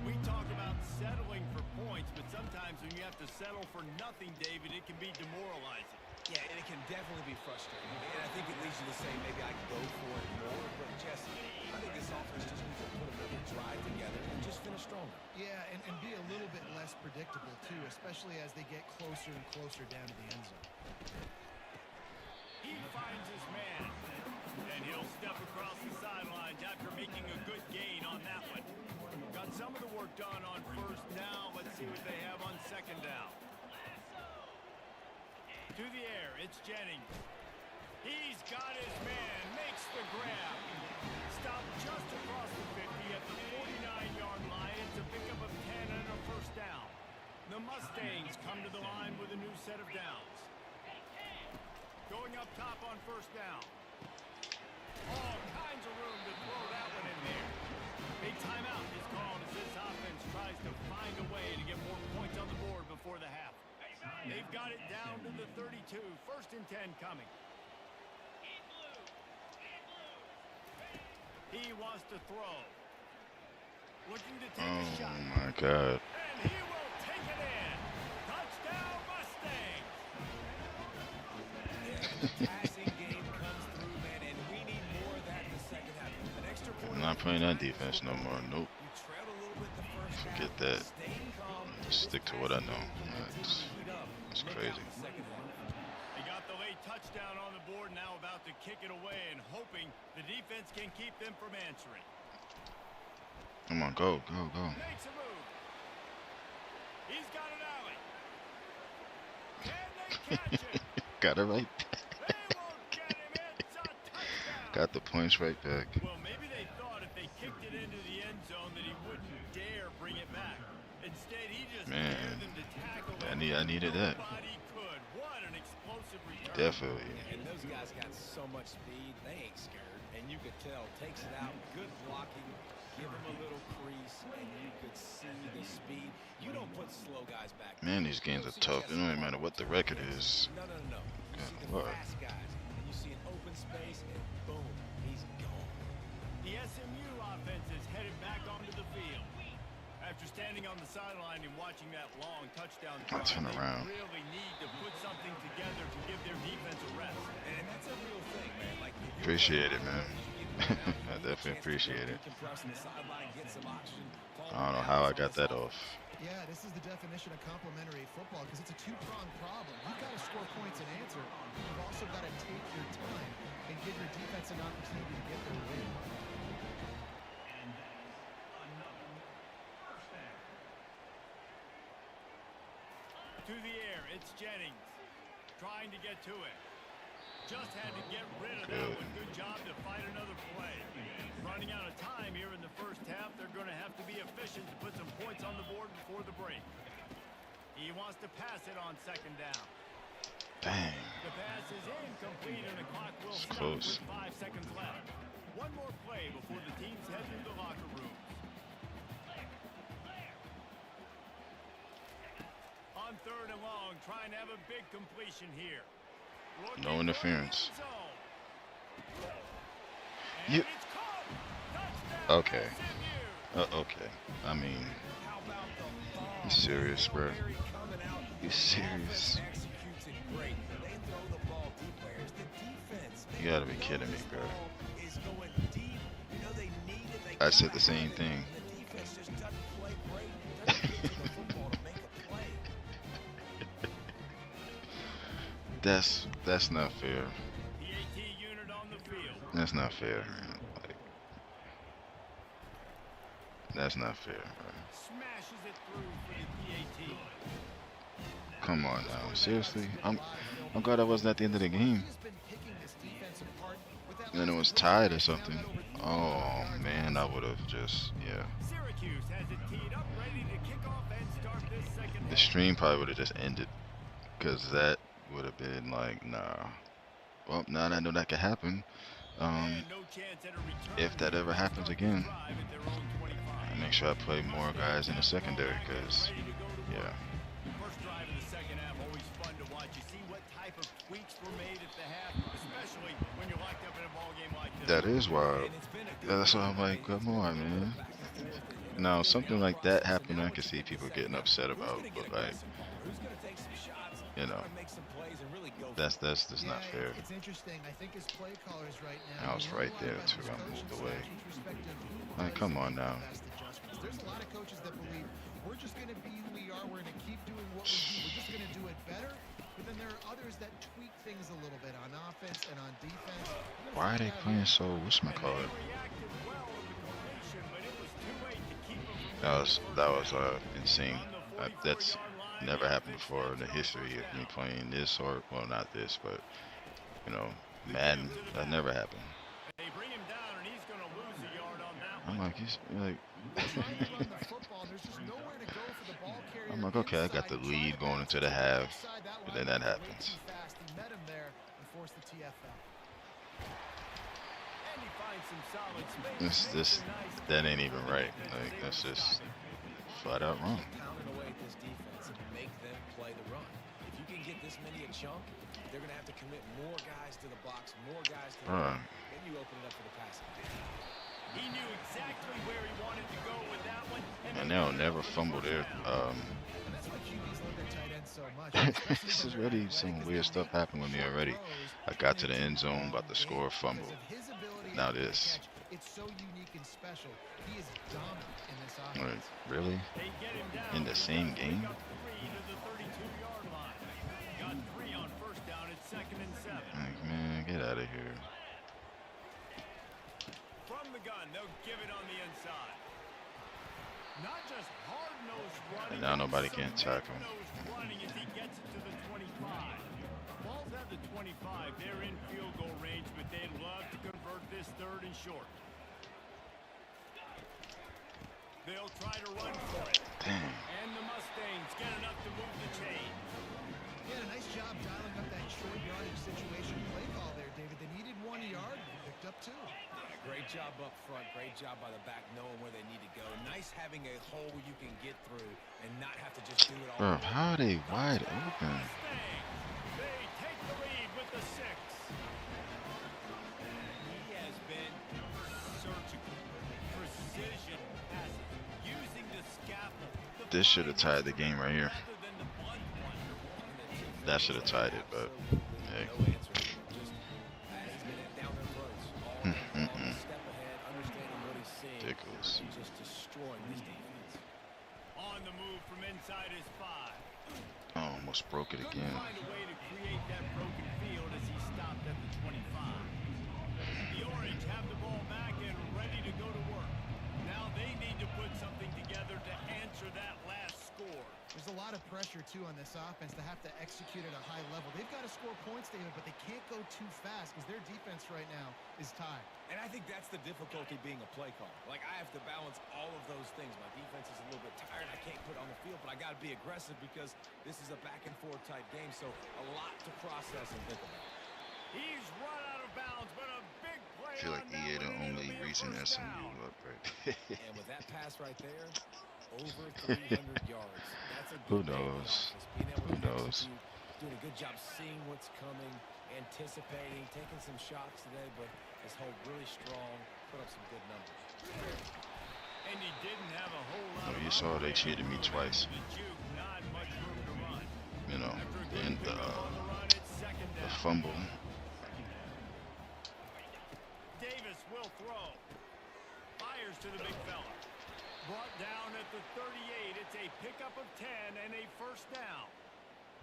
We talk about settling for points, but sometimes when you have to settle for nothing, David, it can be demoralizing. Yeah, and it can definitely be frustrating. And I think it leads you to say maybe I can go for it more. But Jesse, I think this offense just needs to put another drive together and just finish stronger. Yeah, and be a little bit less predictable, too, especially as they get closer and closer down to the end zone. He finds his man, and he'll step across the sidelines after making a good gain on that one. Got some of the work done on first down. Let's see what they have on second down. To the air, it's Jennings. He's got his man, makes the grab. Stopped just across the 50 at the 49-yard line. It's a pickup of 10 and a first down. The Mustangs come to the line with a new set of downs. Going up top on first down. All kinds of room to throw that one in there. Big timeout is called as this offense tries to find a way to get more points on the board before the half. They've got it down to the 32. First and 10 coming. He wants to throw. Looking to take a shot. Oh my God. And he will take it in. Touchdown Mustangs. Yeah, passing game comes through, man, and we need more of that in the second half. An extra point. I'm not playing that defense no more. Nope. You trailed a little bit the first Forget half. that. Staying calm. Just stick to what I know. Let's crazy. They got the late touchdown on the board, now about to kick it away and hoping the defense can keep them from answering. Come on, go, go, go. Makes a move. He's got an alley. Can they catch it? Got it right. Got the points right back. Well, maybe they thought if they kicked it into the end zone that he wouldn't dare bring it back. Instead, he just dared them to tackle it. I needed that. Nobody could. What an explosive return. Definitely. And those guys got so much speed, they ain't scared. And you could tell, takes it out, good blocking, give him a little crease, and you could see the speed. You don't put slow guys back. Man, these games are tough. It don't even matter what the record is. No. You see the fast guys, and you see an open space, and boom, he's gone. The SMU offense is headed back onto the field. After standing on the sideline and watching that long touchdown drive, turn around. they really need to put something together to give their defense a rest. And that's a real thing, man. Like, Appreciate it, man. I definitely appreciate it. I don't know how I got that off. Yeah, this is the definition of complementary football because it's a two-pronged problem. You've got to score points and answer. You've also got to take your time and give your defense an opportunity to get their win. To the air, it's Jennings. Trying to get to it. Just had to get rid of that one. Good job to fight another play. Running out of time here in the first half. They're going to have to be efficient to put some points on the board before the break. He wants to pass it on second down. Dang. The pass is incomplete and the clock will stop Close. with 5 seconds left. One more play before the teams head to the locker rooms. On third and long, trying to have a big completion here. No interference. You. Okay. Okay. I mean, you serious, bro? You serious? You gotta be kidding me, bro. I said the same thing. That's not fair. That's not fair, man. Like, that's not fair, bro. Come on now, seriously. I'm glad I wasn't at the end of the game. And then it was tied or something. Oh man, I would have just The stream probably would have just ended, because that would have been like, nah. Well, now that I know that could happen, if that ever happens again, I make sure I play more guys in the secondary, because, yeah. First drive in the second half, always fun to watch. You see what type of tweaks were made at the half, especially when you're locked up in a ball game like this. That is wild. That's why I'm like, come on, man. Now, something like that happened, I can see people getting upset about, but like, you know, that's just not fair. It's interesting. I think his play callers right now. I was right there too. I moved away. Like, come on now. There's a lot of coaches that believe we're just going to be who we are. We're going to keep doing what we do. We're just going to do it better. But then there are others that tweak things a little bit on offense and on defense. Why are they playing so whatchamacallit? That was insane. That's never happened before in the history of me playing this sort. Well, not this, but you know, Madden. That never happened. I'm like, he's like. I'm like, okay, I got the lead going into the half, but then that happens. That ain't even right. Like, that's just flat out wrong. Make them play the run. If you can get this many a chunk, they're going to have to commit more guys to the box, more guys to the run. Then you open it up for the passing game. He knew exactly where he wanted to go with that one. And they'll never fumble there. This is really some weird stuff happened with me already. I got to the end zone, about to score a fumble. Now this. It's so unique and special. He is dominant in this offense. Like, really? In the same game? gun. They'll give it on the inside. Not just hard-nosed running. And now nobody can tackle him. Running as he gets it to the 25. Ball's at the 25. They're in field goal range, but they'd love to convert this 3rd and short. They'll try to run for it. And the Mustangs get enough to move the chain. Yeah, a nice job dialing up that short yardage situation play call there, David. They needed 1 yard. They picked up 2. Great job up front. Great job by the back knowing where they need to go. Nice having a hole you can get through and not have to just do it all. Bro, how are they wide open? They take the lead with the 6. He has been surgical. Precision passes. Using the scaffold. This should have tied the game right here. That should have tied it, but hey. Ridiculous. Just destroying this defense. On the move from inside his 5. Oh, almost broke it again. Find a way to create that broken field as he stopped at the 25. The Orange have the ball back and ready to go to work. Now they need to put something together to answer that last score. There's a lot of pressure, too, on this offense to have to execute at a high level. They've got to score points, David, but they can't go too fast because their defense right now is tied. And I think that's the difficulty being a play caller. Like, I have to balance all of those things. My defense is a little bit tired. I can't put on the field, but I got to be aggressive because this is a back-and-forth type game, so a lot to process and think about. He's run out of bounds, but a big play. I feel like EA the only reason SMU upgrade. And with that pass right there, over 300 yards. That's a Who good day for knows? offense. Being able Who to knows? execute, doing a good job seeing what's coming, anticipating, taking some shots today, but his hold really strong, put up some good numbers. And he didn't have a whole lot Oh, you saw they cheated me twice. not much room to run. You know, and the fumble. Davis will throw. Fires to the big fella. Brought down at the 38. It's a pickup of 10 and a 1st down.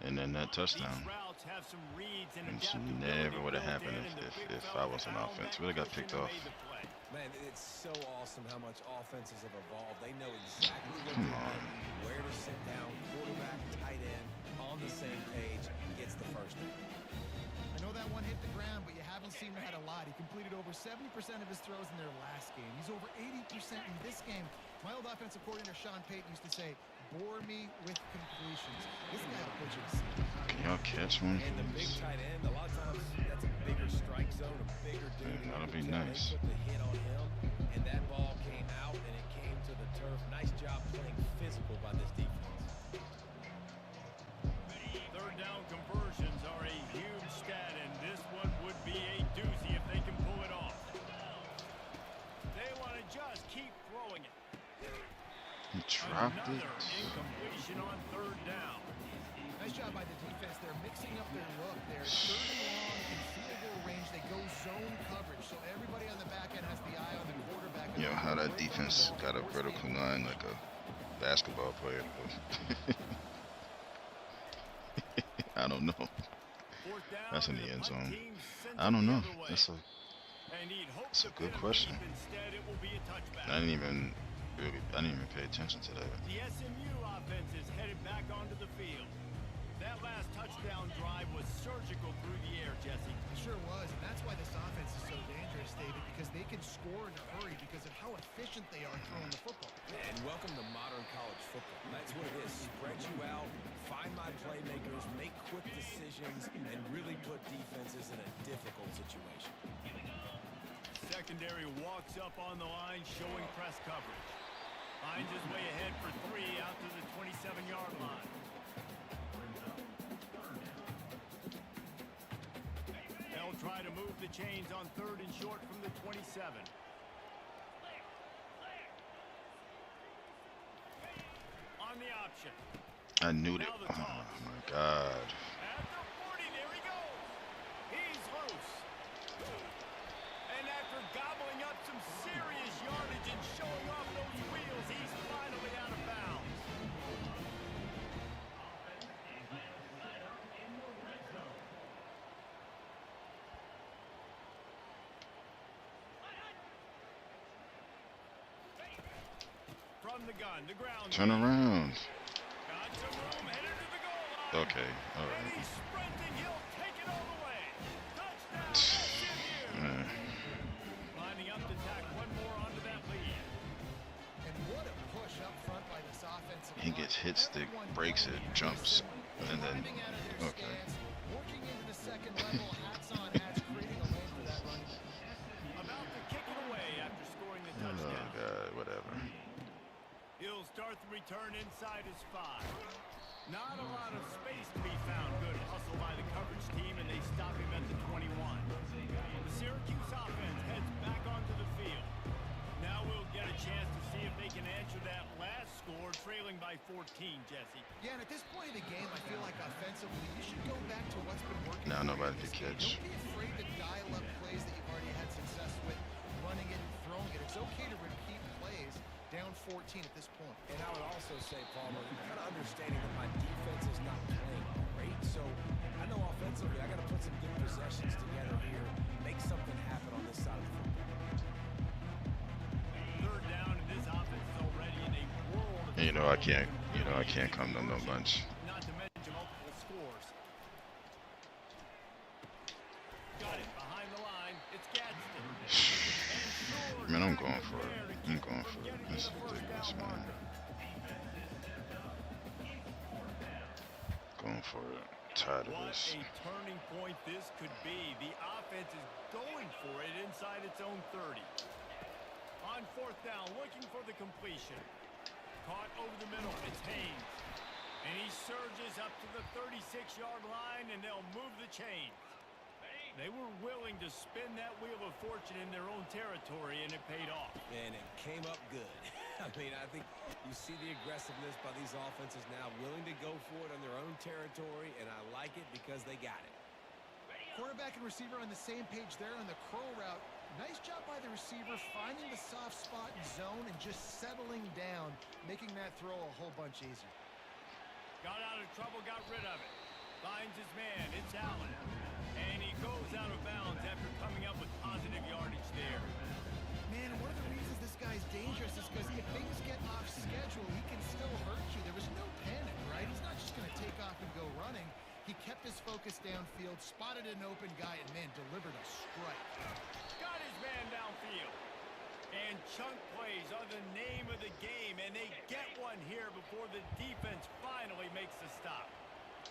And then that touchdown. These routes have some reads and And adaptability never would have built happened in, and the if big I fella wasn't found offense. that Would have got cushion picked and off. made the play. Man, it's so awesome how much offenses have evolved. They know exactly what Come to on. do, where to sit down, quarterback, tight end, on the same page, gets the first down. I know that one hit the ground, but you haven't seen him had a lot. He completed over 70% of his throws in their last game. He's over 80% in this game. My old offensive coordinator, Sean Payton, used to say, bore me with completions. This guy will put you to sleep. Can y'all catch one? And the big tight end, a lot of times that's a bigger strike zone, a bigger dude. Yeah, that'll be You can tell nice. They put the hit on him, and that ball came out, and it came to the turf. Nice job playing physical by this defense. 3rd down conversions are a huge stat, and this one would be a doozy if they can pull it off. They want to just keep throwing it. He dropped it. Another incompletion on 3rd down. Nice job by the defense. They're mixing up their look. They're 3rd and long in field goal range. They go zone coverage, so everybody on the back end has the eye on the quarterback. You know how that defense got a vertical line like a basketball player. I don't know. That's in the end zone. I don't know. That's a good question. I didn't even pay attention to that. The SMU offense is headed back onto the field. That last touchdown drive was surgical through the air, Jesse. It sure was, and that's why this offense is so dangerous, David, because they can score in a hurry because of how efficient they are throwing the football. And welcome to modern college football. That's what it is. Spread you out, find my playmakers, make quick decisions, and really put defenses in a difficult situation. Secondary walks up on the line, showing press coverage. Finds his way ahead for 3 out to the 27-yard line. They'll try to move the chains on 3rd and short from the 27. On the option. I knew that. Oh my God. At the 40, there he goes. He's loose. And after gobbling up some serious yardage and showing off those wheels, he's finally out of bounds. from the gun. The ground. Turn around. Got some room, headed to the goal line. Okay, all And right. he's sprinting. He'll take it all the way. Touchdown, SMU. Man. Lining up to tack one more onto that lead. And what a push up front by this offensive He gets hit stick, breaks it, jumps, and then okay. Working into the second level, hats on hats, creating a lane for that running back. About to kick it away after scoring the Oh touchdown. God, whatever. He'll start the return inside his 5. Not a lot of space to be found. Good hustle by the coverage team, and they stop him at the 21. The Syracuse offense heads back onto the field. Now we'll get a chance to see if they can answer that last score, trailing by 14, Jesse. Yeah, and at this point of the game, I feel like offensively, you should go back to what's been working. Now nobody in this to game. catch. Don't be afraid to dial up plays that you've already had success with, running it and throwing it. It's okay to repeat plays down 14 at this point. And I would also say, Palmer, kind of understanding that my defense is not playing great. So I know offensively I got to put some good possessions together here, make something happen on this side of the football. Third down, and this offense is already in a world of And I can't come to no bunch. not to mention multiple scores. Got it behind the line. It's Gadsden. Man, I'm going for it. I'm going for it. This is ridiculous, man. Going for it. Tired of What this. a turning point this could be. The offense is going for it inside its own 30. On 4th down, looking for the completion. Caught over the middle. It's Haynes. And he surges up to the 36-yard line, and they'll move the chains. They were willing to spin that wheel of fortune in their own territory, and it paid off. And it came up good. I mean, I think you see the aggressiveness by these offenses now, willing to go for it on their own territory, and I like it because they got it. Quarterback and receiver on the same page there on the curl route. Nice job by the receiver finding the soft spot and zone and just settling down, making that throw a whole bunch easier. Got out of trouble, got rid of it. Finds his man, it's Allen. And he goes out of bounds after coming up with positive yardage there. Man, one of the reasons this guy's dangerous is because if things get off schedule, he can still hurt you. There was no panic, right? He's not just going to take off and go running. He kept his focus downfield, spotted an open guy, and, man, delivered a strike. Got his man downfield. And chunk plays are the name of the game, and they get one here before the defense finally makes the stop.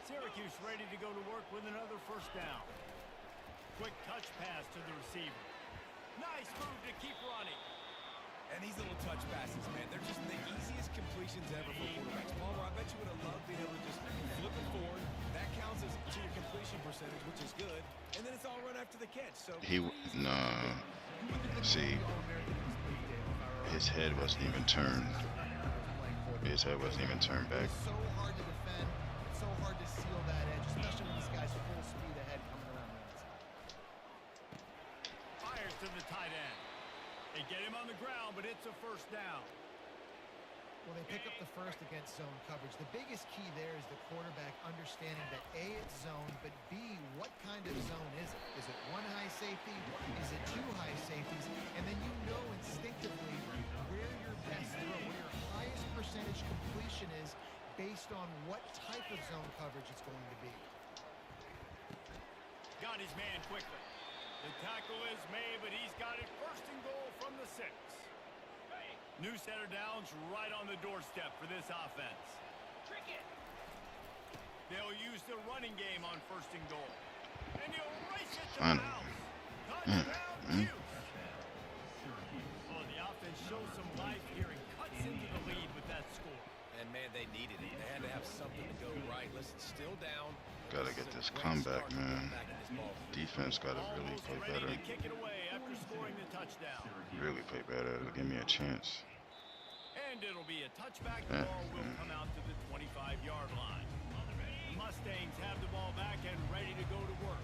Syracuse ready to go to work with another 1st down. Quick touch pass to the receiver. Nice move to keep running. And these little touch passes, man, they're just the easiest completions ever for quarterbacks. Palmer, I bet you would have loved being able to just flip it forward. That counts as to your completion percentage, which is good. And then it's all run after the catch. So See, his head wasn't even turned. His head wasn't even turned back. It's so hard to defend. It's so hard to seal that edge, especially when this guy's full speed ahead coming around the outside. Fires to the tight end. They get him on the ground, but it's a 1st down. Well, they pick up the first against zone coverage. The biggest key there is the quarterback understanding that A, it's zone, but B, what kind of zone is it? Is it one high safety? Is it 2 high safeties? And then you know instinctively where your best throw, where your highest percentage completion is based on what type of zone coverage it's going to be. Got his man quickly. The tackle is made, but he's got it 1st and goal from the 6. New center downs right on the doorstep for this offense. They'll use the running game on 1st and goal. And he'll race it to the house. Touchdown, Hughes. Oh, the offense shows some life here and cuts into the lead with that score. And, man, they needed it. They had to have something to go right. Listen, still down. Gotta get this comeback, man. Defense gotta really play better. Ready to kick it away after scoring the touchdown. Really play better. Give me a chance. And it'll be a touchback. The ball will come out to the 25-yard line. The Mustangs have the ball back and ready to go to work.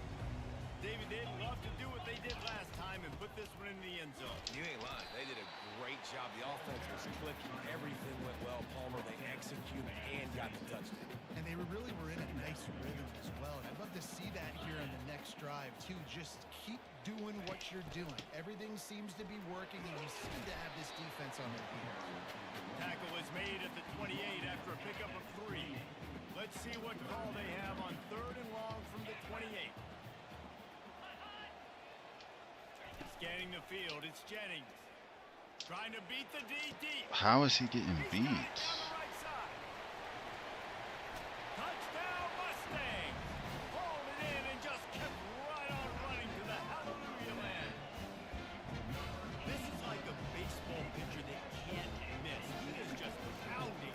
David, they'd love to do what they did last time and put this one in the end zone. You ain't lying. They did a great job. The offense was clicking. Everything went well. Palmer, they executed and got the touchdown. And they really were in a nice rhythm as well. And I'd love to see that here on the next drive, too. Just keep doing what you're doing. Everything seems to be working, and you seem to have this defense on their heels. Tackle is made at the 28 after a pickup of 3. Let's see what call they have on 3rd and long from the 28. Scanning the field, it's Jennings. Trying to beat the DD. How is he getting beat? Touchdown Mustangs! Hauled it in and just kept right on running to the hallelujah land. This is like a baseball pitcher that can't miss. He is just pounding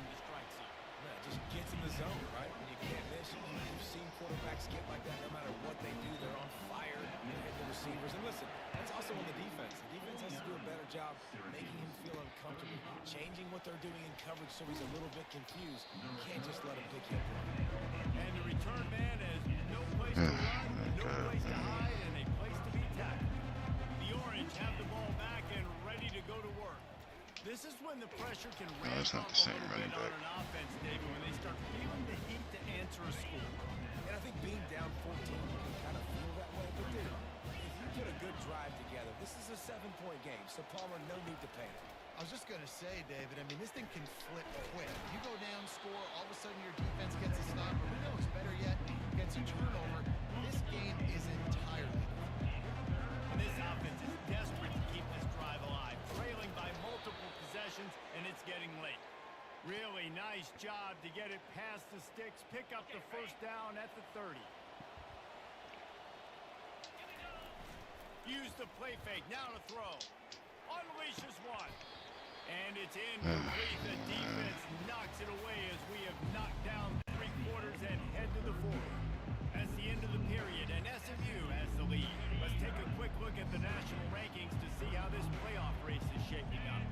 the strike zone. Yeah, just gets in the zone, right? When you can't miss, you've seen quarterbacks get like that no matter what they do. They're on fire. They're hitting the receivers. And listen, that's also on the defense. The defense has to do a better job making him feel uncomfortable, changing what they're doing in coverage so he's a little bit confused. You can't just let him pick him up. And the return man has no place to run, no place to hide, and a place to be tackled. The Orange have the ball back and ready to go to work. This is when the pressure can ramp it's not up the same a little running bit on back. an offense, David, when they start feeling the heat to answer a score. And I think being down 14, you can kind of feel that way. But dude, if you put a good drive together, this is a 7-point game, so Palmer, no need to panic. I was just going to say, David, I mean, this thing can flip quick. You go down, score, all of a sudden your defense gets a stop, or who knows, better yet, gets a turnover. This game is entirely different. And this offense is desperate to keep this drive alive, trailing by multiple possessions, and it's getting late. Really nice job to get it past the sticks, pick up the first down at the 30. Use the play fake, now to throw. Unleashes one. And it's incomplete. The defense knocks it away as we have knocked down 3 quarters and head to the 4th. That's the end of the period, and SMU has the lead. Let's take a quick look at the national rankings to see how this playoff race is shaping up.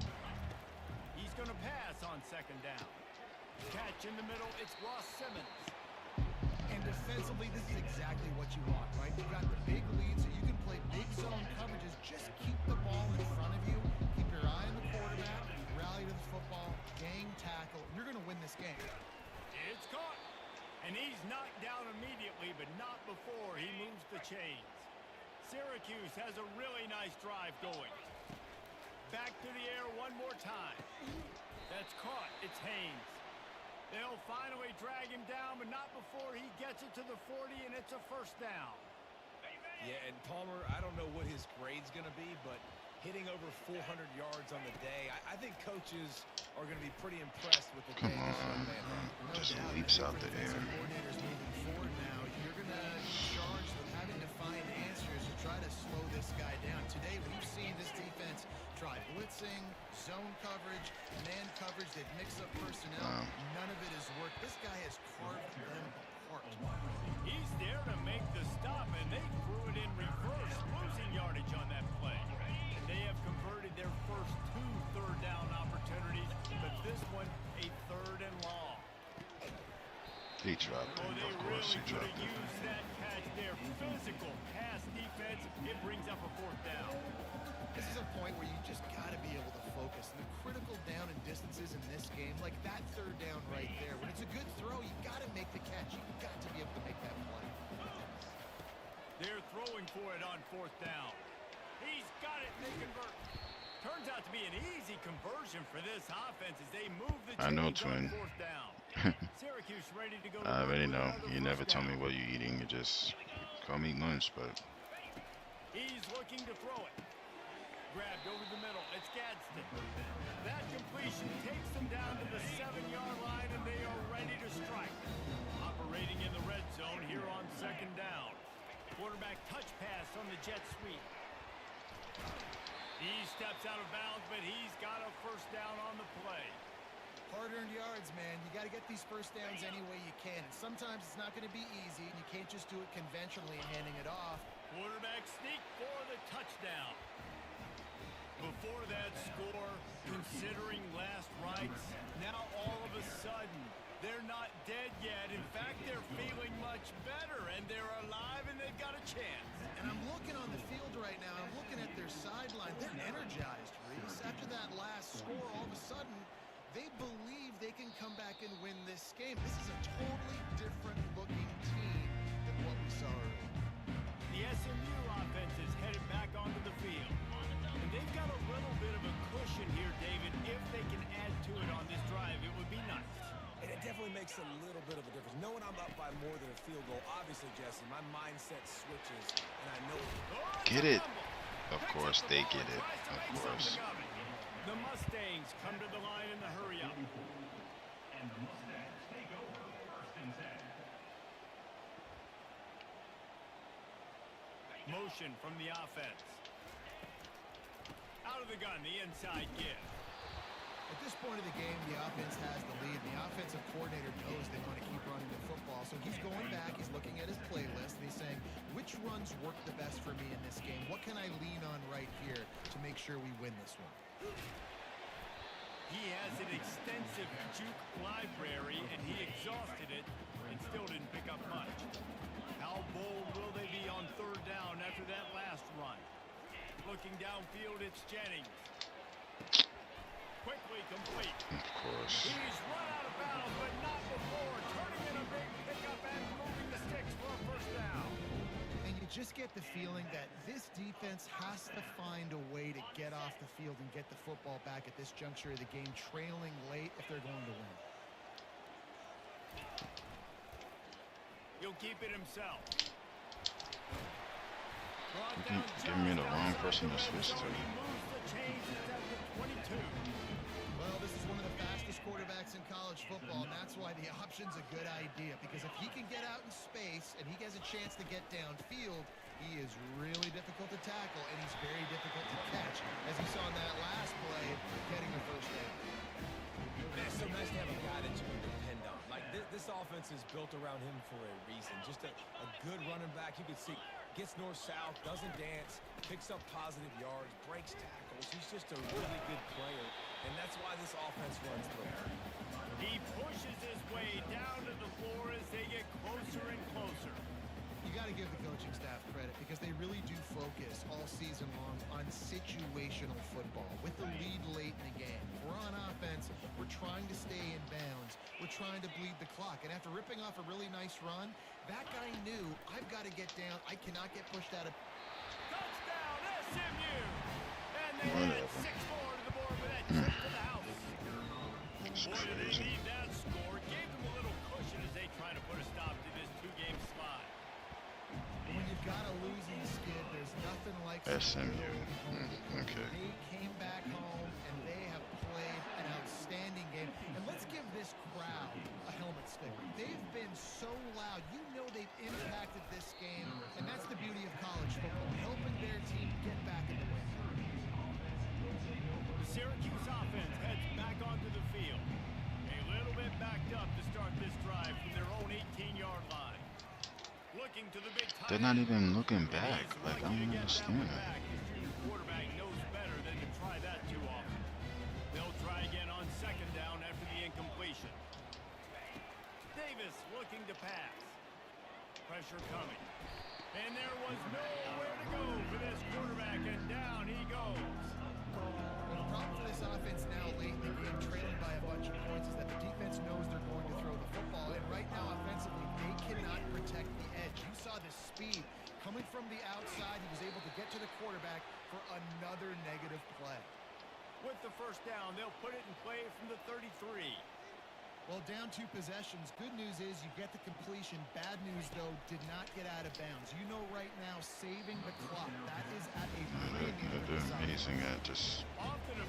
He's going to pass on 2nd down. Catch in the middle, it's Ross Simmons. And defensively, this is exactly what you want, right? You've got the big lead, so you can play big zone coverages. Just keep the ball in front of you. Keep your eye on the quarterback. Rally to the football. Gang tackle. You're going to win this game. It's caught. And he's knocked down immediately, but not before he moves the chains. Syracuse has a really nice drive going. Back to the air one more time. That's caught. It's Haynes. They'll finally drag him down, but not before he gets it to the 40, and it's a 1st down. Yeah, and Palmer, I don't know what his grade's going to be, but hitting over 400 yards on the day, I think coaches are going to be pretty impressed with the Come day this young on, man had. just leaps out the air. Coordinators moving forward now, you're going to be charged with having to find answers to try to slow this guy down. Today, we've seen this defense try blitzing, zone coverage, man coverage. They've mixed up personnel. None of it has worked. This guy has carved them apart. He's there to make the stop, and they threw it in reverse, losing yardage on that play. They have converted their first 2 3rd down opportunities, but this one a 3rd and long. He dropped it. Of course he dropped it. Use that catch there. Physical pass defense. It brings up a 4th down. This is a point where you just got to be able to focus. And the critical down and distances in this game, like that 3rd down right there, when it's a good throw, you got to make the catch. You've got to be able to make that play. They're throwing for it on 4th down. He's got it. They convert. Turns out to be an easy conversion for this offense as they move the I know, chains twin. on 4th down. Syracuse ready to go. I already know. You never tell me what you're eating. You just call me lunch, but He's looking to throw it. Grabbed over the middle. It's Gadsden. That completion takes them down to the 7-yard line, and they are ready to strike. Operating in the red zone here on 2nd down. Quarterback touch pass on the jet sweep. He steps out of bounds, but he's got a 1st down on the play. Hard-earned yards, man. You got to get these 1st downs any way you can. And sometimes it's not going to be easy, and you can't just do it conventionally and handing it off. Quarterback sneak for the touchdown. Before that score, considering last rites, now all of a sudden, they're not dead yet. In fact, they're feeling much better, and they're alive, and they've got a chance. And I'm looking on the field right now. I'm looking at their sideline. They're energized, Reese. After that last score, all of a sudden, they believe they can come back and win this game. This is a totally different looking team than what we saw earlier. The SMU definitely makes a little bit of a difference. Knowing I'm up by more than a field goal, obviously, Jesse, my mindset switches, and I know. Get it? Of course they get it. Of course. The Mustangs come to the line in the hurry up. And the Mustangs take over first and 10. Motion from the offense. Out of the gun, the inside give. At this point of the game, the offense has the lead. The offensive coordinator knows they want to keep running the football. So he's going back, he's looking at his playlist, and he's saying, which runs work the best for me in this game? What can I lean on right here to make sure we win this one? He has an extensive juke library, and he exhausted it and still didn't pick up much. How bold will they be on third down after that last run? Looking downfield, it's Jennings. Quickly complete. Of course. He's run out of bounds, but not before. Turning in a big pickup and moving the sticks for a first down. And you just get the feeling that this defense has to find a way to get off the field and get the football back at this juncture of the game, trailing late if they're going to win. He'll keep it himself. Give me the wrong person to switch to. Well, this is one of the fastest quarterbacks in college football, and that's why the option's a good idea, because if he can get out in space and he has a chance to get downfield, he is really difficult to tackle, and he's very difficult to catch, as you saw in that last play, getting the first down. Man, it's so nice to have a guy that you can depend on. Like, this offense is built around him for a reason. Just a good running back. You can see, gets north-south, doesn't dance, picks up positive yards, breaks tackles. He's just a really good player, and that's why this offense runs through. He pushes his way down to the floor as they get closer and closer. You got to give the coaching staff credit because they really do focus all season long on situational football with the lead late in the game. If we're on offense, we're trying to stay in bounds. We're trying to bleed the clock. And after ripping off a really nice run, that guy knew, I've got to get down. I cannot get pushed out of... Touchdown, SMU! And they add 6 more to the board with that trip to the house. Boy, did they need that score. Gave them a little cushion as they try to put a stop to this 2-game slide. When you've got a losing skid, there's nothing like SMU. Okay. They came back home, and they have played an outstanding game. And let's give this crowd a helmet sticker. They've been so loud. You know they've impacted this game, and that's the beauty of college football, helping their team get back in the win. The Syracuse offense heads back onto the field. A little bit backed up to start this drive from their own 18-yard line. Looking to the big time. They're not even looking back. Like, I don't understand. The quarterback knows better than to try that too often. They'll try again on second down after the incompletion. Davis looking to pass. Pressure coming. And there was nowhere to go for this quarterback, and down he goes. Well, the problem for this offense now late in the game, trailing by a bunch of points, is that the defense knows they're going to throw the football. And right now, offensively, they cannot protect the edge. You saw the speed coming from the outside. He was able to get to the quarterback for another negative play. With the first down, they'll put it in play from the 33. Well, down 2 possessions. Good news is you get the completion. Bad news, though, did not get out of bounds. You know right now, saving the clock, that is at a premium. They're amazing at just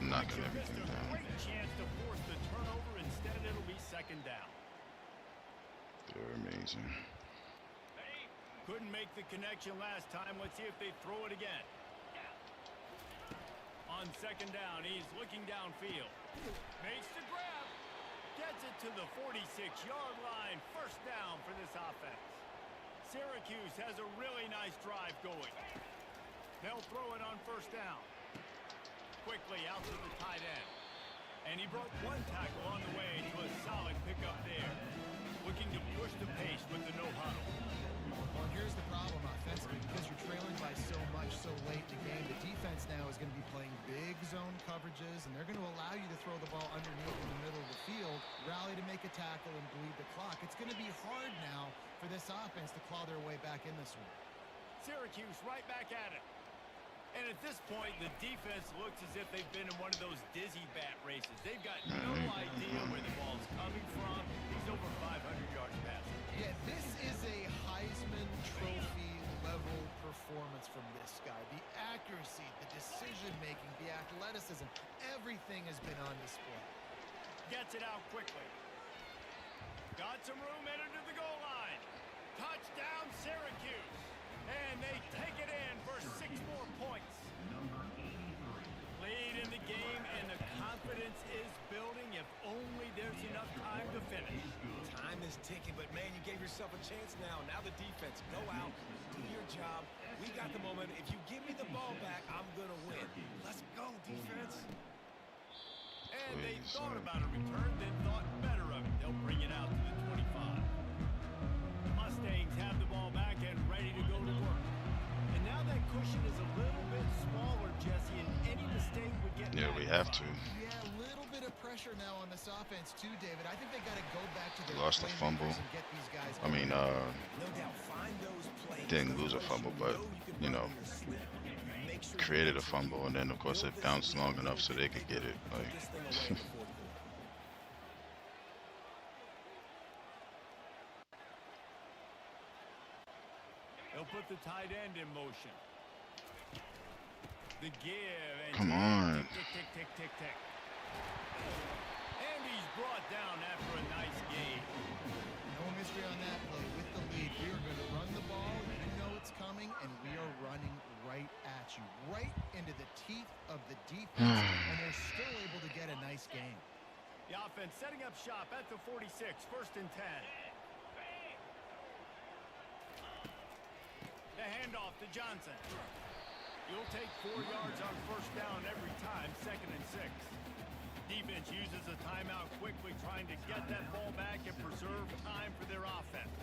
knocking everything down. Great chance to force the turnover. Instead, it'll be second down. They're amazing. Couldn't make the connection last time. Let's see if they throw it again. On second down, he's looking downfield. Makes the grab. Gets it to the 46-yard line. First down for this offense. Syracuse has a really nice drive going. They'll throw it on first down. Quickly out to the tight end. And he broke 1 tackle on the way to a solid pickup there. Looking to push the pace with the no-huddle. Well, here's the problem offensively. Because you're trailing by so much so late in the game, the defense now is going to be playing big zone coverages, and they're going to allow you to throw the ball underneath in the middle of the field, rally to make a tackle, and bleed the clock. It's going to be hard now for this offense to claw their way back in this one. Syracuse right back at it. And at this point, the defense looks as if they've been in one of those dizzy bat races. They've got no idea where the ball's coming from. He's over 500 yards passing. Yeah, this is a Heisman Trophy level performance from this guy. The accuracy, the decision-making, the athleticism, everything has been on display. Gets it out quickly. Got some room entered to the goal line. Touchdown, Syracuse. And they take it in for 6 more points. Lead in the game, and the confidence is building if only there's enough time to finish. Time is ticking, but man, you gave yourself a chance now. Now the defense, go out, do your job. We got the moment. If you give me the ball back, I'm going to win. Let's go, defense. And they thought about a return, then thought better of it. They'll bring it out to the 25. Mustangs have the ball back and ready to go to work. And now that cushion is a little bit smaller, Jesse, and any mistake would get Yeah, we have to. Yeah, a little bit of pressure now on this offense too, David. I think they got to go back to their Lost a fumble. and get these guys. I mean, didn't lose a fumble, but, you know, created a fumble, and then, of course, it bounced long enough so they could get it. Like, They'll put the tight end in motion. The give. And come on. Tick, tick, tick, tick, tick. And he's brought down after a nice game. No mystery on that play. With the lead, we are going to run the ball. You know it's coming, and we are running right at you, right into the teeth of the defense, and they're still able to get a nice game. The offense setting up shop at the 46, 1st and 10. The handoff to Johnson. You'll take 4 yards on 1st down every time, 2nd and 6. Defense uses a timeout quickly, trying to get that ball back and preserve time for their offense.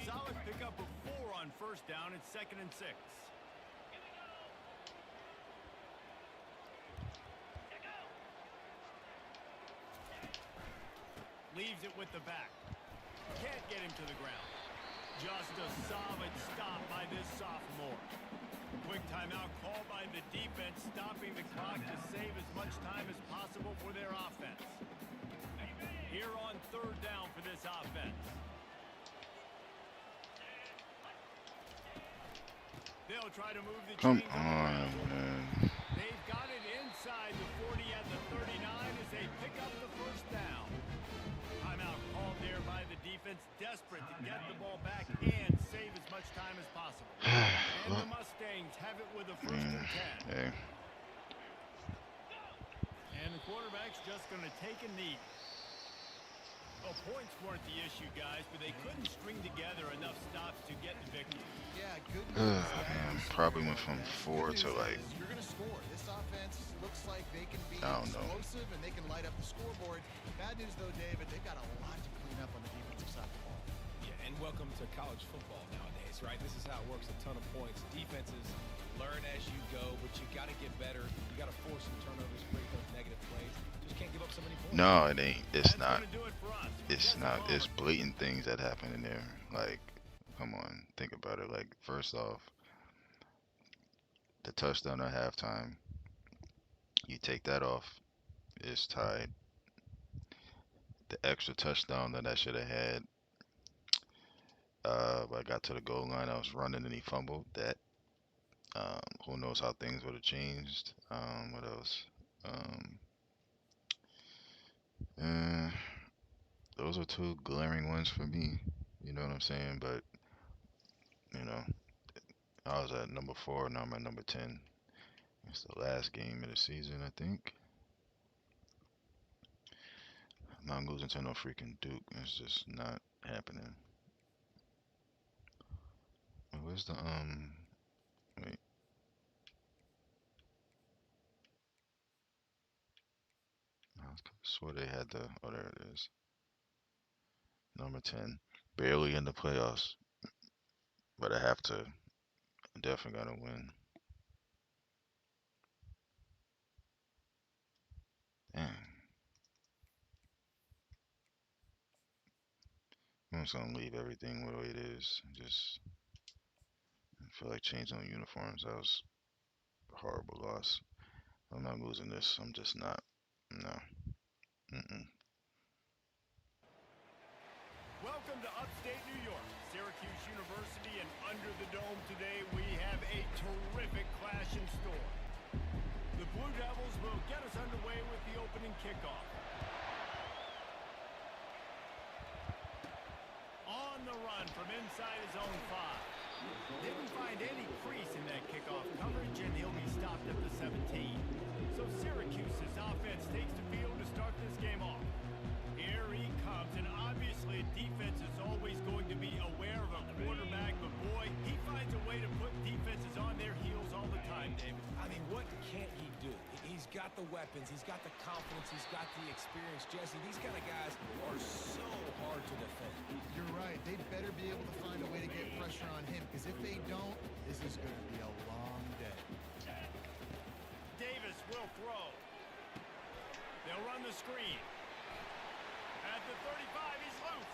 Solid pickup of 4 on 1st down. It's 2nd and 6. Leaves it with the back. Can't get him to the ground. Just a solid stop by this sophomore. Quick timeout called by the defense, stopping the clock to save as much time as possible for their offense. Here on 3rd down for this offense. They'll try to move the come chains on, man. They've got it inside the 40 at the 39 as they pick up the 1st down. Timeout called there by the defense, desperate to get the ball back and save as much time as possible. And the Mustangs have it with a 1st and 10. Hey. And the quarterback's just going to take a knee. Well, points weren't the issue, guys, but they couldn't string together enough stops to get the victory. Yeah, good news. Man, probably went from 4 to like, You're going to score. This offense looks like they can be I don't know. explosive and they can light up the scoreboard. Bad news, though, David, they've got a lot to clean up on the defensive side of the ball. Yeah, and welcome to college football nowadays, right? This is how it works, a ton of points. Defenses learn as you go, but you got to get better. You got to force some turnovers, break those negative plays. Just can't give up so many points. no, it ain't. It's not. It's not. It's blatant things that happen in there. Like, come on, think about it. Like, first off, the touchdown at halftime, you take that off, it's tied. The extra touchdown that I should have had, I got to the goal line, I was running and he fumbled that. Who knows how things would have changed. What else? Those are 2 glaring ones for me. You know what I'm saying? But, you know, I was at number 4, now I'm at number 10. It's the last game of the season, I think. I'm not losing to no freaking Duke. It's just not happening. Where's the, wait. I swear they had the, oh, there it is. Number 10. Barely in the playoffs. But I have to, definitely gotta win. Damn. just gonna leave everything the way it is. Just I feel like changing on uniforms. That was a horrible loss. I'm not losing this. I'm just not. No. Welcome to upstate New York, Syracuse University, and under the dome today we have a terrific clash in store. The Blue Devils will get us underway with the opening kickoff. On the run from inside his own 5. Didn't find any crease in that kickoff coverage, and he'll be stopped at the 17. So Syracuse's offense takes the field to start this game off. Here he comes, and obviously defense is always going to be aware of a quarterback, but boy, he finds a way to put defenses on their heels all the time, David. I mean, what can't he do? He's got the weapons, he's got the confidence, he's got the experience. Jesse, these kind of guys are so hard to defend. You're right. They'd better be able to find a way to get pressure on him, because if they don't, this is going to be a long day. Davis will throw. They'll run the screen. At the 35, he's loose.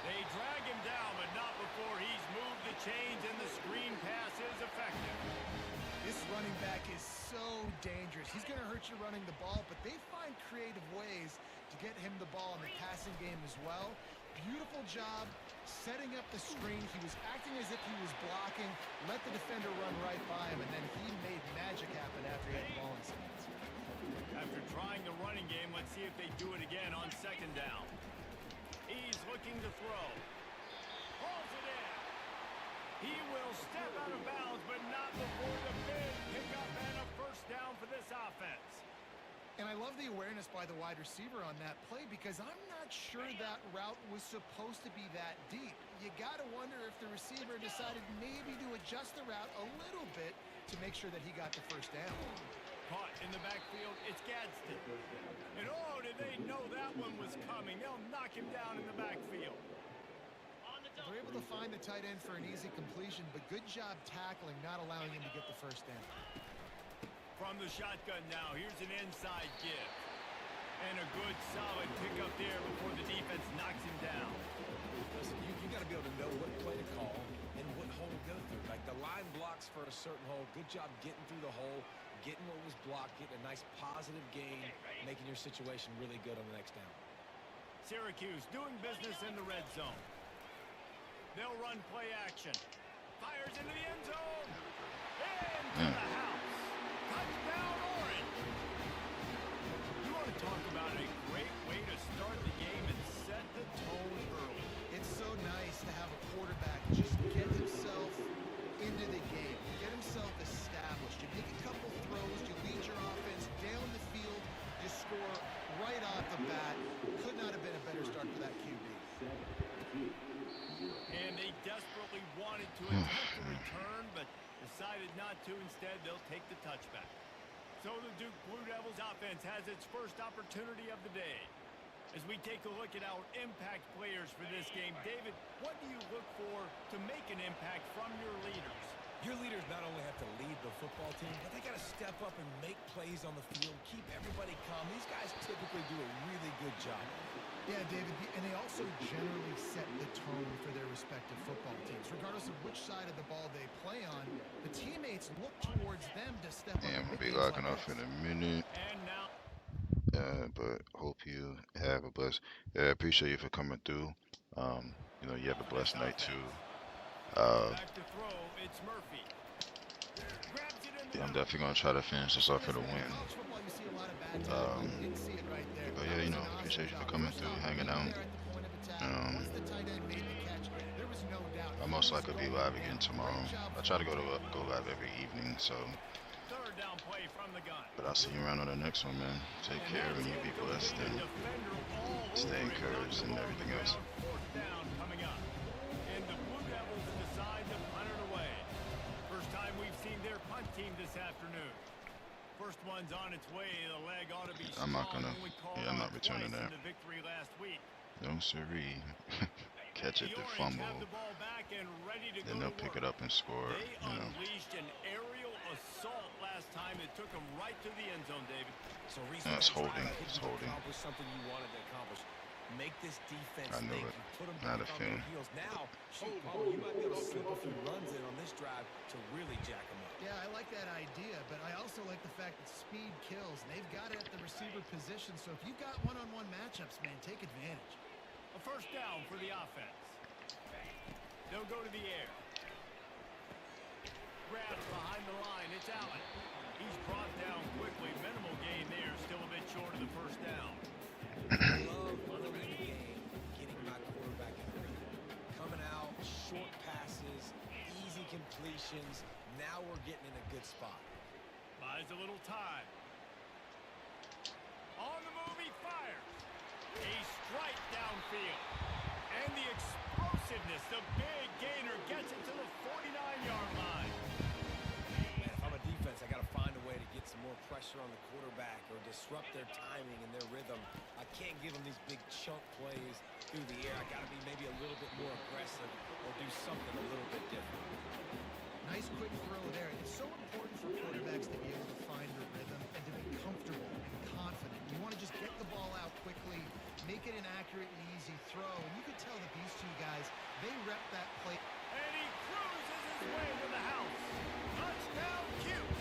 They drag him down, but not before he's moved the chains, and the screen pass is effective. This running back is so dangerous. He's going to hurt you running the ball, but they find creative ways to get him the ball in the passing game as well. Beautiful job setting up the screen. He was acting as if he was blocking, let the defender run right by him, and then he made magic happen after he had the ball in his hands. After trying the running game, let's see if they do it again on second down. He's looking to throw. Pulls it in. He will step out of bounds, but not before the big pickup and a first down for this offense. And I love the awareness by the wide receiver on that play, because I'm not sure that route was supposed to be that deep. You got to wonder if the receiver decided maybe to adjust the route a little bit to make sure that he got the first down. Caught in the backfield, it's Gadsden. And oh, did they know that one was coming? They'll knock him down in the backfield. They're able to find the tight end for an easy completion, but good job tackling, not allowing him to get the first down. From the shotgun now, here's an inside give. And a good solid pickup there before the defense knocks him down. Listen, you got to be able to know what play to call and what hole to go through. Like the line blocks for a certain hole. Good job getting through the hole, getting what was blocked, getting a nice positive gain, making your situation really good on the next down. Syracuse doing business in the red zone. They'll run play action. Fires into the end zone. Into the house. Touchdown, Orange. You want to talk about a great way to start the game and set the tone early. It's so nice to have a quarterback just get himself into the game, get himself established. You make a couple throws, you lead your offense down the field, you score right off the bat. Could not have been a better start for that QB. And they desperately wanted to attempt a return, but decided not to. Instead, they'll take the touchback. So the Duke Blue Devils offense has its first opportunity of the day. As we take a look at our impact players for this game, David, what do you look for to make an impact from your leaders? Your leaders not only have to lead the football team, but they got to step up and make plays on the field, keep everybody calm. These guys typically do a really good job. Yeah, David, and they also generally set the tone for their respective football teams. Regardless of which side of the ball they play on, the teammates look towards them to step up. Yeah, I'm going to be logging off in a minute. And now, but hope you have a blessed. I appreciate you for coming through. You know, you have a blessed night too. back to throw, it's Murphy. Grabs it in the Yeah, I'm definitely gonna try to finish this off for the win. But yeah, you know, appreciate you for coming through, hanging out. I'll most likely be live again tomorrow. I try to go live every evening, so. But I'll see you around on the next one, man. Take care and you be blessed and stay encouraged and everything else. First one's on its way. The leg ought to be I'm not gonna. Yeah, I'm not returning that. Victory last week. No siree. Catch it, the fumble. Then they'll pick it up and score. You know. Unleashed an aerial assault last time. It took them right to the end zone, David. So it's holding. It's holding. Something you wanted to accomplish. Make this defense I knew think. it. You put them Not back a on their fin. heels. Now, shoot, Paulo, you might be able to slip a few runs in on this drive to really jack them up. Yeah, I like that idea, but I also like the fact that speed kills. And they've got it at the receiver position, so if you've got one-on-one matchups, man, take advantage. A first down for the offense. They'll go to the air. Grabs behind the line. It's Allen. He's brought down quickly. Minimal gain there. Still a bit short of the first down. Love early in the game getting my quarterback in the rhythm. Coming out, short passes, easy completions. Now we're getting in a good spot. Buys a little time. On the move, he fires. A strike downfield. And the explosiveness, the big gainer gets it to the 49-yard line. Man, if I'm a defense, I got to find a way to get some more pressure on the quarterback or disrupt their timing and their rhythm. I can't give them these big chunk plays through the air. I got to be maybe a little bit more aggressive or do something a little bit different. Nice quick throw there. It's so important for quarterbacks to be able to find their rhythm and to be comfortable and confident. You want to just get the ball out quickly, make it an accurate and easy throw. And you can tell that these two guys, they rep that play. And he cruises his way to the house. Touchdown, Cuse.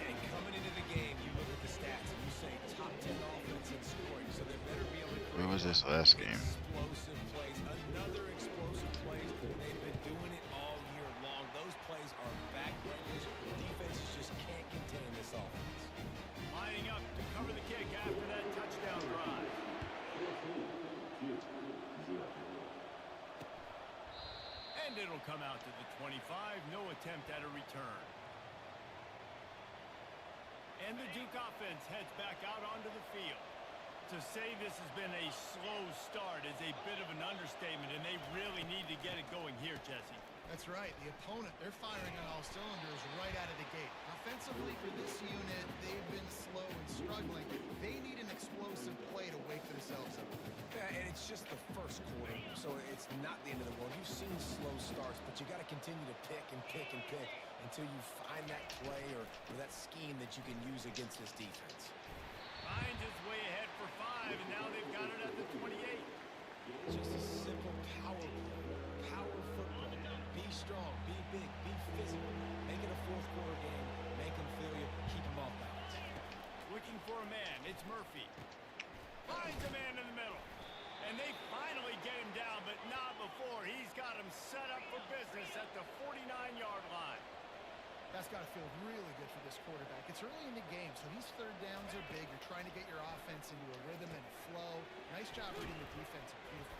And coming into the game, you look at the stats and you say top 10 offense in scoring, so they better be able to Where was this last game? explosive plays, another explosive plays. They've been doing it all year long. Those plays are backbreakers. Defenses just can't contain this offense. Lining up to cover the kick after that touchdown drive. And it'll come out to the 25. No attempt at a return. And the Duke offense heads back out onto the field. To say this has been a slow start is a bit of an understatement, and they really need to get it going here, Jesse. That's right. The opponent, they're firing on all cylinders right out of the gate. Offensively for this unit, they've been slow and struggling. They need an explosive play to wake themselves up. Yeah, and it's just the first quarter, so it's not the end of the world. You've seen slow starts, but you got to continue to pick and pick and pick until you find that play or that scheme that you can use against this defense. Finds his way ahead for 5, and now they've got it at the 28. Just a simple power play, power football. Be strong, be big, be physical. Make it a fourth quarter game. Make them feel you, keep them off balance. Looking for a man, it's Murphy. Finds a man in the middle. And they finally get him down, but not before. He's got him set up for business at the 49-yard line. That's got to feel really good for this quarterback. It's early in the game, so these third downs are big. You're trying to get your offense into a rhythm and flow. Nice job reading the defensive cues.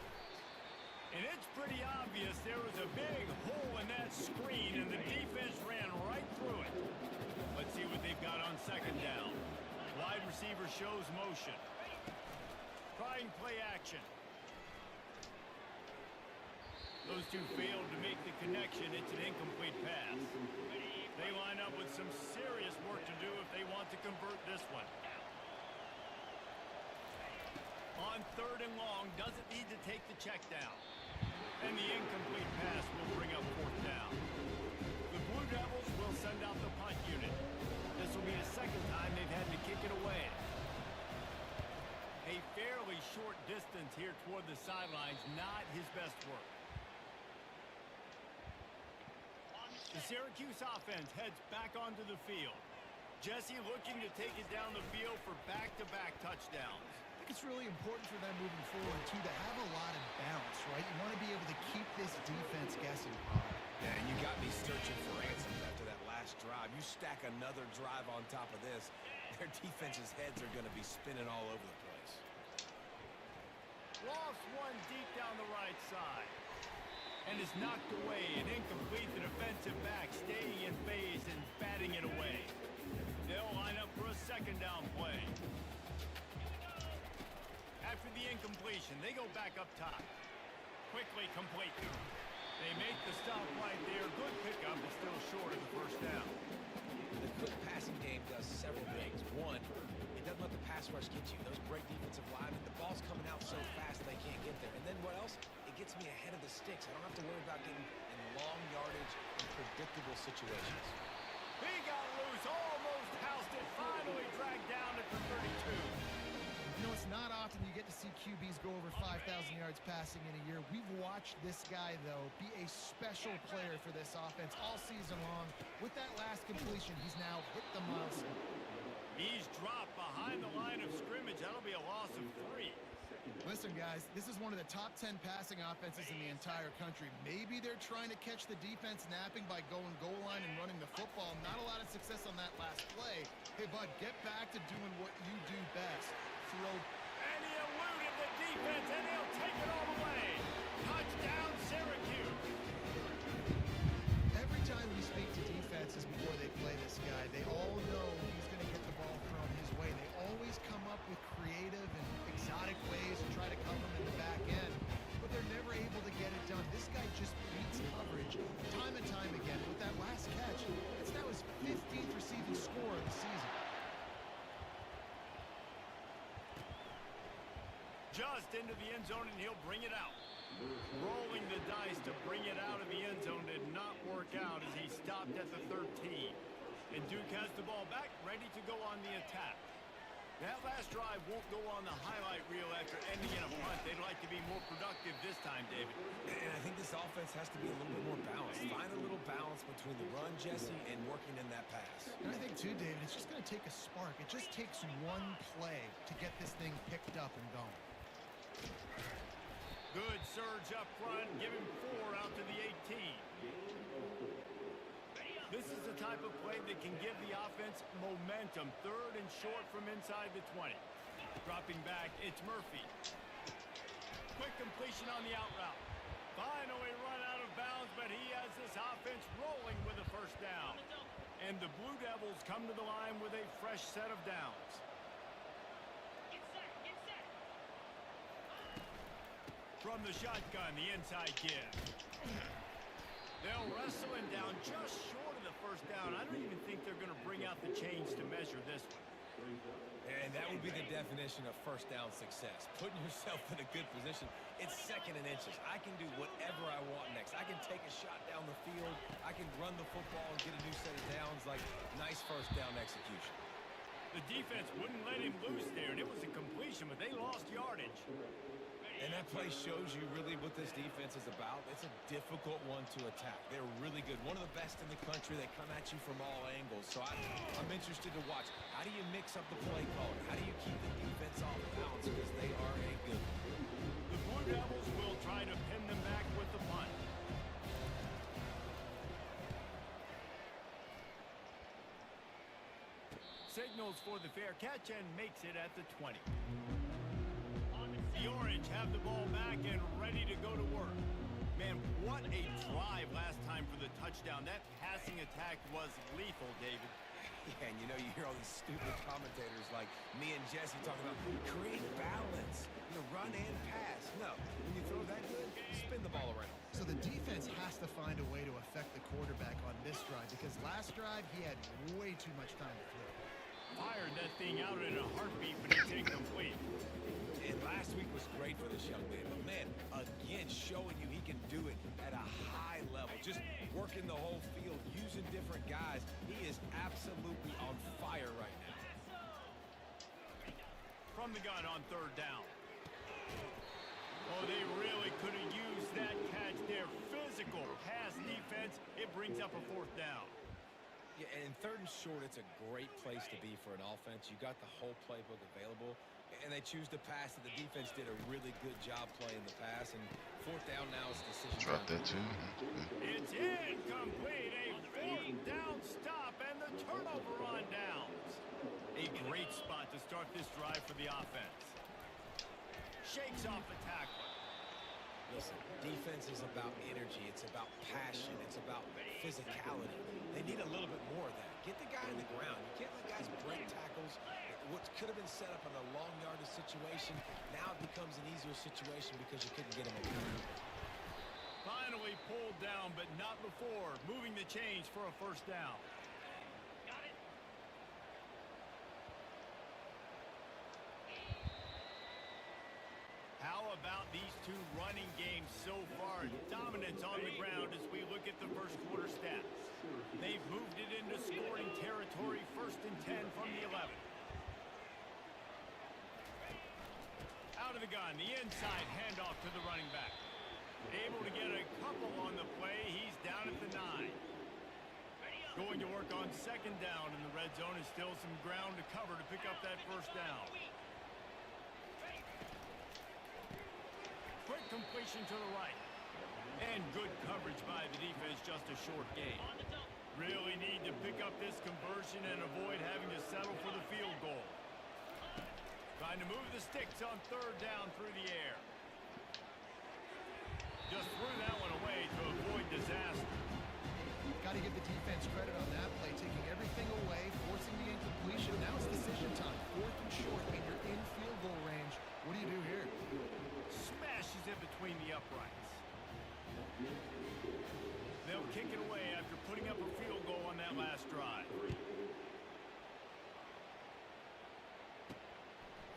And it's pretty obvious there was a big hole in that screen, and the defense ran right through it. Let's see what they've got on second down. Wide receiver shows motion. Trying play action. Those two failed to make the connection. It's an incomplete pass. They line up with some serious work to do if they want to convert this one. On third and long, doesn't need to take the check down. And the incomplete pass will bring up fourth down. The Blue Devils will send out the punt unit. This will be the second time they've had to kick it away. A fairly short distance here toward the sidelines, not his best work. The Syracuse offense heads back onto the field. Jesse looking to take it down the field for back-to-back touchdowns. I think it's really important for them moving forward, too, to have a lot of bounce, right? You want to be able to keep this defense guessing. Yeah, and you got me searching for answers after that last drive. You stack another drive on top of this, their defense's heads are going to be spinning all over the place. Lost one deep down the right side. And is knocked away and incomplete. The defensive back staying in phase and batting it away. They'll line up for a second down play. After the incompletion, they go back up top. Quickly complete. They make the stop right there. Good pickup, but still short of the first down. The quick passing game does several things. One, it doesn't let the pass rush get you. Those great defensive linemen, the ball's coming out so fast they can't get there. And then what else? It gets me ahead of the sticks. I don't have to worry about getting in long yardage and predictable situations. He got loose, almost housed it, finally dragged down at the 32. You know, it's not often you get to QBs go over 5,000 yards passing in a year. We've watched this guy, though, be a special player for this offense all season long. With that last completion, he's now hit the milestone. He's dropped behind the line of scrimmage. That'll be a loss of 3. Listen, guys, this is one of the top 10 passing offenses in the entire country. Maybe they're trying to catch the defense napping by going goal line and running the football. Not a lot of success on that last play. Hey, bud, get back to doing what you do best. Throw. And he eluded the defense, and he'll take it all the way. Touchdown, Syracuse. Every time we speak to defenses before they play this guy, they all know he's going to get the ball thrown his way. They always come up with creative and exotic ways to try to cover him in the back end, but they're never able to get it done. This guy just beats coverage time and time again. With that last catch, it's now his 15th receiving score of the season. Just into the end zone, and he'll bring it out. Rolling the dice to bring it out of the end zone did not work out as he stopped at the 13. And Duke has the ball back, ready to go on the attack. That last drive won't go on the highlight reel after ending in a punt. They'd like to be more productive this time, David. And I think this offense has to be a little bit more balanced. Find a little balance between the run, Jesse, and working in that pass. And I think, too, David, it's just going to take a spark. It just takes one play to get this thing picked up and going. Good surge up front, give him 4 out to the 18. This is the type of play that can give the offense momentum. 3rd and short from inside the 20. Dropping back, it's Murphy. Quick completion on the out route. Finally run out of bounds, but he has this offense rolling with a first down. And the Blue Devils come to the line with a fresh set of downs. From the shotgun, the inside give. They'll wrestle him down just short of the first down. I don't even think they're going to bring out the chains to measure this one. And that would be the definition of first down success. Putting yourself in a good position. It's 2nd and inches. I can do whatever I want next. I can take a shot down the field. I can run the football and get a new set of downs. Like, nice first down execution. The defense wouldn't let him loose there, and it was a completion, but they lost yardage. And that play shows you really what this defense is about. It's a difficult one to attack. They're really good. One of the best in the country. They come at you from all angles. So I'm interested to watch. How do you mix up the play calling? How do you keep the defense off balance? Because they are a good one. The Blue Devils will try to pin them back with the punt. Signals for the fair catch and makes it at the 20. The Orange have the ball back and ready to go to work. Man, what a drive last time for the touchdown. That passing attack was lethal, David. Yeah, and you know, you hear all these stupid commentators like me and Jesse talking about create balance, run and pass. No, when you throw that good, spin the ball around. So the defense has to find a way to affect the quarterback on this drive because last drive he had way too much time to throw. Fired that thing out in a heartbeat, but it's incomplete. And last week was great for this young man. But, man, again, showing you he can do it at a high level. Just working the whole field, using different guys. He is absolutely on fire right now. From the gun on 3rd down. Oh, they really could have used that catch there. Physical pass defense. It brings up a 4th down. Yeah, and in 3rd and short, it's a great place to be for an offense. You got the whole playbook available. And they choose to pass it. The defense did a really good job playing the pass. And 4th down now is decision time. Drop that too. It's incomplete. A 4th down stop and the turnover on downs. A great spot to start this drive for the offense. Shakes off the tackle. Listen, defense is about energy. It's about passion. It's about physicality. They need a little bit more of that. Get the guy in the ground. You can't let guys break tackles. What could have been set up in a long yardage situation, now it becomes an easier situation because you couldn't get him over. Finally pulled down, but not before. Moving the chains for a 1st down. Got it. How about these two running games so far? Dominance on the ground as we look at the first quarter stats. They've moved it into scoring territory. 1st and 10 from the 11. Out of the gun, the inside handoff to the running back. Able to get a couple on the play. He's down at the 9. Going to work on second down in the red zone. Is still some ground to cover to pick up that first down. Quick completion to the right. And good coverage by the defense, just a short gain. Really need to pick up this conversion and avoid having to settle for the field goal. Trying to move the sticks on third down through the air. Just threw that one away to avoid disaster. Got to give the defense credit on that play, taking everything away, forcing the incompletion. Now it's decision time. 4th and short, and you're in field goal range. What do you do here? Smashes it between the uprights. They'll kick it away after putting up a field goal on that last drive.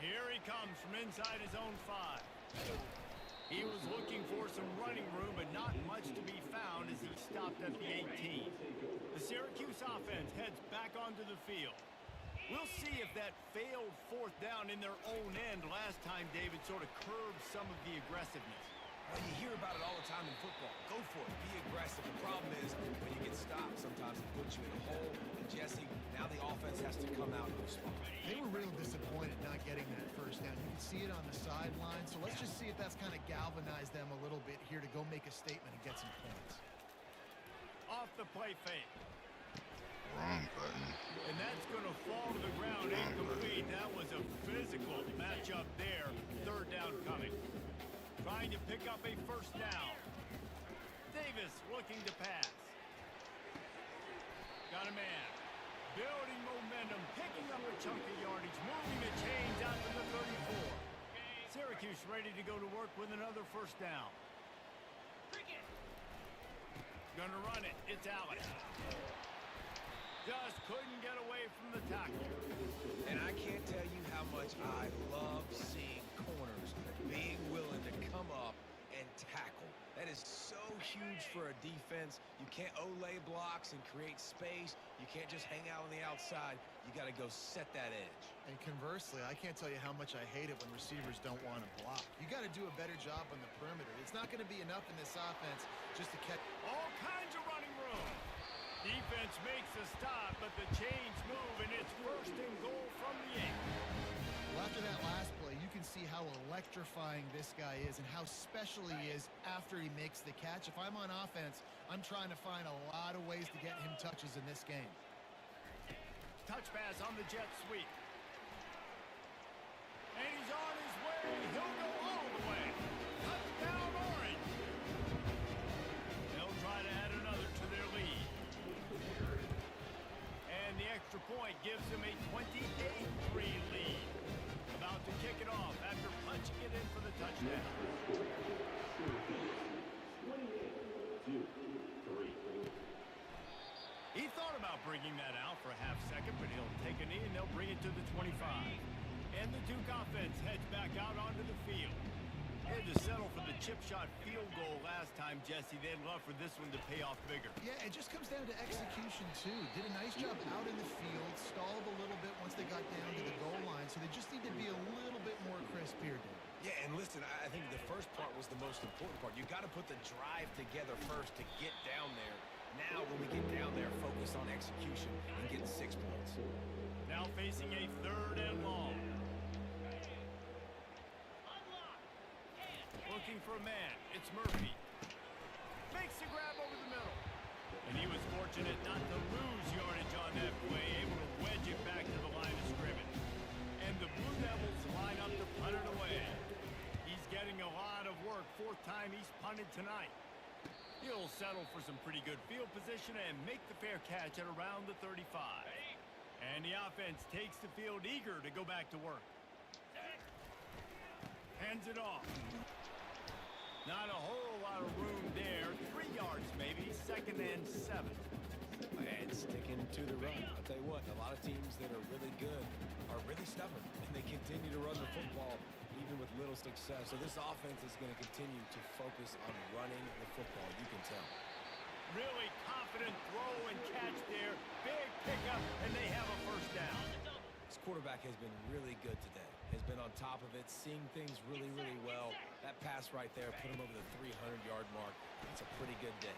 Here he comes from inside his own 5. He was looking for some running room, but not much to be found as he stopped at the 18. The Syracuse offense heads back onto the field. We'll see if that failed 4th down in their own end last time, David, sort of curbed some of the aggressiveness. Well, you hear about it all the time in football. Go for it. Be aggressive. The problem is when you get stopped, sometimes it puts you in a hole. And Jesse, now the offense has to come out and respond. They were real disappointed not getting that first down. You can see it on the sideline. So let's just see if that's kind of galvanized them a little bit here to go make a statement and get some points. Off the play fake. Wrong button. And that's going to fall to the ground incomplete. That was a physical matchup there. Third down coming. Trying to pick up a first down. Davis looking to pass. Got a man. Building momentum, picking up a chunk of yardage, moving the chains out to the 34. Syracuse ready to go to work with another first down. Gonna run it. It's Alex. Just couldn't get away from the tackle. And I can't tell you how much I love seeing corners being willing to come up and tackle. That is so huge for a defense. You can't olay blocks and create space. You can't just hang out on the outside. You got to go set that edge. And conversely, I can't tell you how much I hate it when receivers don't want to block. You got to do a better job on the perimeter. It's not going to be enough in this offense just to catch all kinds of running room. Defense makes a stop, but the chains move, and it's 1st and goal from the 8. Well, after that last play, you can see how electrifying this guy is and how special he is after he makes the catch. If I'm on offense, I'm trying to find a lot of ways to get him touches in this game. Touch pass on the jet sweep. And he's on his way. He'll go all the way. Touchdown, Orange. They'll try to add another to their lead. And the extra point gives them a 28-3 lead. About to kick it off after punching it in for the touchdown. 28-3. He thought about bringing that out for a half second, but he'll take a knee and they'll bring it to the 25. And the Duke offense heads back out onto the field. They had to settle for the chip shot field goal last time, Jesse. They'd love for this one to pay off bigger. Yeah, it just comes down to execution, too. Did a nice job out in the field, stalled a little bit once they got down to the goal line, so they just need to be a little bit more crisp here, dude. Yeah, and listen, I think the first part was the most important part. You got to put the drive together first to get down there. Now, when we get down there, focus on execution and getting 6 points. Now facing a 3rd and long. Looking for a man. It's Murphy. Makes the grab over the middle. And he was fortunate not to lose yardage on that play, able to wedge it back to the line of scrimmage. And the Blue Devils line up to punt it away. He's getting a lot of work. 4th time he's punted tonight. He'll settle for some pretty good field position and make the fair catch at around the 35. And the offense takes the field eager to go back to work. Hands it off. Not a whole lot of room there. 3 yards maybe. 2nd and 7. And sticking to the run. I'll tell you what, a lot of teams that are really good are really stubborn. And they continue to run the football even with little success. So this offense is going to continue to focus on running the football. You can tell. Really confident throw and catch there. Big pickup, and they have a first down. This quarterback has been really good today. Has been on top top of it, seeing things really, really well. That pass right there put him over the 300-yard mark. That's a pretty good day.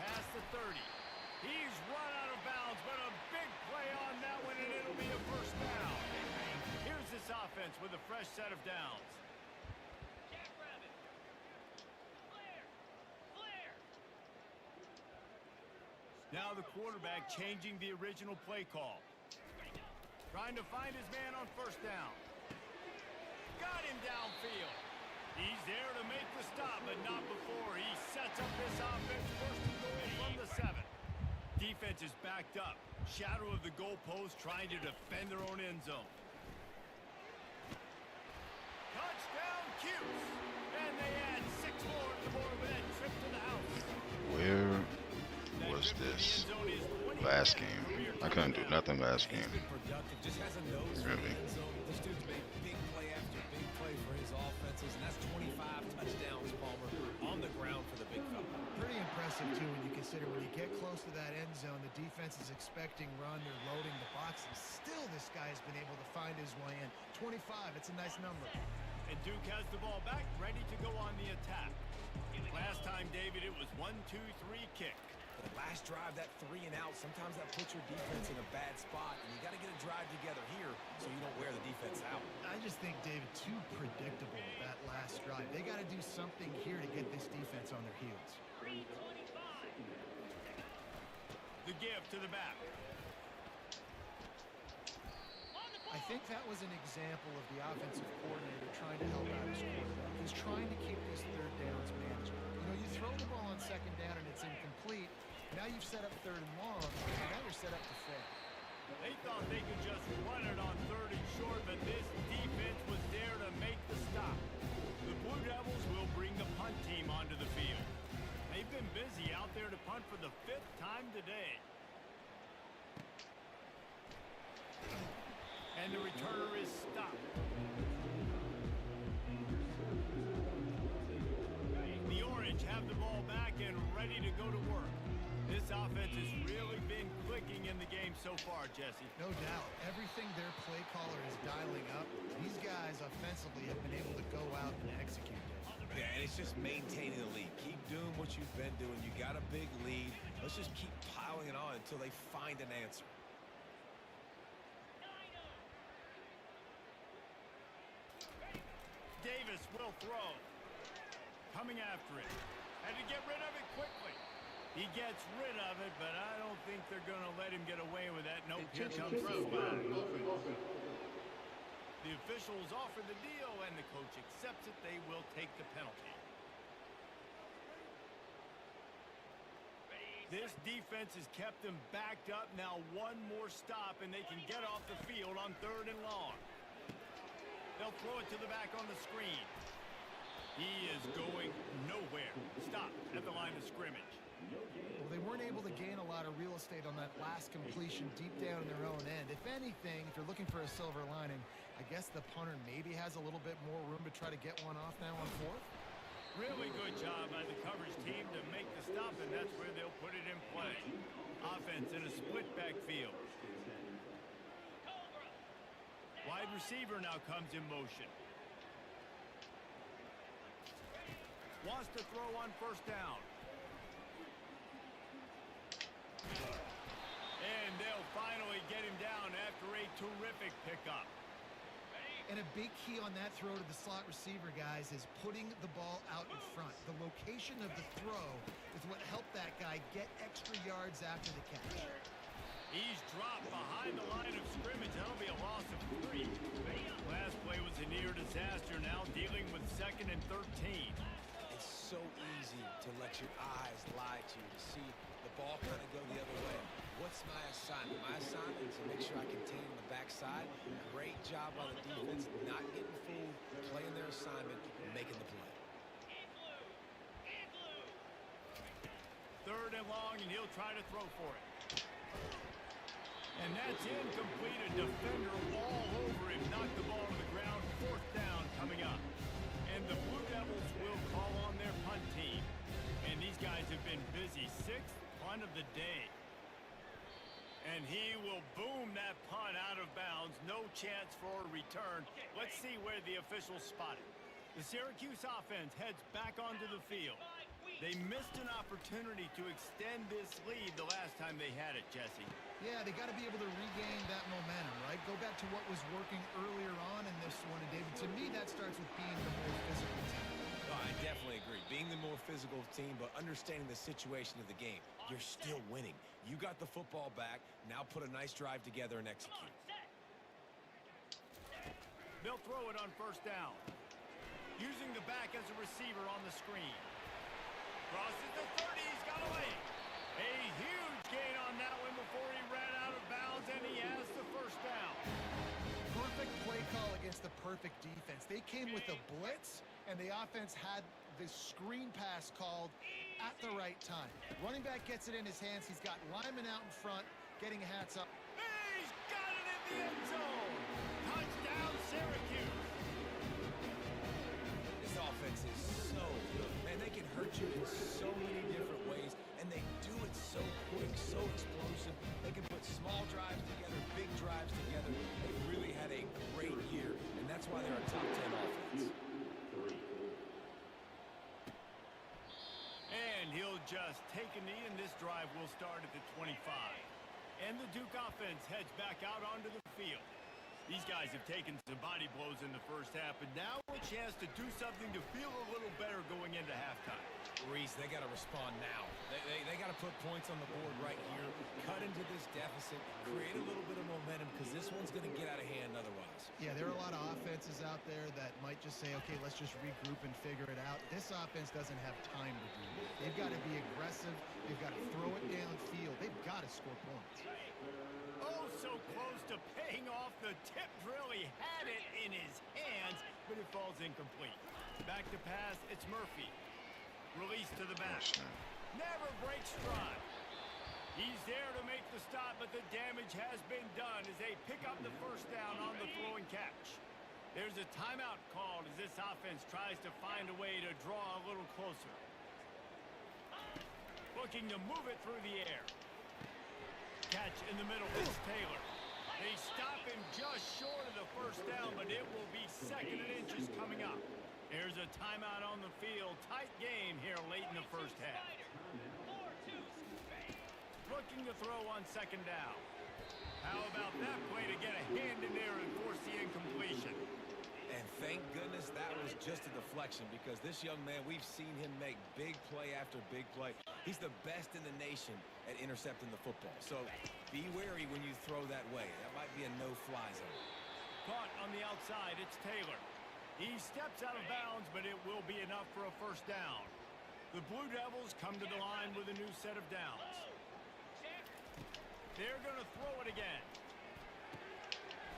Past the 30. He's run out of bounds, but a big play on that one, and it'll be a first down. Here's this offense with a fresh set of downs. Now the quarterback changing the original play call. Trying to find his man on first down. Got him downfield. He's there to make the stop, but not before he sets up this offense first and goal from the 7. Defense is backed up. Shadow of the goalpost trying to defend their own end zone. Touchdown Cuse. And they add 6 more to the board with that trip to the house. Where was this last game? I couldn't do nothing last game. Really. This dude's made big play after big play for his offenses, and that's 25 touchdowns, Palmer, on the ground for the big fella. Pretty impressive, too, when you consider when you get close to that end zone, the defense is expecting run, they're loading the box, and still this guy has been able to find his way in. 25, it's a nice number. And Duke has the ball back, ready to go on the attack. Last time, David, it was 1-2-3 kick. The last drive, that 3 and out, sometimes that puts your defense in a bad spot, and you got to get a drive together here so you don't wear the defense out. I just think, David, too predictable that last drive. They got to do something here to get this defense on their heels. The give to the back. I think that was an example of the offensive coordinator trying to help out his quarterback. He's trying to keep these third downs manageable. You know, you throw the ball on second down and it's incomplete. Now you've set up third and long, and now you're set up to fail. They thought they could just run it on third and short, but this defense was there to make the stop. The Blue Devils will bring the punt team onto the field. They've been busy out there to punt for the 5th time today. And the returner is stopped. The Orange have the ball back and ready to go to work. This offense has really been clicking in the game so far, Jesse. No doubt. Everything their play caller is dialing up, these guys offensively have been able to go out and execute it. Yeah, and it's just maintaining the lead. Keep doing what you've been doing. You got a big lead. Let's just keep piling it on until they find an answer. Davis will throw. Coming after it. Had to get rid of it quickly. He gets rid of it, but I don't think they're going to let him get away with that. Nope, here comes the flag. The officials offer the deal, and the coach accepts it. They will take the penalty. This defense has kept them backed up. Now one more stop, and they can get off the field on third and long. They'll throw it to the back on the screen. He is going nowhere. Stop at the line of scrimmage. Well, they weren't able to gain a lot of real estate on that last completion deep down in their own end. If anything, if you're looking for a silver lining, I guess the punter maybe has a little bit more room to try to get one off now on 4th. Really good job by the coverage team to make the stop, and that's where they'll put it in play. Offense in a split backfield. Wide receiver now comes in motion. Wants to throw on first down. And they'll finally get him down after a terrific pickup. And a big key on that throw to the slot receiver, guys, is putting the ball out in front. The location of the throw is what helped that guy get extra yards after the catch. He's dropped behind the line of scrimmage. That'll be a loss of 3. Last play was a near disaster. Now dealing with 2nd and 13. It's so easy to let your eyes lie to you, to see the ball kind of go the other way. What's my assignment? My assignment is to make sure I contain on the backside. Great job by the defense, not getting fooled, playing their assignment, making the play. Third and long, and he'll try to throw for it. And that's incomplete. A defender all over him. Knocked the ball to the ground. 4th down coming up. And the Blue Devils will call on their punt team. And these guys have been busy. 6th punt of the day. And he will boom that punt out of bounds. no chance for a return. Let's see where the officials spot it. The Syracuse offense heads back onto the field. They missed an opportunity to extend this lead the last time they had it, Jesse. Yeah, they got to be able to regain that momentum, right? Go back to what was working earlier on in this one. And, David, to me, that starts with being the more physical team. Oh, I definitely agree. Being the more physical team, but understanding the situation of the game. You're still winning. You got the football back. Now put a nice drive together and execute. They'll throw it on first down. Using the back as a receiver on the screen. Crosses the 30, he's got away. A huge gain on that one before he ran out of bounds, and he has the first down. Perfect play call against the perfect defense. They came with a blitz, and the offense had the screen pass called at the right time. Running back gets it in his hands. He's got linemen out in front, getting hats up. He's got it in the end zone. Touchdown, Syracuse. This offense is so good. Man, they can hurt you in so many different ways, and they do it so quick, so explosive. They can put small drives together, big drives together. They've really had a great year, and that's why they're a top 10 offense. And he'll just take a knee, and this drive will start at the 25. And the Duke offense heads back out onto the field. These guys have taken some body blows in the first half, but now a chance to do something to feel a little better going into halftime. Reese, they got to respond now. They got to put points on the board right here, cut into this deficit, create a little bit of momentum, because this one's going to get out of hand otherwise. Yeah, there are a lot of offenses out there that might just say, okay, let's just regroup and figure it out. This offense doesn't have time to do that. They've got to be aggressive. They've got to throw it downfield. They've got to score points. Oh, so close to paying off the tip drill. He had it in his hands, but it falls incomplete. Back to pass, it's Murphy. Release to the back. Never breaks stride. He's there to make the stop, but the damage has been done as they pick up the first down on the throw and catch. There's a timeout called as this offense tries to find a way to draw a little closer. Looking to move it through the air. Catch in the middle, it's Taylor. They stop him just short of the first down, but it will be second and inches coming up. There's a timeout on the field. Tight game here late in the first half. Looking to throw on second down. How about that play to get a hand in there and force the incompletion? And thank goodness that was just a deflection, because this young man, we've seen him make big play after big play. He's the best in the nation at intercepting the football. So be wary when you throw that way. That might be a no-fly zone. Caught on the outside, it's Taylor. He steps out of bounds, but it will be enough for a first down. The Blue Devils come to the line with a new set of downs. They're going to throw it again.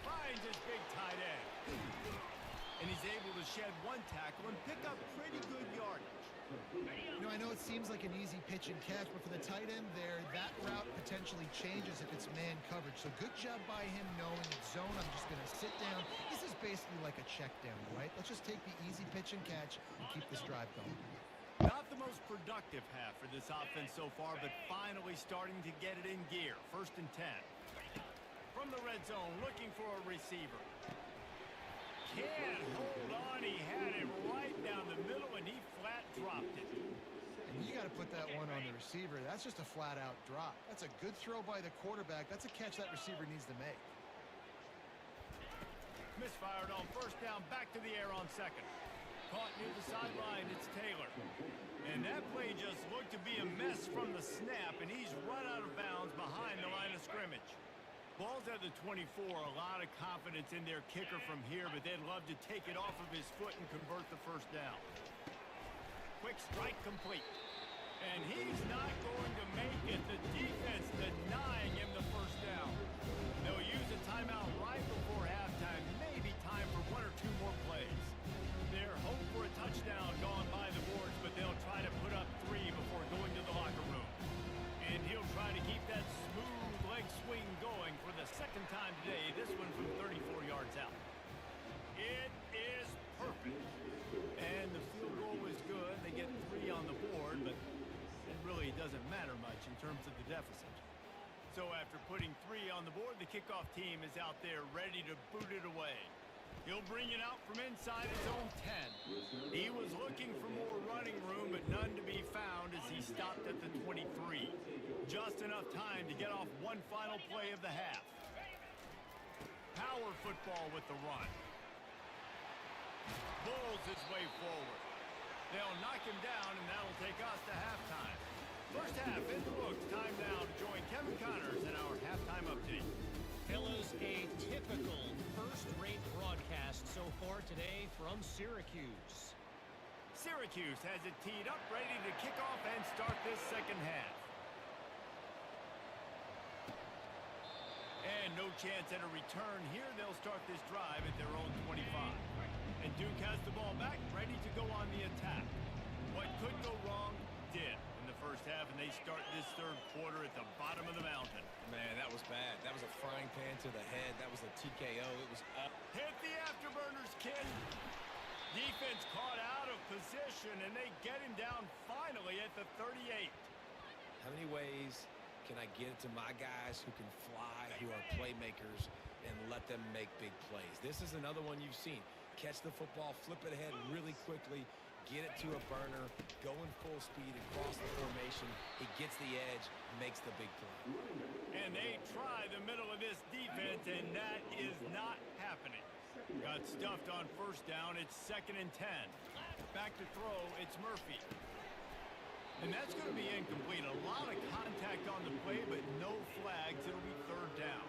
Finds his big tight end. And he's able to shed one tackle and pick up pretty good yardage. You know, I know it seems like an easy pitch and catch, but for the tight end there, that route potentially changes if it's man coverage. So good job by him knowing it's zone. I'm just going to sit down. This is basically like a check down, right? Let's just take the easy pitch and catch and keep this drive going. Not the most productive half for this offense so far, but finally starting to get it in gear. 1st and 10. From the red zone, looking for a receiver. Can't hold on. He had it right down the middle, and he flat dropped it. And you got to put that one on the receiver. That's just a flat-out drop. That's a good throw by the quarterback. That's a catch that receiver needs to make. Misfired on first down, back to the air on second. Caught near the sideline, it's Taylor. And that play just looked to be a mess from the snap, and he's run out of bounds behind the line of scrimmage. Ball's at the 24, a lot of confidence in their kicker from here, but they'd love to take it off of his foot and convert the first down. Quick strike complete. And he's not going to make it. The defense denying him the first down. They'll use a timeout right before halftime, maybe time for 1 or 2 more plays. Their hope for a touchdown gone by the boards, but they'll try to put up 3 before going to the locker room. And he'll try to keep that smooth leg swing going for the second time today, this one from 34 yards out. It is perfect. And the field goal was good. They get 3 on the board, but it really doesn't matter much in terms of the deficit. So after putting 3 on the board, the kickoff team is out there ready to boot it away. He'll bring it out from inside his own 10. He was looking for more running room, but none to be found as he stopped at the 23. Just enough time to get off one final play of the half. Power football with the run. Bulls his way forward. They'll knock him down, and that'll take us to halftime. First half in the books. Time now to join Kevin Connors in our halftime update. Fellas, a typical first-rate broadcast so far today from Syracuse. Syracuse has it teed up, ready to kick off and start this second half. And no chance at a return here. They'll start this drive at their own 25. And Duke has the ball back, ready to go on the attack. What could go wrong did in the first half, and they start this third quarter at the bottom of the mountain. Man, that was bad. That was a frying pan to the head. That was a TKO. It was up. Hit the afterburners, kid. Defense caught out of position, and they get him down finally at the 38. How many ways can I get it to my guys who can fly, who are playmakers, and let them make big plays? This is another one you've seen. Catch the football, flip it ahead really quickly, get it to a burner, going full speed across the formation. He gets the edge, makes the big play. And they try the middle of this defense, and that is not happening. Got stuffed on first down. It's 2nd and 10. Back to throw. It's Murphy. And that's going to be incomplete. A lot of contact on the play, but no flags. It'll be 3rd down.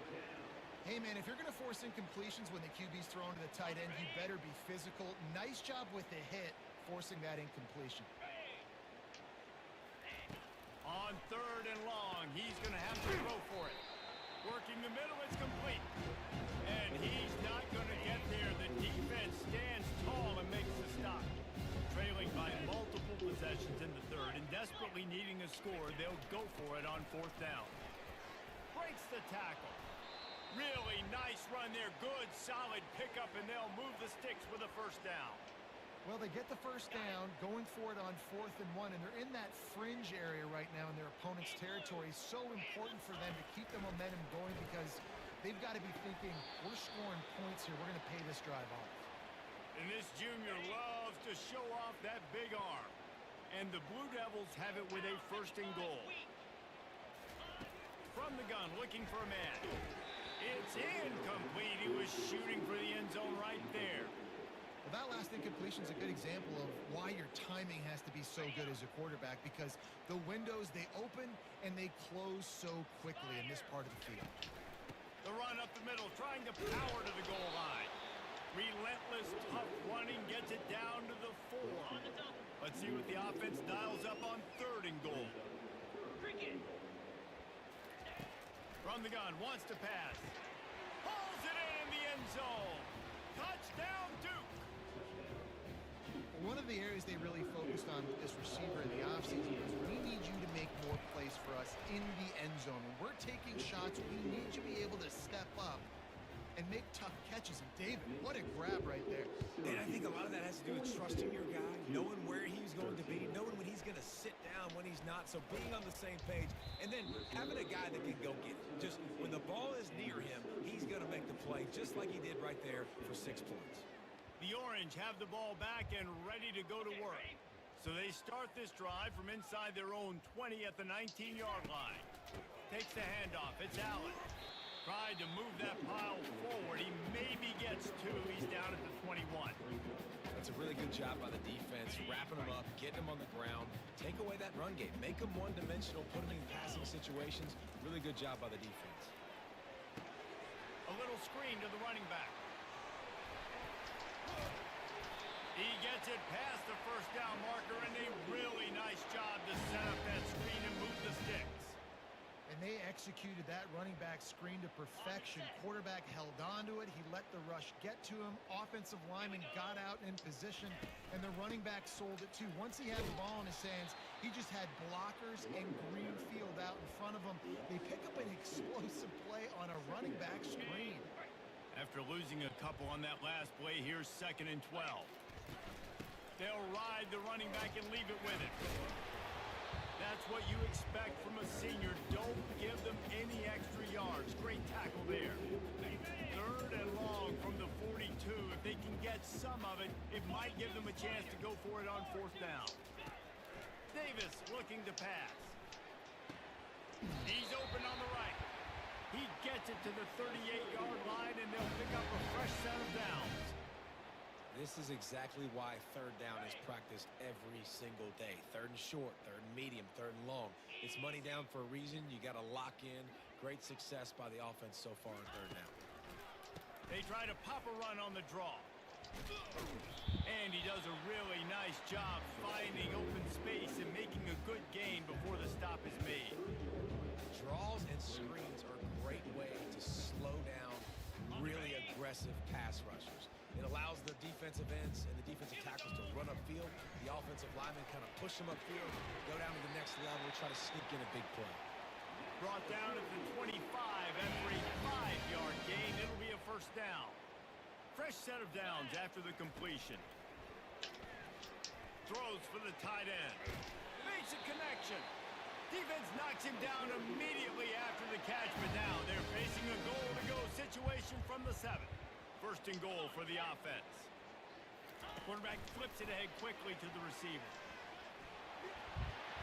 Hey, man, if you're going to force incompletions when the QB's thrown to the tight end, you better be physical. Nice job with the hit, forcing that incompletion. On 3rd and long, he's going to have to throw for it. Working the middle, it's complete. And he's not going to get there. The defense stands tall and makes the stop. Trailing by multiple possessions in the 3rd and desperately needing a score, they'll go for it on 4th down. Breaks the tackle. Really nice run there. Good, solid pickup, and they'll move the sticks with a 1st down. Well, they get the 1st down, going for it on 4th and 1, and they're in that fringe area right now in their opponent's territory. So important for them to keep the momentum going because they've got to be thinking, we're scoring points here. We're going to pay this drive off. And this junior loves to show off that big arm. And the Blue Devils have it with a 1st and goal. From the gun, looking for a man. It's incomplete. He was shooting for the end zone right there. Well, that last incompletion is a good example of why your timing has to be so good as a quarterback, because the windows, they open and they close so quickly in this part of the field. The run up the middle, trying to power to the goal line. Relentless, tough running, gets it down to the 4. Let's see what the offense dials up on 3rd and goal. From the gun, wants to pass. Pulls it in the end zone. Touchdown, Duke. One of the areas they really focused on with this receiver in the offseason was we need you to make more plays for us in the end zone. When we're taking shots, we need you to be able to step up and make tough catches. And David, what a grab right there. And I think a lot of that has to do with trusting your guy, knowing where he's going to be, knowing when he's going to sit down, when he's not. So being on the same page, and then having a guy that can go get it. Just when the ball is near him, he's going to make the play, just like he did right there for 6 points. The Orange have the ball back and ready to go to work. So they start this drive from inside their own 20 at the 19-yard line. Takes the handoff. It's Allen. Tried to move that pile forward. He maybe gets 2. He's down at the 21. That's a really good job by the defense, wrapping them up, getting them on the ground. Take away that run game. Make them one-dimensional, put them in passing situations. Really good job by the defense. A little screen to the running back. He gets it past the 1st down marker, and a really nice job to set up that screen and move the sticks. And they executed that running back screen to perfection. Quarterback held on to it. He let the rush get to him. Offensive lineman got out in position, and the running back sold it too. Once he had the ball in his hands, he just had blockers and green field out in front of him. They pick up an explosive play on a running back screen. After losing a couple on that last play, here's 2nd and 12. They'll ride the running back and leave it with it. That's what you expect from a senior. Don't give them any extra yards. Great tackle there. 3rd and long from the 42. If they can get some of it, it might give them a chance to go for it on 4th down. Davis looking to pass. He's open on the right. He gets it to the 38-yard line, and they'll pick up a fresh set of downs. This is exactly why 3rd down is practiced every single day. 3rd and short, 3rd and medium, 3rd and long. It's money down for a reason. You got to lock in. Great success by the offense so far on 3rd down. They try to pop a run on the draw. And he does a really nice job finding open space and making a good gain before the stop is made. Draws and screens are a great way to slow down really aggressive pass rushers. It allows the defensive ends and the defensive tackles to run upfield. The offensive linemen kind of push them upfield, go down to the next level, try to sneak in a big play. Brought down at the 25 after a 5-yard gain. It'll be a 1st down. Fresh set of downs after the completion. Throws for the tight end. Makes a connection. Defense knocks him down immediately after the catch, but now they're facing a goal-to-go situation from the 7. 1st and goal for the offense. Quarterback flips it ahead quickly to the receiver.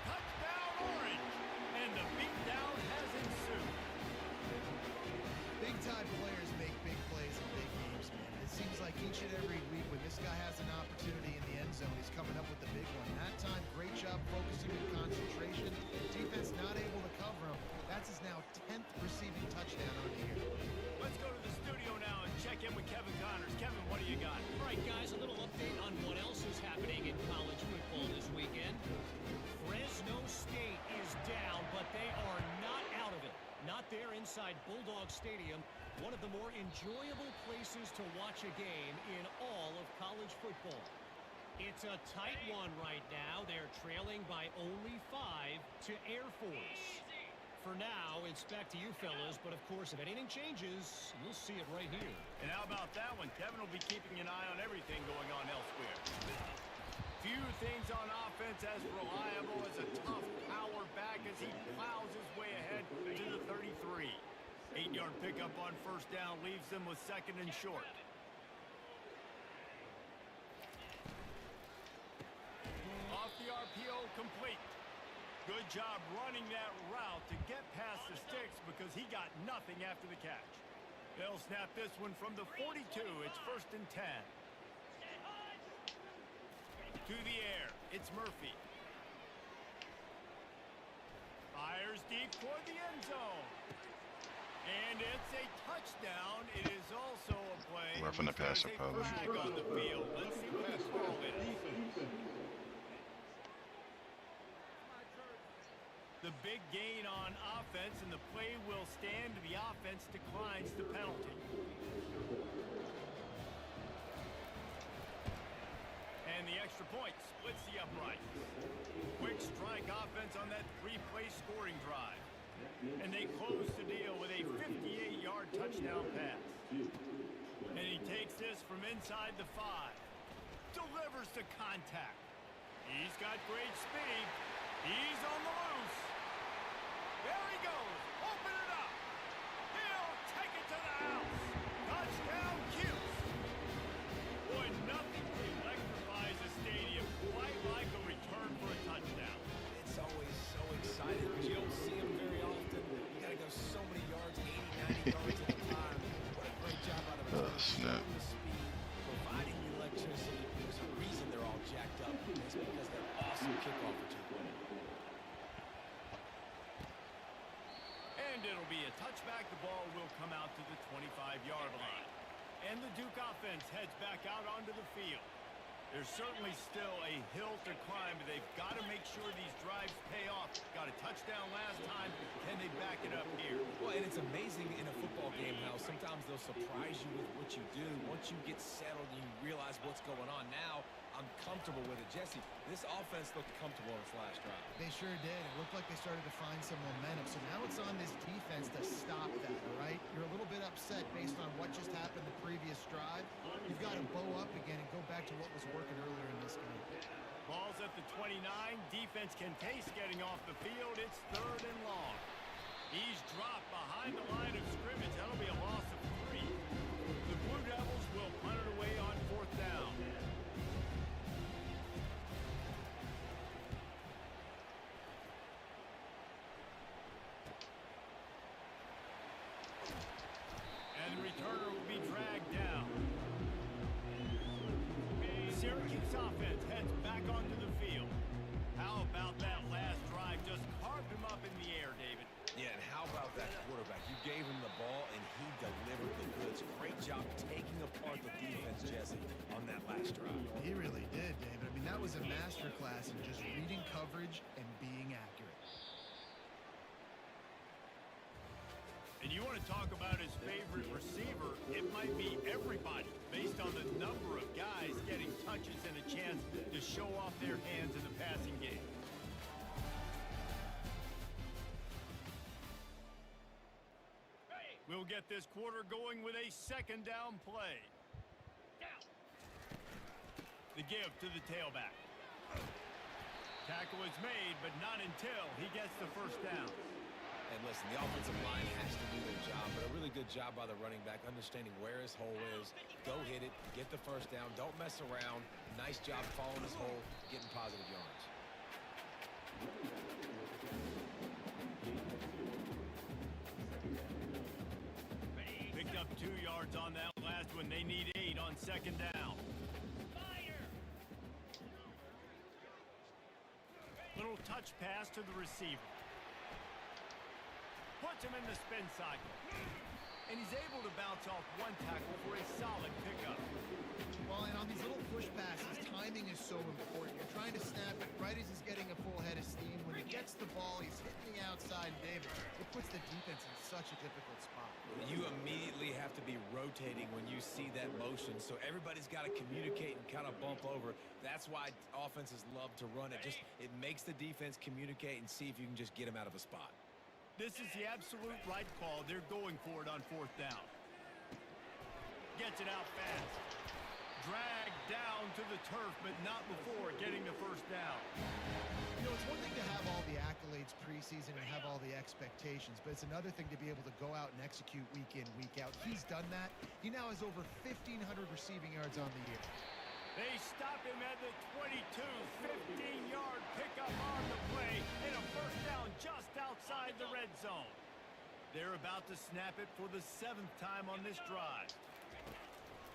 Touchdown Orange! And the beatdown has ensued. Big-time players make big plays in big games, man. It seems like each and every week when this guy has an opportunity in the end zone, he's coming up with the big one. That time, great job focusing and concentration. Defense not able to cover him. That's his now 10th receiving touchdown on the year. Let's go to the studio now and check in with Kevin Connors. Kevin, what do you got? All right, guys, a little update on what else is happening in college football this weekend. Fresno State is down, but they are not out of it. Not there inside Bulldog Stadium, one of the more enjoyable places to watch a game in all of college football. It's a tight one right now. They're trailing by only 5 to Air Force. For now, it's back to you fellas, but of course, if anything changes, you'll see it right here. And how about that one? Kevin will be keeping an eye on everything going on elsewhere. Few things on offense as reliable as a tough power back as he plows his way ahead to the 33. 8-yard pickup on 1st down leaves them with 2nd and short. Off the RPO, complete. Good job running that route to get past the sticks because he got nothing after the catch. They'll snap this one from the 42. It's 1st and 10. To the air, it's Murphy. Fires deep toward the end zone. And it's a touchdown. It is also a play. Roughing the passer, probably. On the field. Let's see what the call is. The big gain on offense, and the play will stand. The offense declines the penalty. And the extra point splits the uprights. Quick strike offense on that 3-play scoring drive. And they close the deal with a 58-yard touchdown pass. And he takes this from inside the 5. Delivers to contact. He's got great speed. He's on the loose. There he goes. Open it up. He'll take it to the house. Touchdown, Cuse. Boy, nothing electrifies a stadium quite like a return for a touchdown. It's always so exciting because you don't see them very often. You got to go so many yards, 80, 90 yards at a time. What a great job out of it. Snap. The speed, providing the electricity. There's a reason they're all jacked up. It's because they're awesome kickoff return. And it'll be a touchback. The ball will come out to the 25-yard line. And the Duke offense heads back out onto the field. There's certainly still a hill to climb, but they've got to make sure these drives pay off. Got a touchdown last time. Can they back it up here? Well, and it's amazing in a football game how sometimes they'll surprise you with what you do. Once you get settled, you realize what's going on. Now, I'm comfortable with it. Jesse, this offense looked comfortable in its last drive. They sure did. It looked like they started to find some momentum. So now it's on this defense to stop that, all right? You're a little bit upset based on what just happened the previous drive. You've got to bow up again and go back to what was working earlier in this game. Ball's at the 29. Defense can taste getting off the field. It's 3rd and long. He's dropped behind the line of scrimmage. That'll be a loss of 3. The Blue Devils will punt it away on 4th down. And the returner will be dragged down. Syracuse offense heads back onto the field. How about that last drive? Just carved him up in the air, David. Yeah, and how about that quarterback? You gave him the ball, and he delivered the goods. Great job taking apart the defense, Jesse, on that last drive. He really did, David. I mean, that was a masterclass in just reading coverage and being accurate. And you want to talk about his favorite receiver, it might be everybody, based on the number of guys getting touches and a chance to show off their hands in the passing game. We'll get this quarter going with a 2nd down play. The give to the tailback. Tackle is made, but not until he gets the 1st down. And listen, the offensive line has to do their job, but a really good job by the running back, understanding where his hole is. Go hit it, get the 1st down, don't mess around. Nice job following his hole, getting positive yards. Picked up 2 yards on that last one. They need 8 on 2nd down. Little touch pass to the receiver. Puts him in the spin cycle. And he's able to bounce off 1 tackle for a solid pickup. Well, and on these little push passes, timing is so important. You're trying to snap it right as he's getting a full head of steam. When he gets the ball, he's hitting the outside, David. It puts the defense in such a difficult spot. You immediately have to be rotating when you see that motion, so everybody's got to communicate and kind of bump over. That's why offenses love to run it. It makes the defense communicate and see if you can just get them out of a spot. This is the absolute right call. They're going for it on 4th down. Gets it out fast. Dragged down to the turf, but not before getting the 1st down. You know, it's one thing to have all the accolades preseason and have all the expectations, but it's another thing to be able to go out and execute week in, week out. He's done that. He now has over 1,500 receiving yards on the year. They stop him at the 22, 15-yard pickup on the play, and a 1st down just outside the red zone. They're about to snap it for the 7th time on this drive.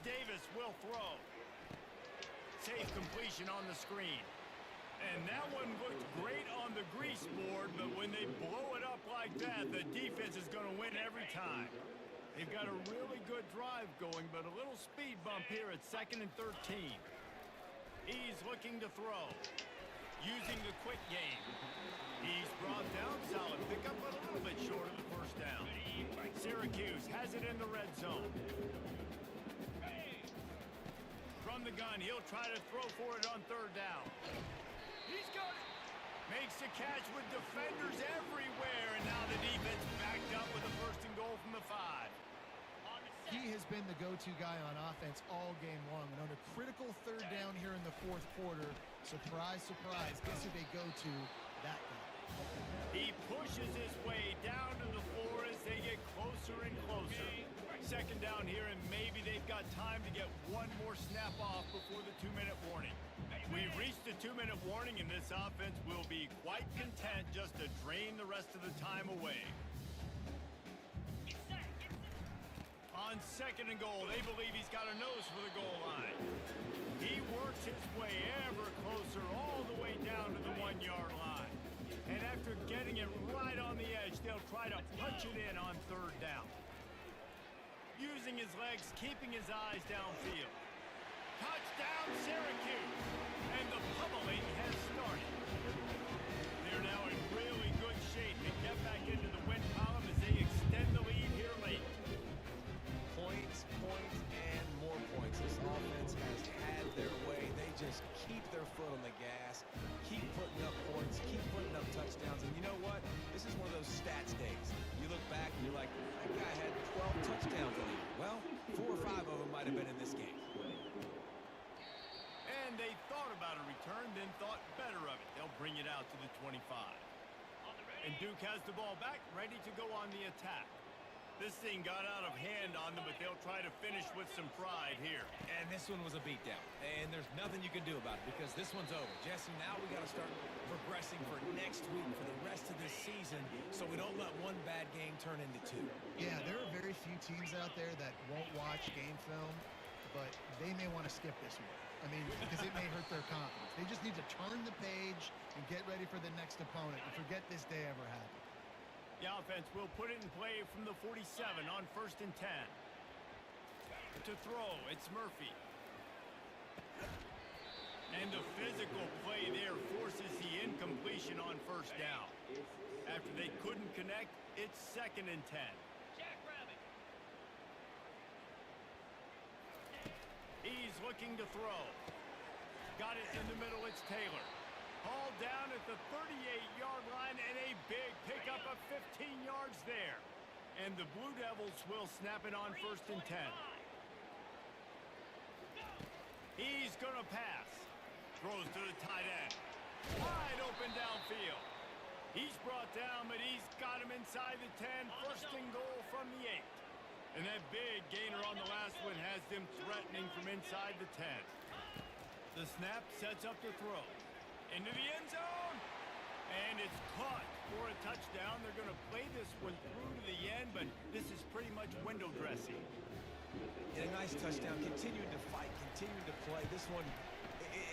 Davis will throw. Safe completion on the screen. And that one looked great on the grease board, but when they blow it up like that, the defense is going to win every time. They've got a really good drive going, but a little speed bump here at 2nd and 13. He's looking to throw, using the quick game. He's brought down, solid pickup, but a little bit short of the 1st down. Syracuse has it in the red zone. From the gun, he'll try to throw for it on 3rd down. He's got it. Makes the catch with defenders everywhere, and now the defense backed up with a 1st and goal from the 5. He has been the go-to guy on offense all game long. And on a critical 3rd down here in the 4th quarter, surprise, surprise, guess who they go to? That guy. He pushes his way down to the floor as they get closer and closer. 2nd down here, and maybe they've got time to get one more snap off before the 2-minute warning. We've reached the 2-minute warning, and this offense will be quite content just to drain the rest of the time away. On 2nd and goal, they believe he's got a nose for the goal line. He works his way ever closer all the way down to the 1-yard line. And after getting it right on the edge, they'll try to punch it in on 3rd down. Using his legs, keeping his eyes downfield. Touchdown, Syracuse! And the pummeling has started. They're now in really good shape and get back into the win column as they extend the lead here late. Points, and more points. This offense has had their way. They just keep their foot on the gas, keep putting up points, keep putting up touchdowns. And you know what? This is one of those stats days. You look back and you're like, that guy had 12 touchdowns in it. Well, 4 or 5 of them might have been in this game. And they thought about about a return, then thought better of it. They'll bring it out to the 25. And Duke has the ball back, ready to go on the attack. This thing got out of hand on them, but they'll try to finish with some pride here. And this one was a beatdown. And there's nothing you can do about it because this one's over. Jesse, now we got to start progressing for next week, for the rest of this season, so we don't let one bad game turn into two. Yeah, there are very few teams out there that won't watch game film, but they may want to skip this one. I mean, because it may hurt their confidence. They just need to turn the page and get ready for the next opponent and forget this day ever happened. The offense will put it in play from the 47 on 1st and 10. To throw, it's Murphy. And the physical play there forces the incompletion on 1st down. After they couldn't connect, it's 2nd and 10. He's looking to throw. Got it in the middle, it's Taylor. Hauled down at the 38-yard line and a big pickup of 15 yards there. And the Blue Devils will snap it on 1st and 10. He's going to pass. Throws to the tight end. Wide open downfield. He's brought down, but he's got him inside the 10. 1st and goal from the 8. And that big gainer on the last one has them threatening from inside the 10. The snap sets up the throw. Into the end zone. And it's caught for a touchdown. They're going to play this one through to the end, but this is pretty much window dressing. And a nice touchdown. Continuing to fight, continuing to play. This one,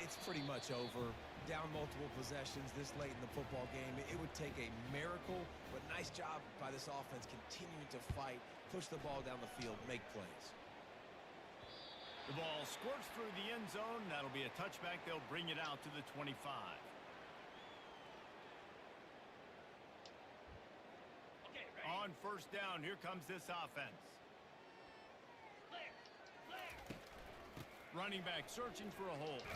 it's pretty much over. Down multiple possessions this late in the football game. It would take a miracle, but nice job by this offense continuing to fight, push the ball down the field, make plays. The ball squirts through the end zone. That'll be a touchback. They'll bring it out to the 25. On 1st down, here comes this offense. Running back searching for a hole.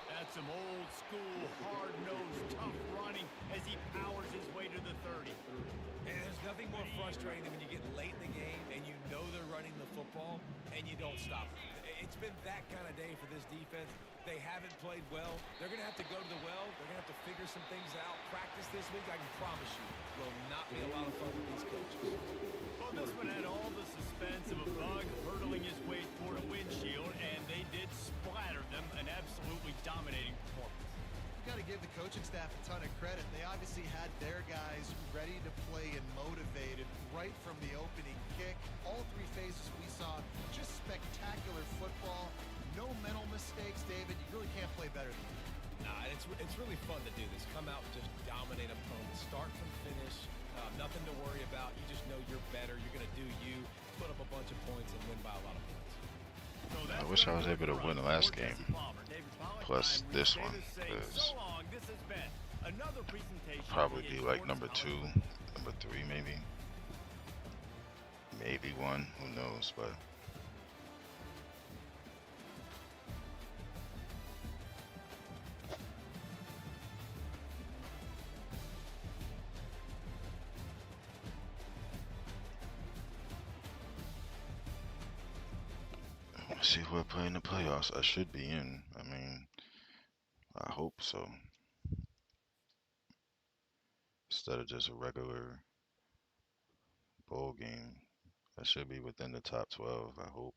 That's some old school, hard-nosed, tough running as he powers his way to the 30. And there's nothing more frustrating than when you get late in the game and you know they're running the football and you don't stop them. It's been that kind of day for this defense. They haven't played well. They're going to have to go to the well. They're going to have to figure some things out. Practice this week, I can promise you, will not be a lot of fun with these coaches. Well, this one had all the suspense of a bug hurtling his way toward a windshield, and they did splatter them, an absolutely dominating performance. Got to give the coaching staff a ton of credit. They obviously had their guys ready to play and motivated right from the opening kick. All three phases we saw, just spectacular football. No mental mistakes, David. You really can't play better than that. Nah, it's really fun to do this. Come out and just dominate opponents. Start from finish. Nothing to worry about. You just know you're better. You're going to do you. Put up a bunch of points and win by a lot of points. I wish I was able to win the last game. Plus this one. Because probably be like number 2, number 3 maybe. Maybe 1. Who knows, but... see who I play in the playoffs. I should be in. I mean, I hope so. Instead of just a regular bowl game, I should be within the top 12, I hope.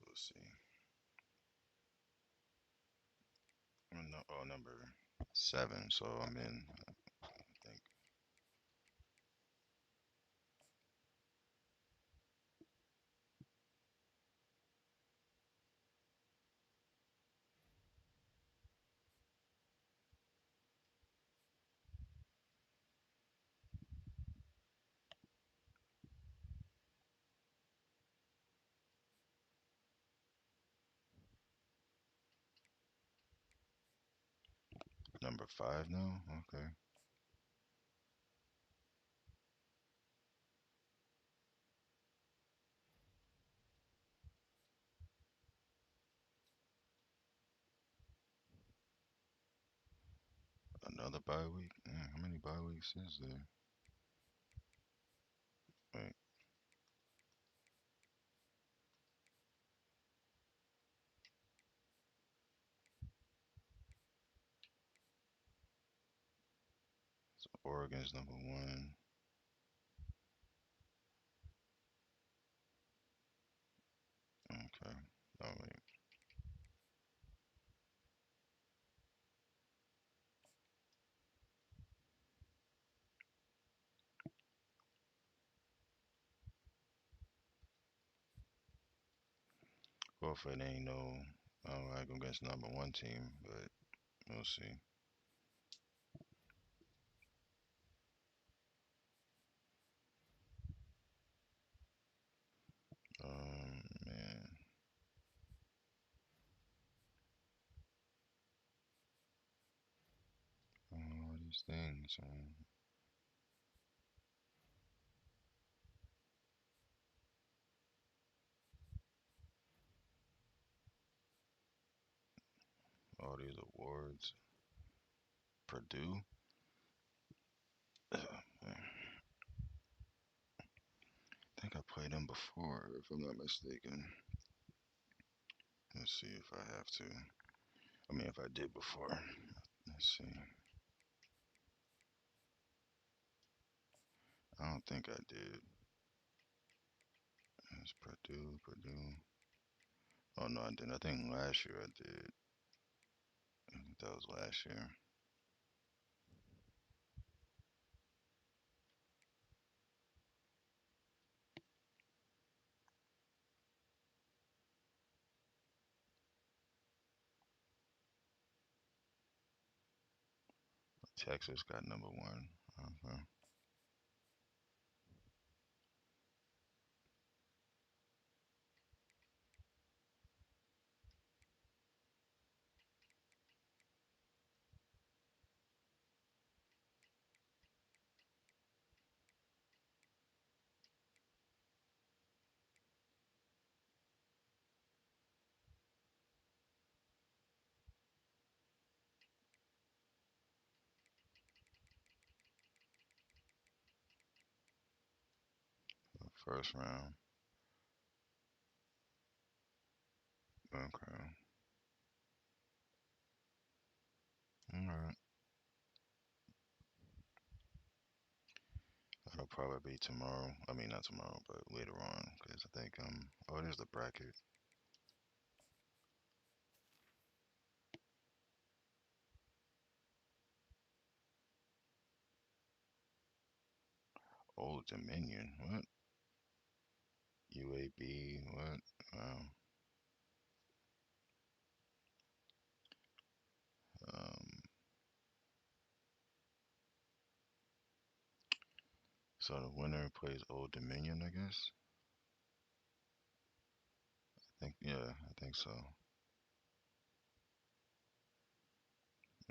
Let's see. No, oh, number 7, so I'm in, I think. Number 5 now? Okay. bye week? How many bye weeks is there? Wait. So Oregon's number 1. Okay. Oh wait. Hopefully they ain't no like against number 1 team, but we'll see. Man. All these things, all these awards. Purdue. I think I played them before, if I'm not mistaken. Let's see if I have to. I mean, if I did before. Let's see. I don't think I did. It's Purdue. Oh, no, I didn't. I think last year I did. I think that was last year. Texas got number 1. Okay. First round. Okay. Alright. That'll probably be tomorrow. I mean, not tomorrow, but later on. Because I think, oh, there's the bracket. Old Dominion. What? UAB. What? Wow. So the winner plays Old Dominion, I guess. Yeah, I think so.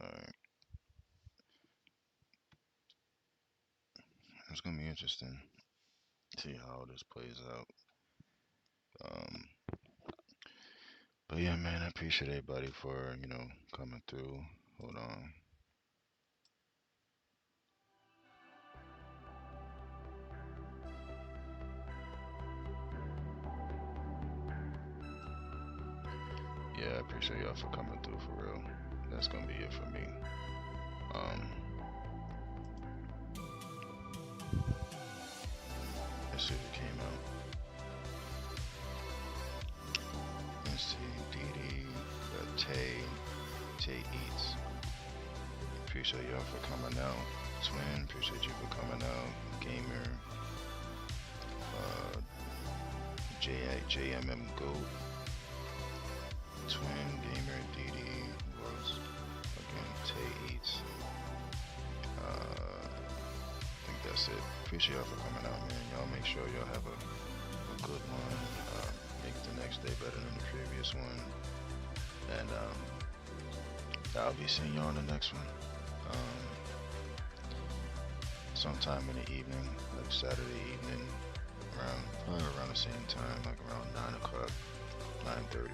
Alright. It's gonna be interesting. See how this plays out. But yeah, man, I appreciate everybody for, coming through. Hold on. Yeah, I appreciate y'all for coming through for real. That's gonna be it for me. Let's see what came out. Let's see, Didi, Tay Eats. Appreciate y'all for coming out. Twin, appreciate you for coming out. Gamer, JMM Goat, Twin, Gamer, Didi, was again Tay Eats. I think that's it. Appreciate y'all for coming out, man. Y'all make sure y'all have a good one. Make the next day better than the previous one. And I'll be seeing y'all on the next one. Sometime in the evening, like Saturday evening, probably around the same time, like around 9 o'clock, 9:30.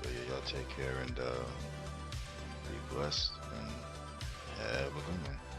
But yeah, y'all take care, and Be blessed and have a good one.